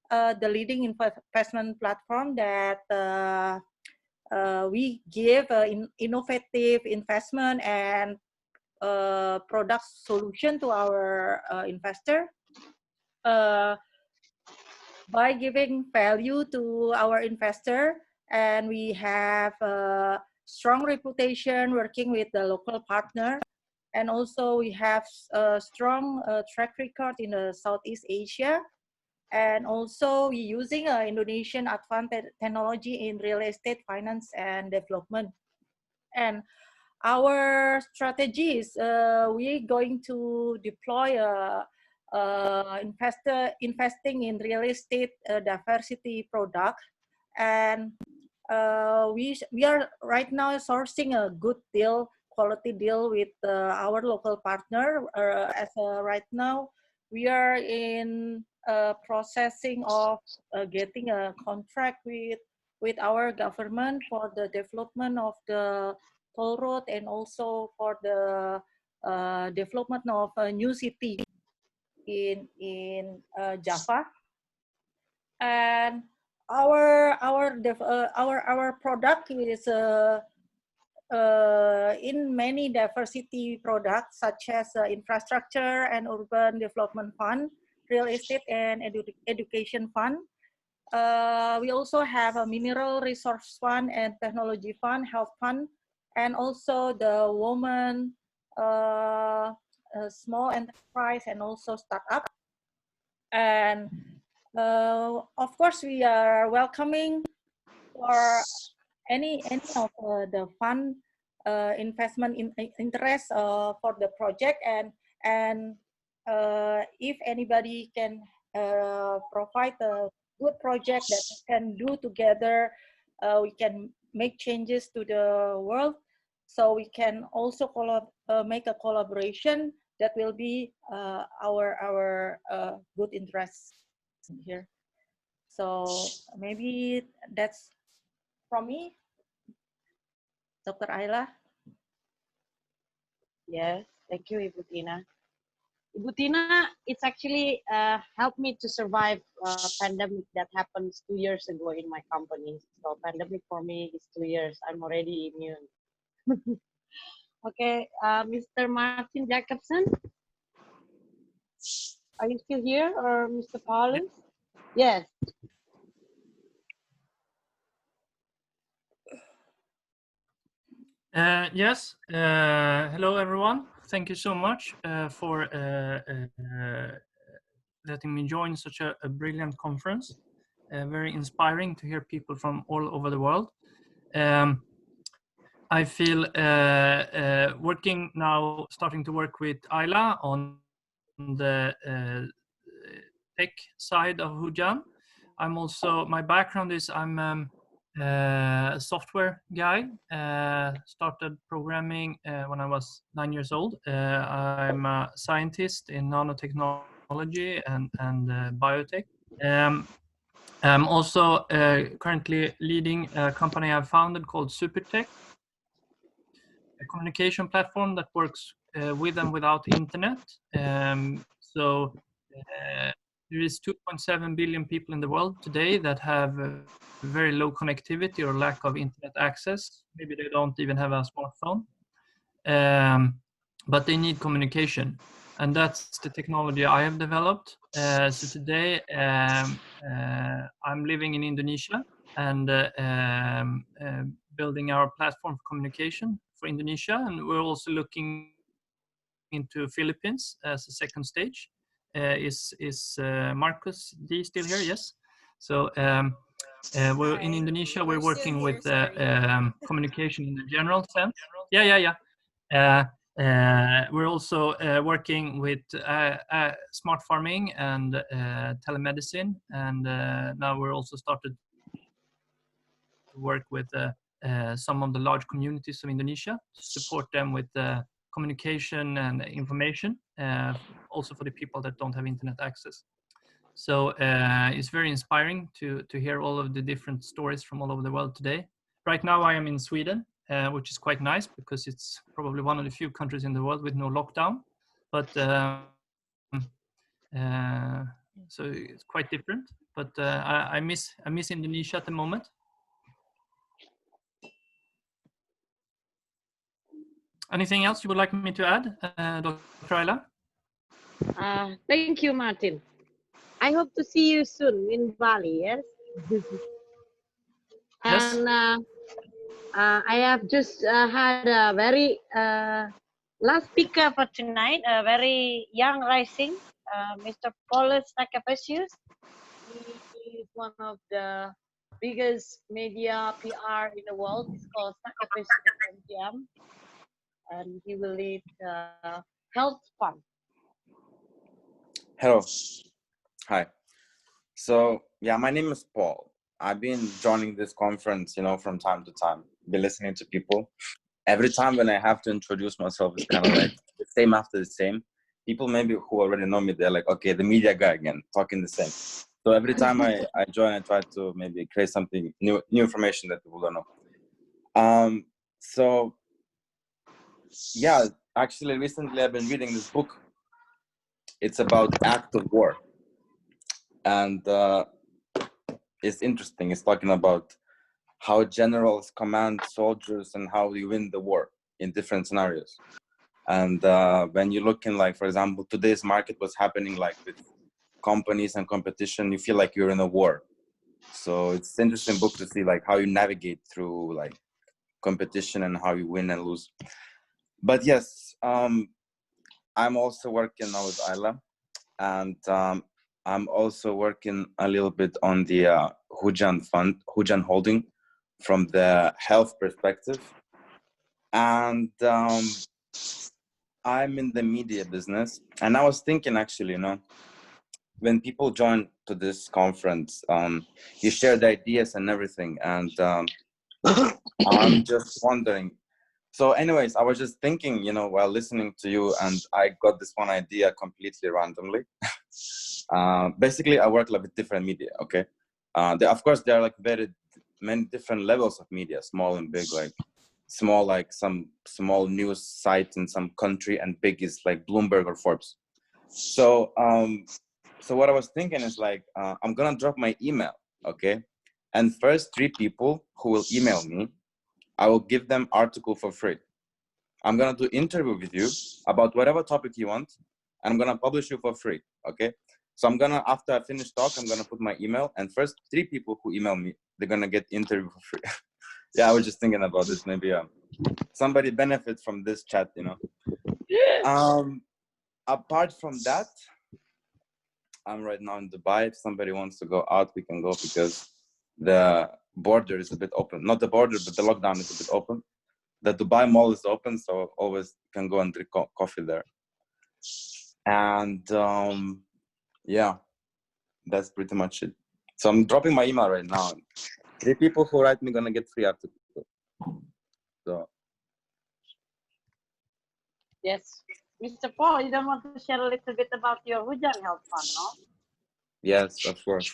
the leading investment platform that we give innovative investment and product solution to our investor. by giving value to our investor, and we have a strong reputation working with the local partner, and also we have a strong track record in the Southeast Asia, and also using Indonesian advanced technology in real estate finance and development. And our strategy is we're going to deploy investing in real estate diversity product, and we are right now sourcing a good deal, quality deal with our local partner. Right now, we are in processing of getting a contract with our government for the development of the toll road, and also for the development of a new city in Java. And our product is in many diversity products, such as infrastructure and urban development fund, real estate and education fund. We also have a mineral resource fund and technology fund, health fund, and also the women, small enterprise, and also startup. And of course, we are welcoming for any of the fund investment interest for the project, and if anybody can provide a good project that we can do together, we can make changes to the world. So we can also make a collaboration that will be our good interest here. So maybe that's from me, Dr. Ayla. Yes, thank you, Ibu Tina. Ibu Tina, it's actually helped me to survive a pandemic that happens 2 years ago in my company. So pandemic for me is 2 years. I'm already immune. Okay, Mr. Martin Jacobson, are you still here, or Mr. Paulus? Yes. Yes. Hello, everyone. Thank you so much for letting me join such a brilliant conference. Very inspiring to hear people from all over the world. I feel working now, starting to work with Ayla on the tech side of Hujan. I'm also, my background is I'm a software guy. Started programming when I was 9 years old. I'm a scientist in nanotechnology and biotech. I'm also currently leading a company I've founded called Supertech, a communication platform that works with and without internet. So there is 2.7 billion people in the world today that have very low connectivity or lack of internet access. Maybe they don't even have a smartphone, but they need communication. And that's the technology I have developed. So today I'm living in Indonesia and building our platform for communication for Indonesia. And we're also looking into Philippines as a second stage. Is Marcus D still here? Yes. So we're in Indonesia. We're working with communication in the general sense. Yeah. We're also working with smart farming and telemedicine, and now we're also started to work with some of the large communities of Indonesia to support them with communication and information, also for the people that don't have internet access. So it's very inspiring to hear all of the different stories from all over the world today. Right now I am in Sweden, which is quite nice because it's probably one of the few countries in the world with no lockdown. But so it's quite different. But I miss Indonesia at the moment. Anything else you would like me to add, Dr. Ayla? Thank you, Martin. I hope to see you soon in Bali. Yes. Yes. And I have just had a very last speaker for tonight, a very young rising, Mr. Paulus Nakapasius. He is one of the biggest media PR in the world. It's called Nakapasius MGM, and he will lead Health Fund. Hello. Hi. So, yeah, my name is Paul. I've been joining this conference, from time to time, been listening to people. Every time when I have to introduce myself, it's kind of like the same after the same. People maybe who already know me, they're like, okay, the media guy again, talking the same. So every time I join, I try to maybe create something new information that people don't know. So, yeah, actually, recently I've been reading this book. It's about act of war. And it's interesting. It's talking about how generals command soldiers and how you win the war in different scenarios. And when you look in, like, for example, today's market, what's happening like with companies and competition, you feel like you're in a war. So it's an interesting book to see like how you navigate through like competition and how you win and lose. But yes, I'm also working now with Ayla, and I'm also working a little bit on the Hujan Fund, Hujan Holding, from the health perspective. And I'm in the media business. And I was thinking, actually, when people join to this conference, you share the ideas and everything. And I'm just wondering. So anyways, I was just thinking, while listening to you, and I got this one idea completely randomly. Basically, I work like with different media, okay? Of course, there are like very many different levels of media, small and big, like small, like some small news site in some country, and big is like Bloomberg or Forbes. So, so what I was thinking is like, I'm gonna drop my email, okay? And first 3 people who will email me, I will give them article for free. I'm gonna do interview with you about whatever topic you want, and I'm gonna publish you for free, okay? So I'm gonna, after I finish talk, I'm gonna put my email, and first 3 people who email me, they're gonna get interview for free. Yeah, I was just thinking about this. Maybe somebody benefit from this chat, Apart from that, I'm right now in Dubai. If somebody wants to go out, we can go, because the border is a bit open. Not the border, but the lockdown is a bit open. The Dubai Mall is open, so always can go and drink coffee there. And yeah, that's pretty much it. So I'm dropping my email right now. 3 people who write me gonna get free article. So Yes, Mr. Paul, you don't want to share a little bit about your Hujan Health Fund, no? yes, of course.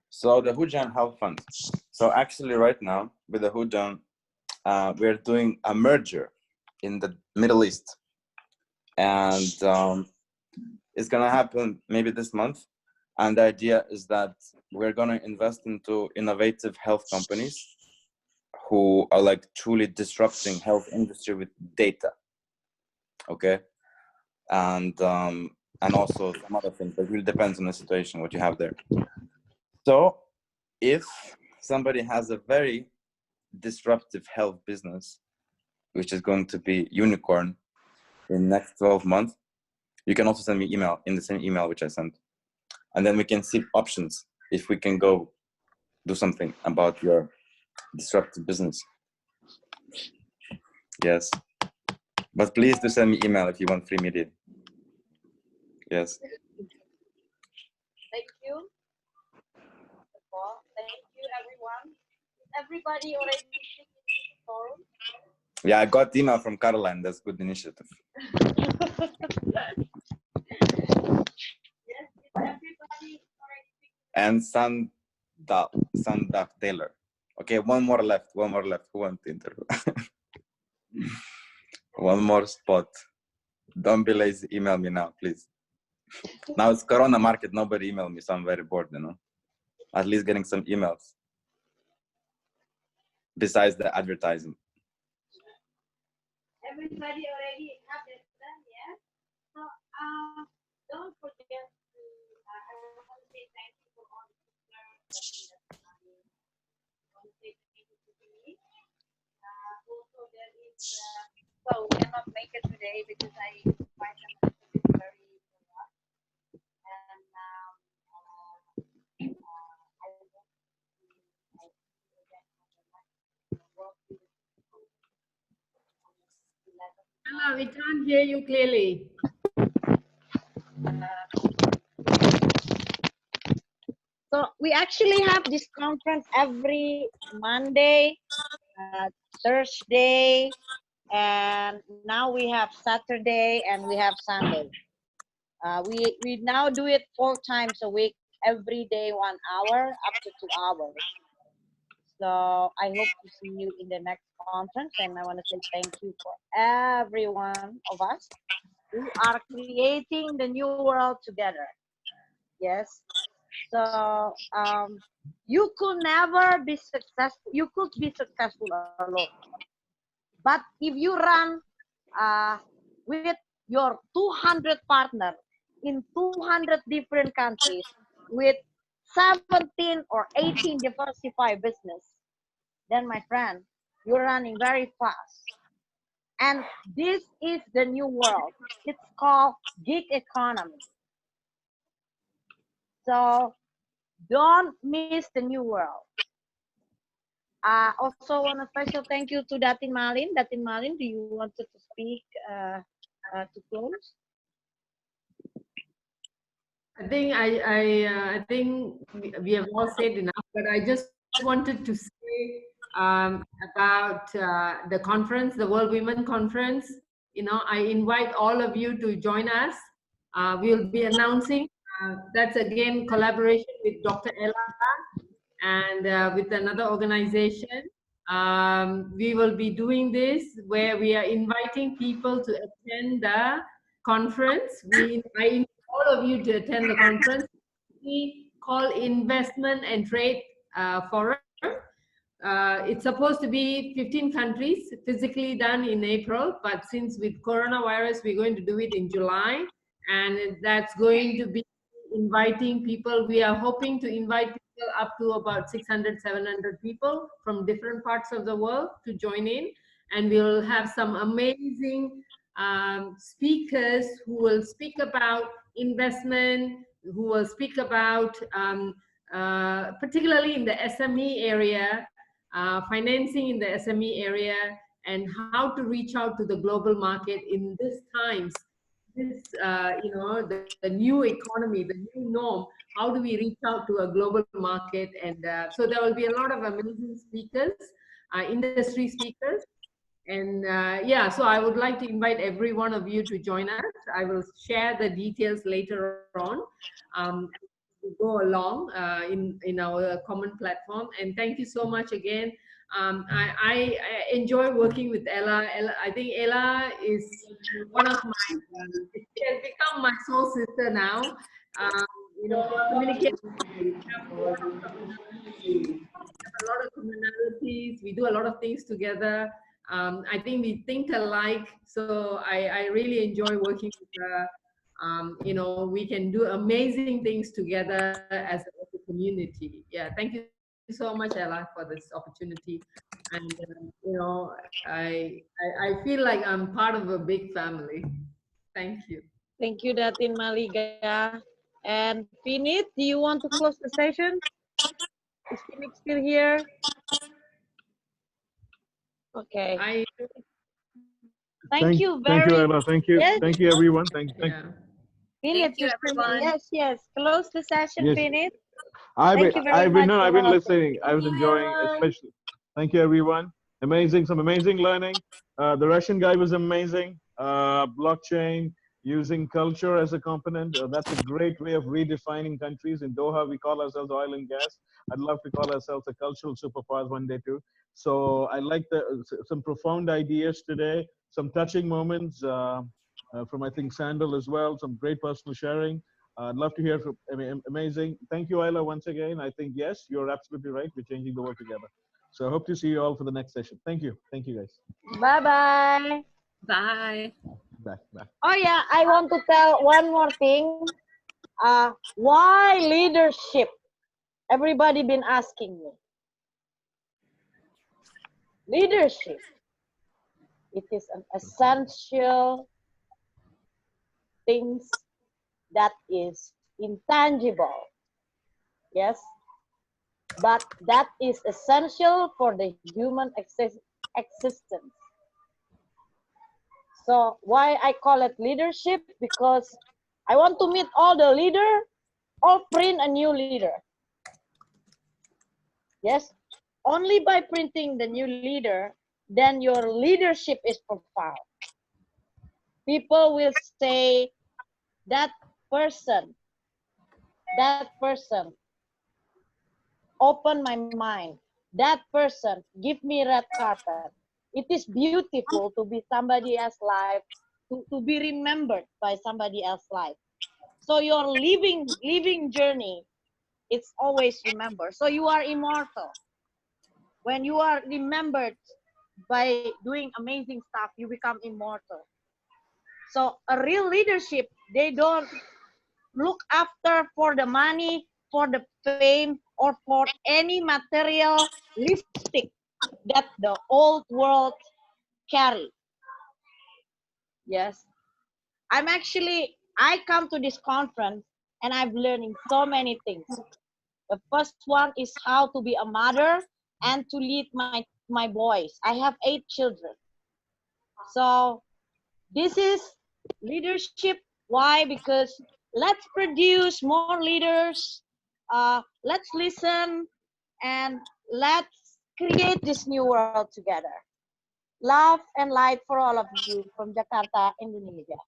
So the Hujan Health Fund. So actually, right now with the Hujan, we're doing a merger in the Middle East, and it's gonna happen maybe this month. And the idea is that we're gonna invest into innovative health companies who are like truly disrupting health industry with data. Okay, and also some other things. But it really depends on the situation what you have there. So if somebody has a very disruptive health business, which is going to be unicorn in next 12 months, you can also send me email in the same email which I sent, and then we can see options if we can go do something about your disruptive business. Yes, but please do send me email if you want free media. Yes. Thank you. Thank you, everyone. Is everybody already in the forum? Yeah, I got email from Caroline. That's good initiative. Yes, is everybody already? And Sandaf Taylor. Okay, one more left. Who wants to interview? One more spot. Don't be lazy. Email me now, please. Now it's Corona market. Nobody email me, so I'm very bored, At least getting some emails. Besides the advertising. Everybody already have their plan, yeah? So don't forget to, I want Hello, we can't hear you clearly. So we actually have this conference every Monday, Thursday, and now we have Saturday and we have Sunday. We now do it 4 times a week, every day 1 hour, up to 2 hours. So I hope to see you in the next conference, and I want to say thank you for every one of us who are creating the new world together. Yes. So you could never be successful. You could be successful alone. But if you run with your 200 partners in 200 different countries with 17 or 18 diversified business, then my friend, you're running very fast. And this is the new world. It's called gig economy. So don't miss the new world. Also want a special thank you to Datin Malin. Datin Malin, do you want to speak to close? I think we have all said enough, but I just wanted to say about the conference, the World Women Conference. You know, I invite all of you to join us. We'll be announcing. That's again collaboration with Dr. Ella and with another organization. We will be doing this where we are inviting people to attend the conference. I invite all of you to attend the conference. We call Investment and Trade Forum. It's supposed to be 15 countries, physically done in April, but since with coronavirus, we're going to do it in July, and that's going to be inviting people. We are hoping to invite people up to about 600, 700 people from different parts of the world to join in, and we'll have some amazing speakers who will speak about investment, who will speak about particularly in the SME area, financing in the SME area, and how to reach out to the global market in these times. This, you know, the new economy, the new norm. How do we reach out to a global market? And so there will be a lot of amazing speakers, industry speakers. And yeah, so I would like to invite every one of you to join us. I will share the details later on. Go along in our common platform. And thank you so much again. I enjoy working with Ella. I think Ella is one of my, she has become my soul sister now. You know, communication, we have a lot of commonalities. We do a lot of things together. I think we think alike. So I really enjoy working with her. You know, we can do amazing things together as a community. Yeah, thank you so much, Ella, for this opportunity. And you know, I feel like I'm part of a big family. Thank you. Thank you, Datin Maliga. And Finit, do you want to close the session? Is Finit still here? Okay. Thank you very Thank you, Ayla. Thank you. Yes. Thank you, everyone. Thank you. Finit, you, everyone. yes. Close the session, Yes. Finit. I've Thank you very much. been for listening. I was enjoying, especially. Thank you, everyone. Amazing, some amazing learning. The Russian guy was amazing. Blockchain, using culture as a component. That's a great way of redefining countries. In Doha, we call ourselves oil and gas. I'd love to call ourselves a cultural superpower one day too. So I like some profound ideas today, some touching moments from I think Sandal as well. Some great personal sharing. I'd love to hear from. Amazing. Thank you, Ayla, once again. I think yes, you're absolutely right. We're changing the world together. So I hope to see you all for the next session. Thank you. Thank you, guys. Bye-bye. Bye. Bye. Bye. Oh yeah, I want to tell one more thing. Why leadership? Everybody been asking me. Leadership. It is an essential things that is intangible. Yes, but that is essential for the human existence. So why I call it leadership? Because I want to meet all the leader or print a new leader. Yes, only by printing the new leader, then your leadership is profound. People will say that person open my mind. That person give me red carpet. It is beautiful to be somebody else's life, to be remembered by somebody else's life. So your living journey, it's always remembered. So you are immortal. When you are remembered by doing amazing stuff, you become immortal. So a real leadership, they don't look after for the money, for the fame, or for any material lipstick that the old world carry. Yes. I come to this conference and I'm learning so many things. The first one is how to be a mother and to lead my boys. I have 8 children. So this is leadership. Why? Because let's produce more leaders. Let's listen and let's create this new world together. Love and light for all of you from Jakarta, Indonesia.